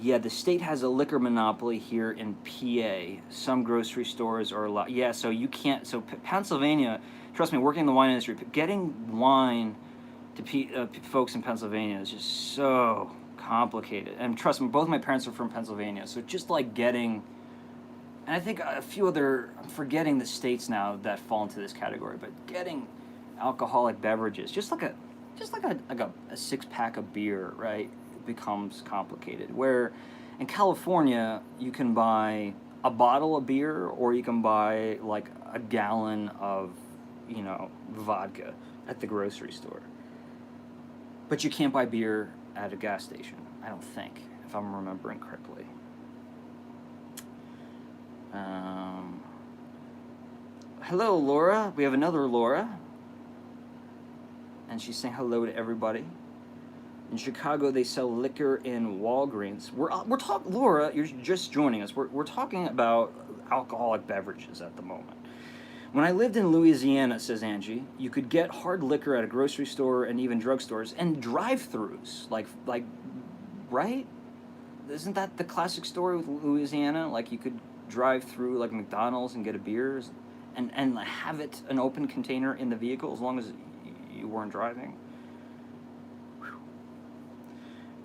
[SPEAKER 1] Yeah, the state has a liquor monopoly here in PA. Some grocery stores are allowed. Yeah, so you can't. So Pennsylvania, trust me, working in the wine industry, getting wine to folks in Pennsylvania is just so complicated. And trust me, both my parents are from Pennsylvania, so just like getting, and I think a few other, I'm forgetting the states now that fall into this category, but getting alcoholic beverages, just like a 6-pack of beer, right? Becomes complicated. Where in California you can buy a bottle of beer, or you can buy like a gallon of vodka at the grocery store, but you can't buy beer at a gas station, I don't think, if I'm remembering correctly. Hello, Laura. We have another Laura, and she's saying hello to everybody. In Chicago, they sell liquor in Walgreens. We're talking, Laura, you're just joining us. We're talking about alcoholic beverages at the moment. When I lived in Louisiana, says Angie, you could get hard liquor at a grocery store and even drugstores and drive-thrus, like, right? Isn't that the classic story with Louisiana? Like, you could drive through like McDonald's and get a beer, and have it an open container in the vehicle as long as you weren't driving.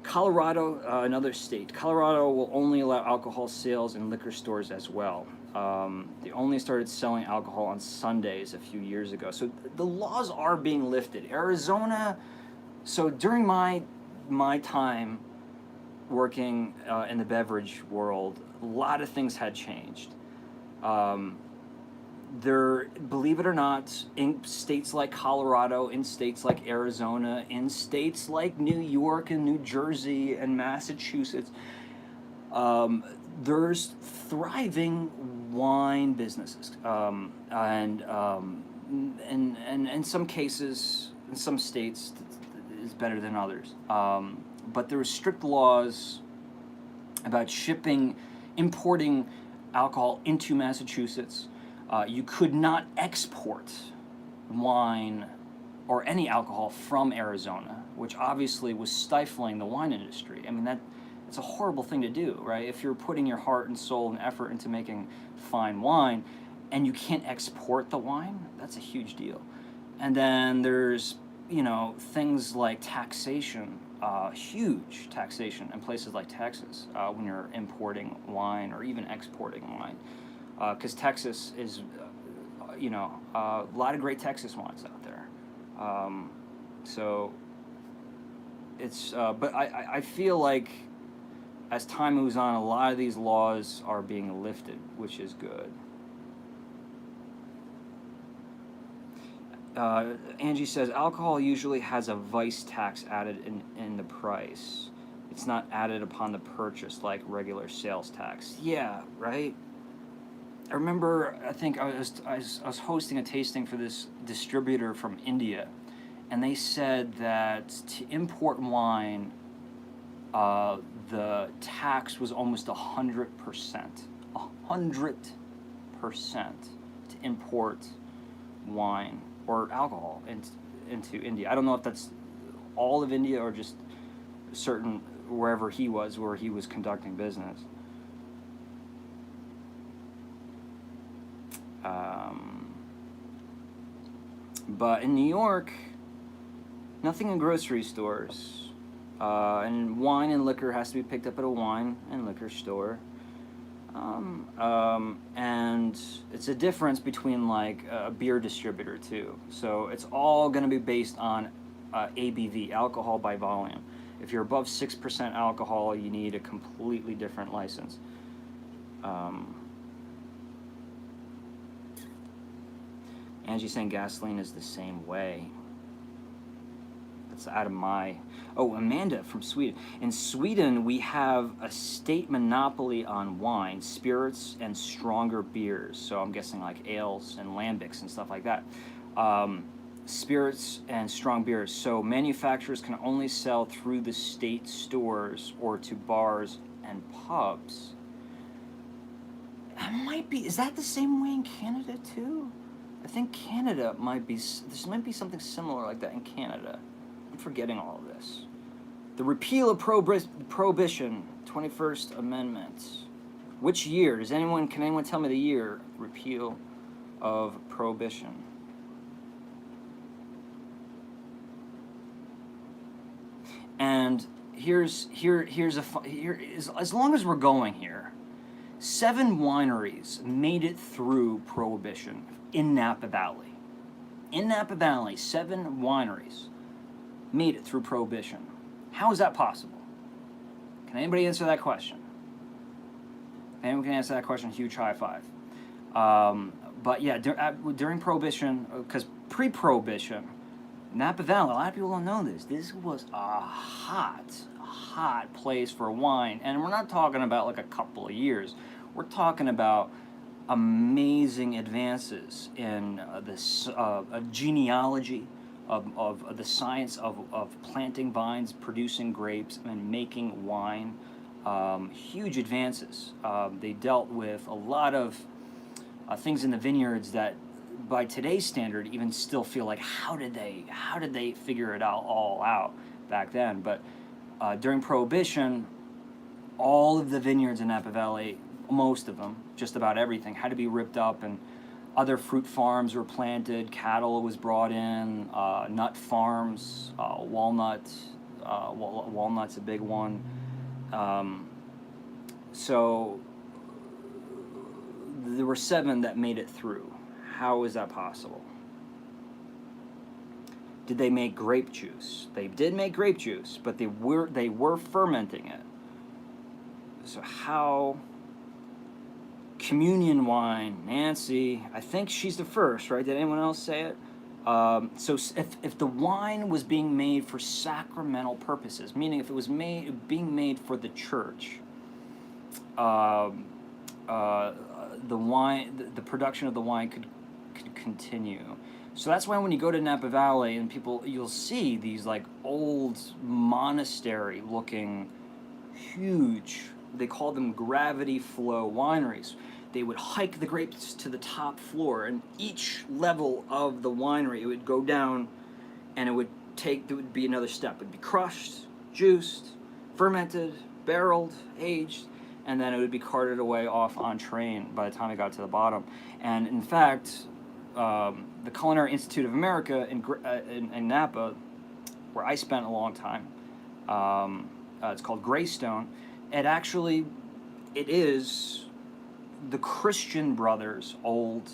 [SPEAKER 1] Colorado, another state. Colorado will only allow alcohol sales in liquor stores as well. They only started selling alcohol on Sundays a few years ago. So the laws are being lifted. Arizona, so during my time working in the beverage world, a lot of things had changed. Believe it or not, in states like Colorado, in states like Arizona, in states like New York and New Jersey and Massachusetts, there's thriving wine businesses, and in some cases, in some states, is better than others. But there are strict laws about importing alcohol into Massachusetts. You could not export wine or any alcohol from Arizona, which obviously was stifling the wine industry. I mean, it's a horrible thing to do, right? If you're putting your heart and soul and effort into making fine wine and you can't export the wine, that's a huge deal. And then there's, things like taxation, huge taxation in places like Texas when you're importing wine or even exporting wine. Because Texas is, a lot of great Texas wines out there. So it's, but I feel like as time moves on, a lot of these laws are being lifted, which is good. Angie says, alcohol usually has a vice tax added in the price. It's not added upon the purchase like regular sales tax. Yeah, right? I remember, I think I was hosting a tasting for this distributor from India, and they said that to import wine, the tax was almost 100%. 100% to import wine or alcohol into India. I don't know if that's all of India or just certain where he was conducting business. But in New York, nothing in grocery stores. And wine and liquor has to be picked up at a wine and liquor store. And it's a difference between like a beer distributor too. So it's all going to be based on ABV, alcohol by volume. If you're above 6% alcohol, you need a completely different license. Angie's saying gasoline is the same way. That's out of my... Oh, Amanda from Sweden. In Sweden, we have a state monopoly on wine, spirits, and stronger beers. So I'm guessing like ales and lambics and stuff like that. Spirits and strong beers. So manufacturers can only sell through the state stores or to bars and pubs. That might be... Is that the same way in Canada too? I think Canada might be... This might be something similar like that in Canada. I'm forgetting all of this. The repeal of prohibition, 21st Amendment. Which year? Can anyone tell me the year? Repeal of prohibition. And as long as we're going here, 7 wineries made it through prohibition in Napa Valley. In Napa Valley, 7 wineries made it through prohibition. How is that possible? Can anybody answer that question? If anyone can answer that question, huge high five. But yeah, during prohibition, because pre-prohibition, Napa Valley, a lot of people don't know this. This was a hot place for wine, and we're not talking about like a couple of years. We're talking about amazing advances in this genealogy of the science of planting vines, producing grapes, and making wine. Huge advances. They dealt with a lot of things in the vineyards that, by today's standard, even still feel like how did they figure it all out back then? But during Prohibition, all of the vineyards in Napa Valley, most of them, just about everything, had to be ripped up, and other fruit farms were planted, cattle was brought in, nut farms, walnut's a big one. So there were 7 that made it through. How is that possible? Did they make grape juice? They did make grape juice, but they were fermenting it. So how? Communion wine, Nancy. I think she's the first, right? Did anyone else say it? So if the wine was being made for sacramental purposes, meaning if it was being made for the church, the production of the wine could continue. So that's why when you go to Napa Valley and you'll see these like old monastery-looking, huge, they call them gravity flow wineries. They would hike the grapes to the top floor, and each level of the winery, it would go down, and it would be another step. It would be crushed, juiced, fermented, barreled, aged, and then it would be carted away off on train by the time it got to the bottom. And in fact, the Culinary Institute of America in Napa, where I spent a long time, it's called Greystone. It is the Christian Brothers' old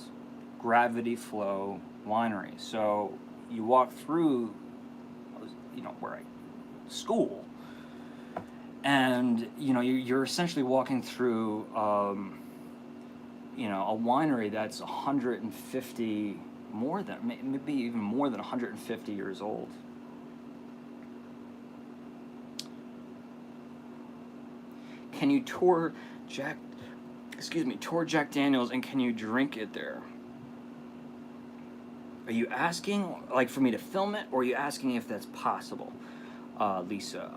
[SPEAKER 1] gravity flow winery. So you walk through, where school, and you're essentially walking through, a winery that's 150, maybe even more than 150 years old. Can you tour Jack Daniels, and can you drink it there? Are you asking like for me to film it, or are you asking if that's possible, Lisa?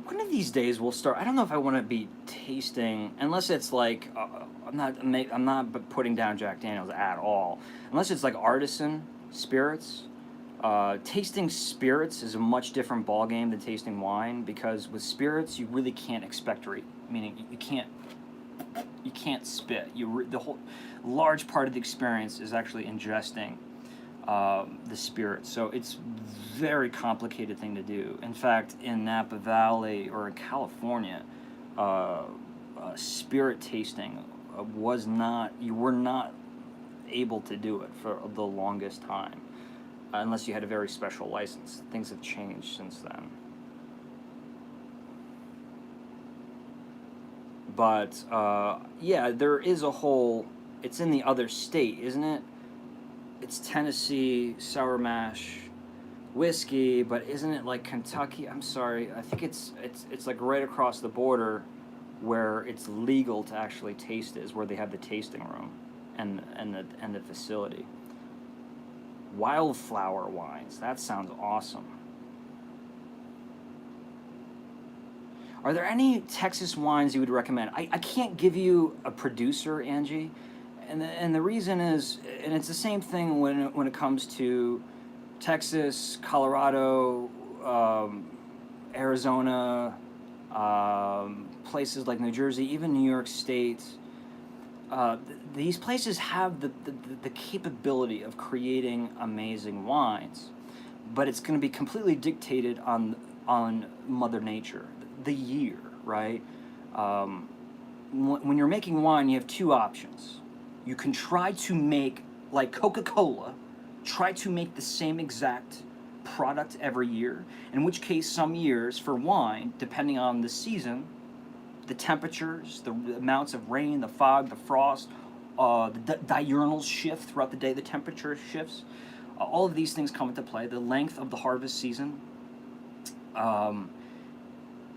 [SPEAKER 1] One of these days we'll start. I don't know if I want to be tasting, unless it's like I'm not putting down Jack Daniels at all. Unless it's like Artisan spirits. Tasting spirits is a much different ballgame than tasting wine, because with spirits you really can't expectorate, meaning you can't spit. The whole large part of the experience is actually ingesting the spirit. So it's very complicated thing to do. In fact, in Napa Valley or in California, spirit tasting you were not able to do it for the longest time. Unless you had a very special license. Things have changed since then. But yeah, there is a whole it's in the other state, isn't it? It's Tennessee sour mash whiskey, but isn't it like Kentucky? I'm sorry, I think it's like right across the border, where it's legal to actually taste it, is where they have the tasting room, and the facility. Wildflower wines. That sounds awesome. Are there any Texas wines you would recommend? I can't give you a producer, Angie, and the reason is, and it's the same thing when it comes to Texas, Colorado, Arizona, places like New Jersey, even New York State. These places have the capability of creating amazing wines, but it's going to be completely dictated on Mother Nature, the year, right? When you're making wine, you have two options. You can try to make, like Coca-Cola, try to make the same exact product every year, in which case some years for wine, depending on the season, the temperatures, the amounts of rain, the fog, the frost, the diurnal shift throughout the day, the temperature shifts, all of these things come into play, the length of the harvest season.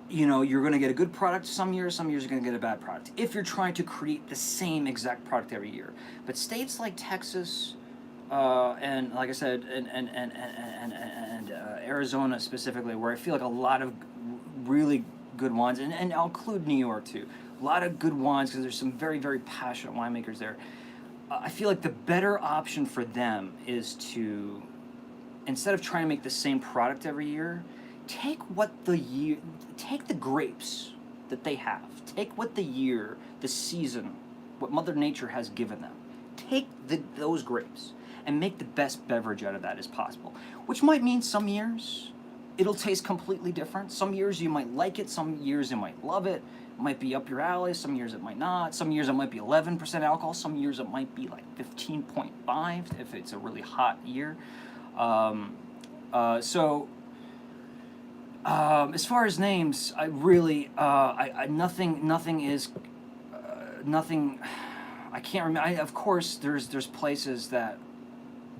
[SPEAKER 1] You're going to get a good product some years you're going to get a bad product if you're trying to create the same exact product every year. But states like Texas, and like I said, and Arizona specifically, where I feel like a lot of really good wines, and I'll include New York too, a lot of good wines, because there's some very, very passionate winemakers there. I feel like the better option for them is to, instead of trying to make the same product every year, take the grapes that they have, take what the year, the season, what Mother Nature has given them, take those grapes and make the best beverage out of that as possible, which might mean some years it'll taste completely different. Some years you might like it, some years you might love it. It might be up your alley, some years it might not. Some years it might be 11% alcohol, some years it might be like 15.5 if it's a really hot year. As far as names, I really, nothing is, nothing, I can't remember. Of course, there's places that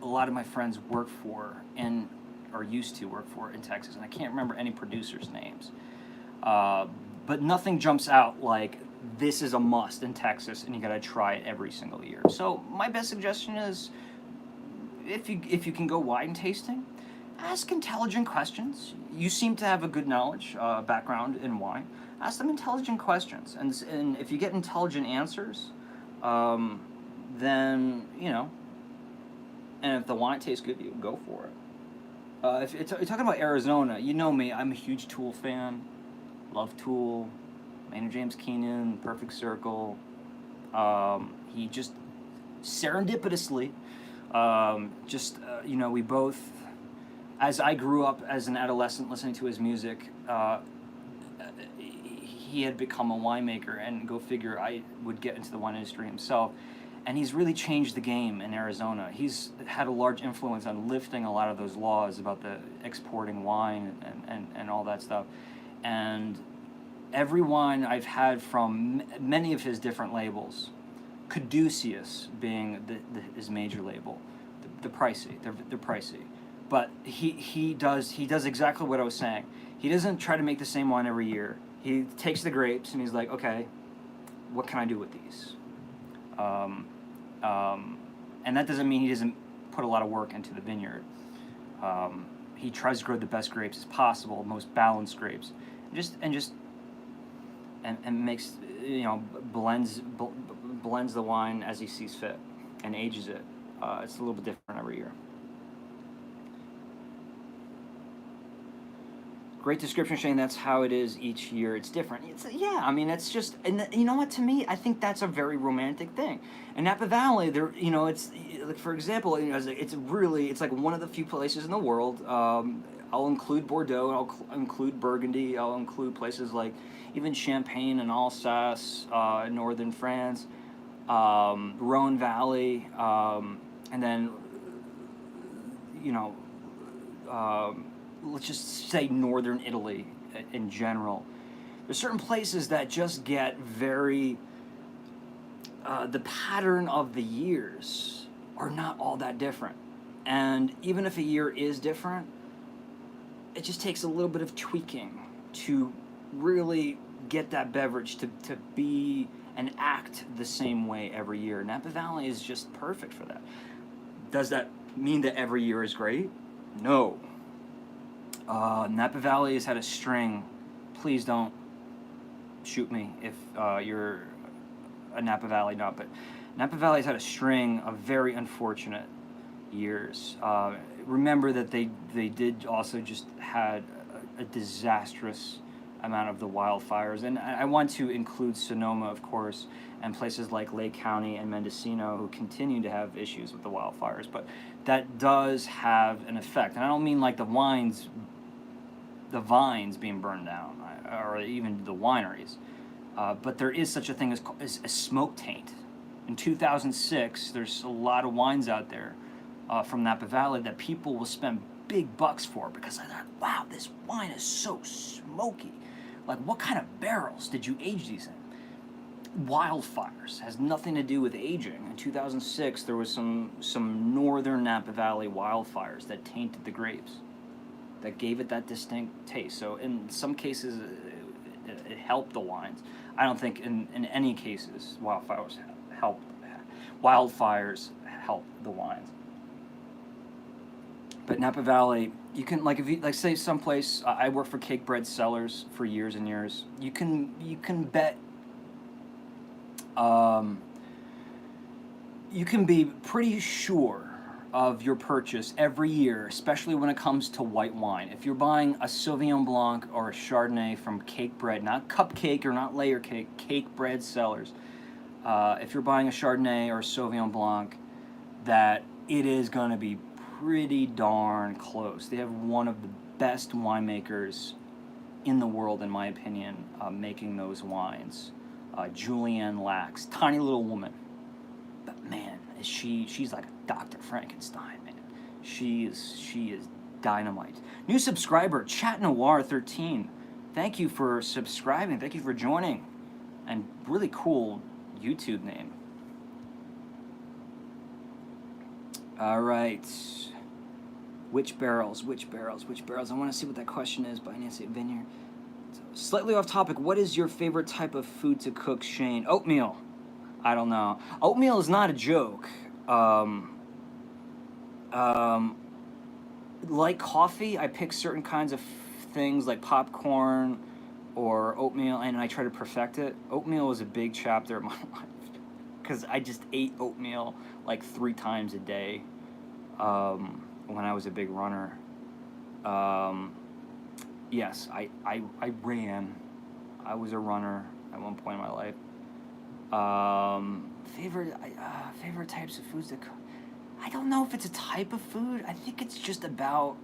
[SPEAKER 1] a lot of my friends work for or used to work for in Texas, and I can't remember any producers' names. But nothing jumps out like this is a must in Texas, and you gotta try it every single year. So my best suggestion is, if you can go wine tasting, ask intelligent questions. You seem to have a good knowledge, background in wine. Ask them intelligent questions, and if you get intelligent answers, then and if the wine tastes good, you can go for it. If you're talking about Arizona, you know me. I'm a huge Tool fan. Love Tool, Maynard James Keenan, Perfect Circle. He just serendipitously, we both, as I grew up as an adolescent listening to his music, he had become a winemaker, and go figure, I would get into the wine industry himself. And he's really changed the game in Arizona. He's had a large influence on lifting a lot of those laws about the exporting wine and all that stuff. And every wine I've had from many of his different labels, Caduceus being his major label, they're pricey. But he does exactly what I was saying. He doesn't try to make the same wine every year. He takes the grapes and he's like, okay, what can I do with these? And that doesn't mean he doesn't put a lot of work into the vineyard. He tries to grow the best grapes as possible, most balanced grapes, and makes, blends the wine as he sees fit and ages it. It's a little bit different every year. Great description, Shane. That's how it is each year. It's different. It's just, and you know what? To me, I think that's a very romantic thing. In Napa Valley, it's like, for example, it's like one of the few places in the world. I'll include Bordeaux. I'll include Burgundy. I'll include places like even Champagne and Alsace, in northern France, Rhone Valley, and then let's just say northern Italy in general. There's certain places that just get very the pattern of the years are not all that different. And even if a year is different, it just takes a little bit of tweaking to really get that beverage to be and act the same way every year. Napa Valley is just perfect for that. Does that mean that every year is great? No. Napa Valley has had a string. Please don't shoot me if you're a Napa Valley nut, but Napa Valley has had a string of very unfortunate years. Remember that they did also just had a disastrous amount of the wildfires, and I want to include Sonoma, of course, and places like Lake County and Mendocino who continue to have issues with the wildfires, but that does have an effect. And I don't mean like the vines being burned down, or even the wineries, but there is such a thing as a smoke taint. In 2006, there's a lot of wines out there from Napa Valley that people will spend big bucks for because I thought, wow, this wine is so smoky. Like, what kind of barrels did you age these in? Wildfires has nothing to do with aging. In 2006, there was some northern Napa Valley wildfires that tainted the grapes, that gave it that distinct taste. So in some cases, it helped the wines. I don't think in any cases wildfires help the wines. But Napa Valley, you can, like, if you like say someplace, I worked for Cake Bread Cellars for years and years. You can bet. You can be pretty sure of your purchase every year, especially when it comes to white wine. If you're buying a Sauvignon Blanc or a Chardonnay from Cake Bread, not Cupcake or not Layer Cake, Cake Bread Cellars. If you're buying a Chardonnay or a Sauvignon Blanc, that it is going to be pretty darn close. They have one of the best winemakers in the world, in my opinion, making those wines. Julianne Lax, tiny little woman, but man, she's like a Dr. Frankenstein, man. She is dynamite. New subscriber, Chat Noir 13. Thank you for subscribing. Thank you for joining. And really cool YouTube name. All right. Which barrels? I want to see what that question is by Nancy Vineyard. Slightly off topic, what is your favorite type of food to cook, Shane? Oatmeal. I don't know. Oatmeal is not a joke. Like coffee, I pick certain kinds of things like popcorn or oatmeal, and I try to perfect it. Oatmeal was a big chapter of my life because I just ate oatmeal like 3 times a day when I was a big runner. Yes, I ran. I was a runner at one point in my life. Favorite types of foods to cook. I don't know if it's a type of food. I think it's just about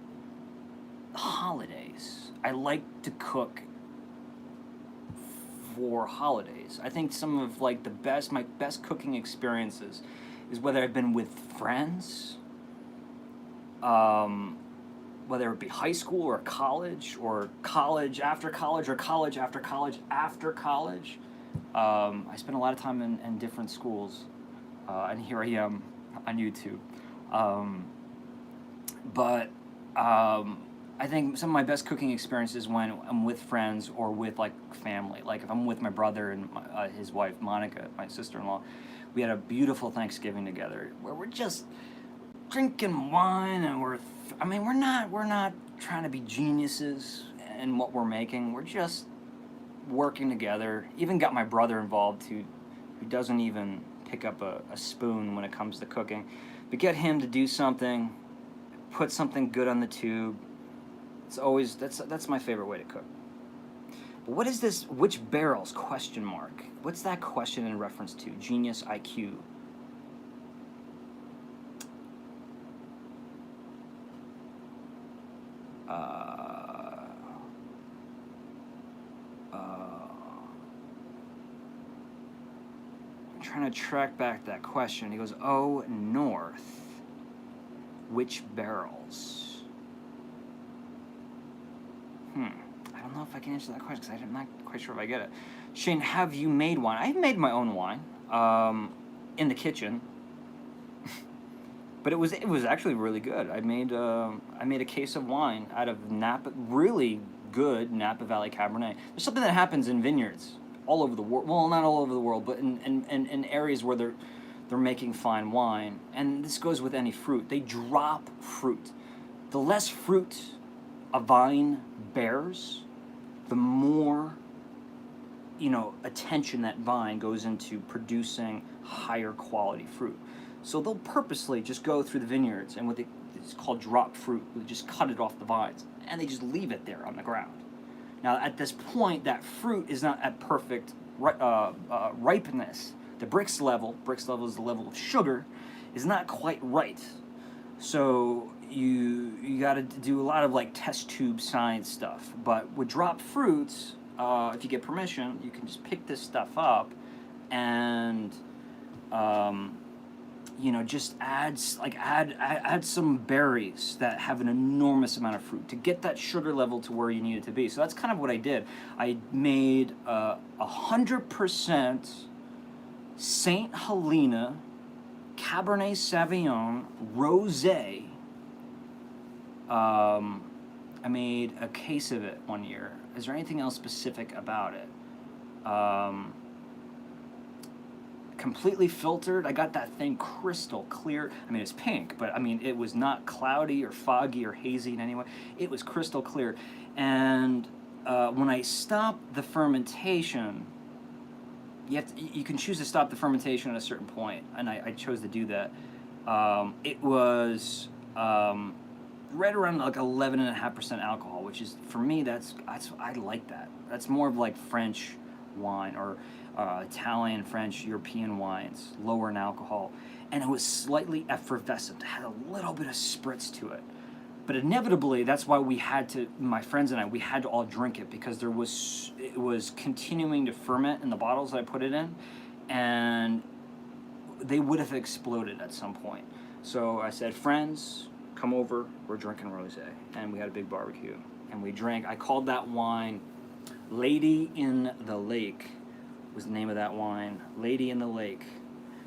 [SPEAKER 1] holidays. I like to cook for holidays. I think some of my best cooking experiences is whether I've been with friends, whether it be high school or college after college or college after college after college. I spent a lot of time in different schools, and here I am on YouTube. But I think some of my best cooking experiences when I'm with friends or with like family. Like if I'm with my brother and his wife Monica, my sister-in-law, we had a beautiful Thanksgiving together where we're just drinking wine and we're not trying to be geniuses in what we're making. We're just working together. Even got my brother involved who doesn't even pick up a spoon when it comes to cooking. But get him to do something, put something good on the tube. It's always that's my favorite way to cook. But what is this? Which barrels? ? What's that question in reference to? Genius IQ. I'm trying to track back that question. He goes, "Oh, north. Which barrels?" I don't know if I can answer that question because I'm not quite sure if I get it. Shane, have you made wine? I've made my own wine. in the kitchen. But it was actually really good. I made a case of wine out of Napa, really good Napa Valley Cabernet. There's something that happens in vineyards all over the world. Well, not all over the world, but in areas where they're making fine wine. And this goes with any fruit. They drop fruit. The less fruit a vine bears, the more attention that vine goes into producing higher quality fruit. So they'll purposely just go through the vineyards and it's called drop fruit. They just cut it off the vines and they just leave it there on the ground. Now at this point, that fruit is not at perfect ripeness. The Brix level is the level of sugar, is not quite right. So you got to do a lot of like test tube science stuff. But with drop fruits, if you get permission, you can just pick this stuff up and just add some berries that have an enormous amount of fruit to get that sugar level to where you need it to be. So that's kind of what I did. I made 100% Saint Helena Cabernet Sauvignon Rosé. I made a case of it one year. Is there anything else specific about it? Completely filtered. I got that thing crystal clear. I mean, it's pink, but I mean, it was not cloudy or foggy or hazy in any way. It was crystal clear. And when I stopped the fermentation, you can choose to stop the fermentation at a certain point, and I chose to do that. It was right around like 11.5% alcohol, which is, for me, that's I like that. That's more of like French wine or Italian, French, European wines, lower in alcohol, and it was slightly effervescent. It had a little bit of spritz to it, but inevitably, that's why my friends and I, we had to all drink it because it was continuing to ferment in the bottles that I put it in, and they would have exploded at some point. So I said, friends, come over, we're drinking rosé, and we had a big barbecue, and we drank. I called that wine Lady in the Lake. Was the name of that wine. Lady in the Lake.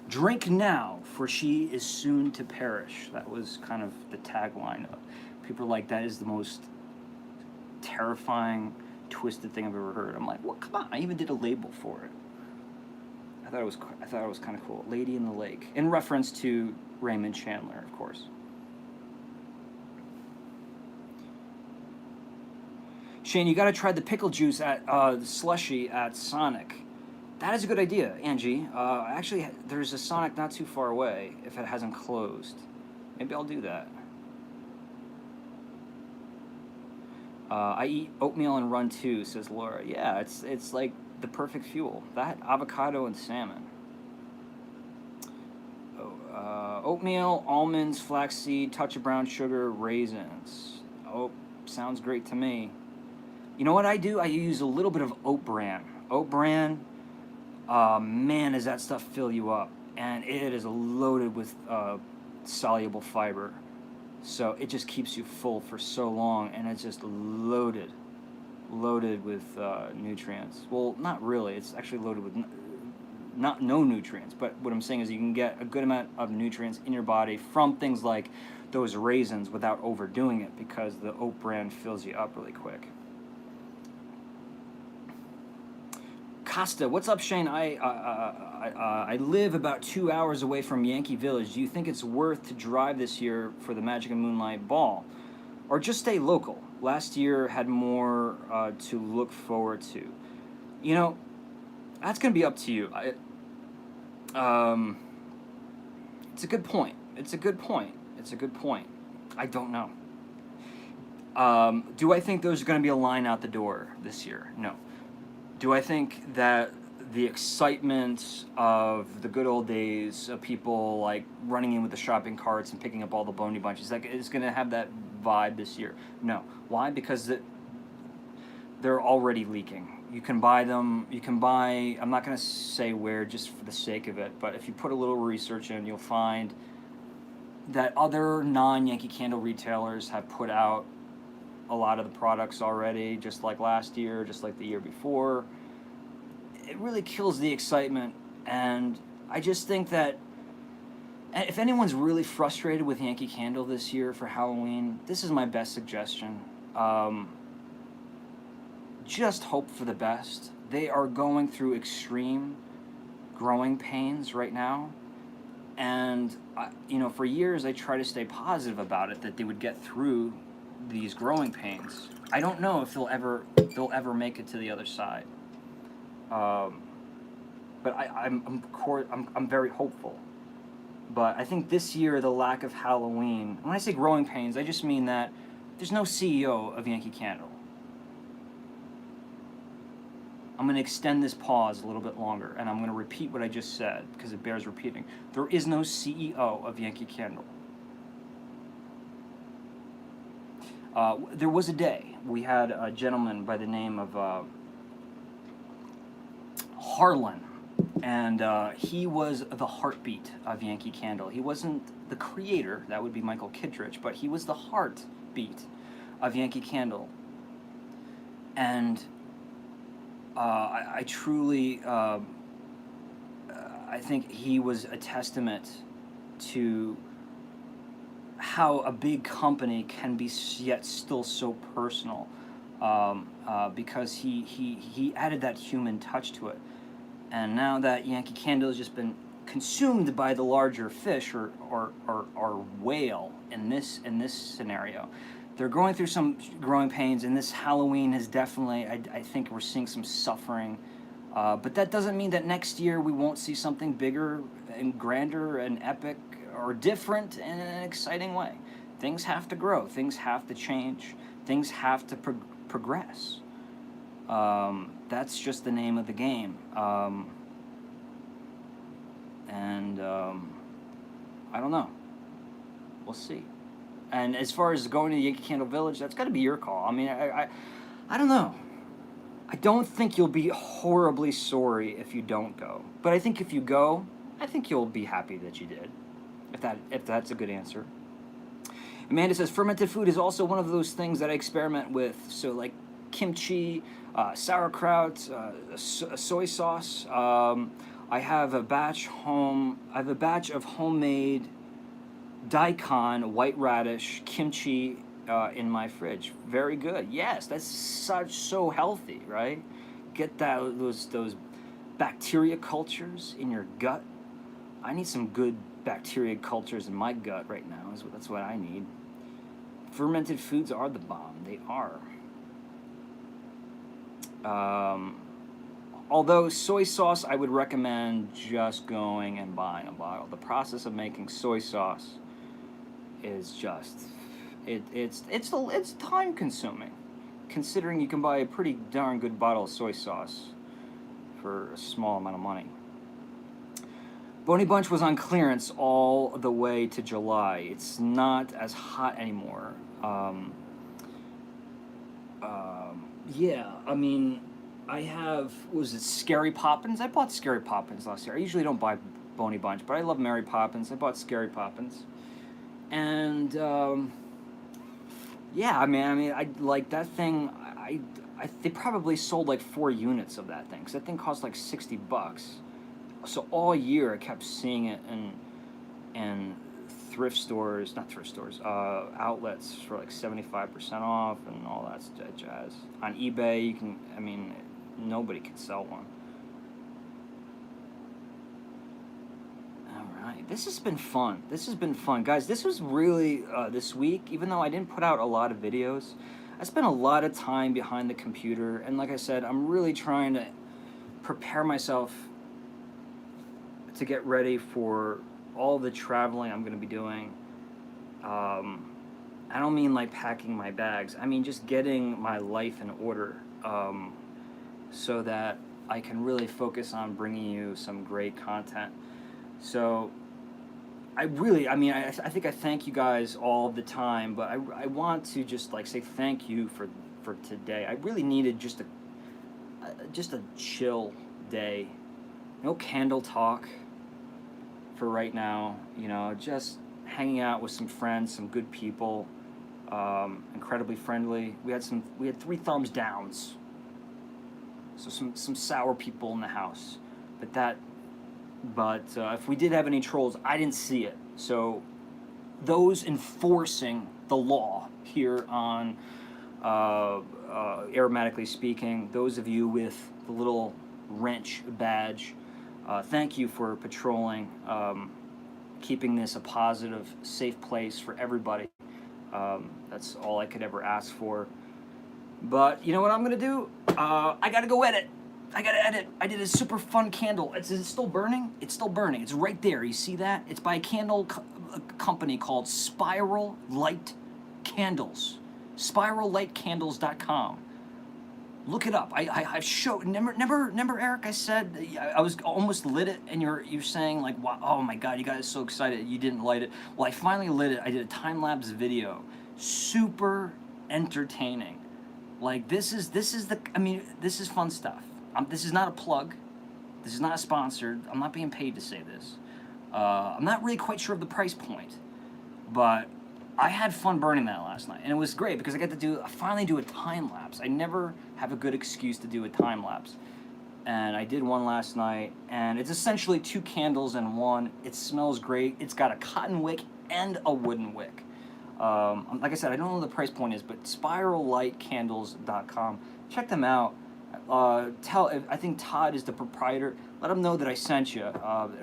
[SPEAKER 1] Drink now, for she is soon to perish. That was kind of the tagline. People are like, that is the most terrifying, twisted thing I've ever heard. I'm like, well, come on. I even did a label for it. I thought it was kind of cool. Lady in the Lake, in reference to Raymond Chandler, of course. Shane, you got to try the pickle juice at the slushy at Sonic. That is a good idea, Angie. Actually, there's a Sonic not too far away if it hasn't closed. Maybe I'll do that. I eat oatmeal and run too, says Laura. Yeah, it's like the perfect fuel. That, avocado, and salmon. Oatmeal, almonds, flaxseed, touch of brown sugar, raisins. Oh, sounds great to me. You know what I do? I use a little bit of oat bran. Oat bran, man, does that stuff fill you up. And it is loaded with soluble fiber. So it just keeps you full for so long, and it's just loaded with nutrients. Well, not really. It's actually loaded with no nutrients. But what I'm saying is you can get a good amount of nutrients in your body from things like those raisins without overdoing it, because the oat bran fills you up really quick. Costa, what's up, Shane? I live about 2 hours away from Yankee Village. Do you think it's worth to drive this year for the Magic and Moonlight Ball, or just stay local? Last year had more to look forward to. You know, that's going to be up to you. It's a good point. I don't know. Do I think there's going to be a line out the door this year? No. Do I think that the excitement of the good old days of people like running in with the shopping carts and picking up all the Boney Bunches, like, is going to have that vibe this year? No. Why? Because they're already leaking. You can buy them. I'm not going to say where just for the sake of it, but if you put a little research in, you'll find that other non-Yankee Candle retailers have put out a lot of the products already, just like last year, just like the year before. It really kills the excitement, and I just think that if anyone's really frustrated with Yankee Candle this year for Halloween, this is my best suggestion. Just hope for the best. They are going through extreme growing pains right now. And, for years I try to stay positive about it, that they would get through these growing pains. I don't know if they'll ever make it to the other side. But I'm very hopeful. But I think this year, the lack of Halloween, when I say growing pains, I just mean that there's no CEO of Yankee Candle. I'm going to extend this pause a little bit longer, and I'm going to repeat what I just said, because it bears repeating. There is no CEO of Yankee Candle. There was a day, we had a gentleman by the name of Harlan, and he was the heartbeat of Yankee Candle. He wasn't the creator, that would be Michael Kittredge, but he was the heartbeat of Yankee Candle. And I truly, I think he was a testament to how a big company can be yet still so personal, because he added that human touch to it. And now that Yankee Candle has just been consumed by the larger fish or whale in this scenario, they're going through some growing pains, and this Halloween is definitely, I think we're seeing some suffering. But that doesn't mean that next year we won't see something bigger and grander and epic or different in an exciting way. Things have to grow. Things have to change. Things have to progress. That's just the name of the game. I don't know. We'll see. And as far as going to Yankee Candle Village, that's got to be your call. I mean, I don't know. I don't think you'll be horribly sorry if you don't go. But I think if you go, I think you'll be happy that you did. If that's a good answer. Amanda says, fermented food is also one of those things that I experiment with. So like kimchi, sauerkraut, soy sauce. I have a batch of homemade daikon, white radish, kimchi in my fridge. Very good. Yes, that's so healthy, right? Get those bacteria cultures in your gut. I need some good bacteria cultures in my gut right now. That's what I need. Fermented foods are the bomb. They are. Although soy sauce, I would recommend just going and buying a bottle. The process of making soy sauce is just it's time consuming, considering you can buy a pretty darn good bottle of soy sauce for a small amount of money. Boney Bunch was on clearance all the way to July. It's not as hot anymore. Yeah, I mean, I have, was it Scary Poppins? I bought Scary Poppins last year. I usually don't buy Boney Bunch, but I love Mary Poppins. I bought Scary Poppins. And, yeah, I mean, I like that thing. They probably sold like 4 units of that thing, because that thing cost like $60. So all year I kept seeing it in outlets for like 75% off and all that jazz. On eBay, nobody can sell one. All right, this has been fun. Guys, this was really, this week, even though I didn't put out a lot of videos, I spent a lot of time behind the computer, and like I said, I'm really trying to prepare myself to get ready for all the traveling I'm going to be doing. I don't mean like packing my bags. I mean just getting my life in order, so that I can really focus on bringing you some great content. So I think I thank you guys all the time, but I want to just like say thank you for today. I really needed just a chill day. No candle talk for right now, just hanging out with some friends, some good people, incredibly friendly. We had 3 thumbs downs, so some sour people in the house, but that but if we did have any trolls, I didn't see it. So those enforcing the law here on Aromatically Speaking, those of you with the little wrench badge, thank you for patrolling, keeping this a positive, safe place for everybody. That's all I could ever ask for. But you know what I'm gonna do? I gotta go edit. I gotta edit. I did a super fun candle. Is it still burning? It's still burning. It's right there. You see that? It's by a candle company called Spiral Light Candles. SpiralLightCandles.com. Look it up. I showed. Remember, Eric? I said I was almost lit it, and you're saying like, wow, oh my God, you guys are so excited you didn't light it. Well, I finally lit it. I did a time lapse video. Super entertaining. Like this is the. I mean, this is fun stuff. This is not a plug. This is not sponsored. I'm not being paid to say this. I'm not really quite sure of the price point, but I had fun burning that last night, and it was great because I finally do a time lapse. I never have a good excuse to do a time lapse, and I did one last night, and it's essentially 2 candles in one. It smells great. It's got a cotton wick and a wooden wick. Like I said, I don't know what the price point is, but SpiralLightCandles.com. Check them out. I think Todd is the proprietor. Let him know that I sent you.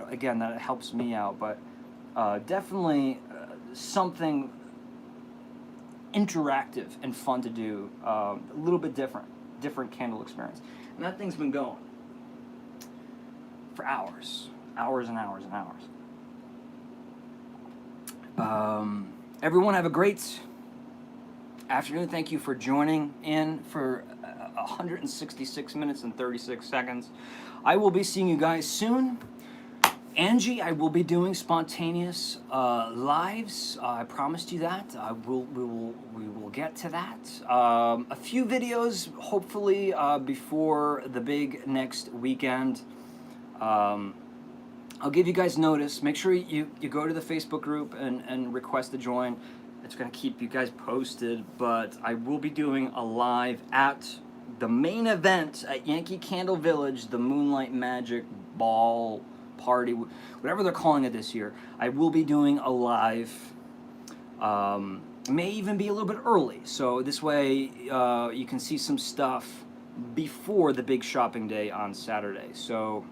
[SPEAKER 1] Again, that helps me out, but definitely something interactive and fun to do. A little bit different candle experience. And that thing's been going for hours and hours and hours. Everyone have a great afternoon. Thank you for joining in for 166 minutes and 36 seconds. I will be seeing you guys soon. Angie, I will be doing spontaneous lives. I promised you that. We will get to that. A few videos, hopefully, before the big next weekend. I'll give you guys notice. Make sure you go to the Facebook group and request to join. It's going to keep you guys posted, but I will be doing a live at the main event at Yankee Candle Village, the Moonlight Magic Ball Party, whatever they're calling it this year. I will be doing a live. May even be a little bit early, so this way you can see some stuff before the big shopping day on Saturday. So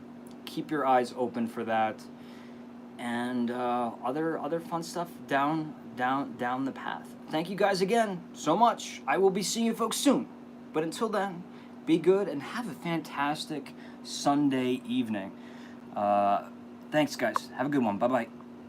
[SPEAKER 1] keep your eyes open for that, and other fun stuff down the path. Thank you guys again so much. I will be seeing you folks soon. But until then, be good and have a fantastic Sunday evening. Thanks, guys. Have a good one. Bye-bye.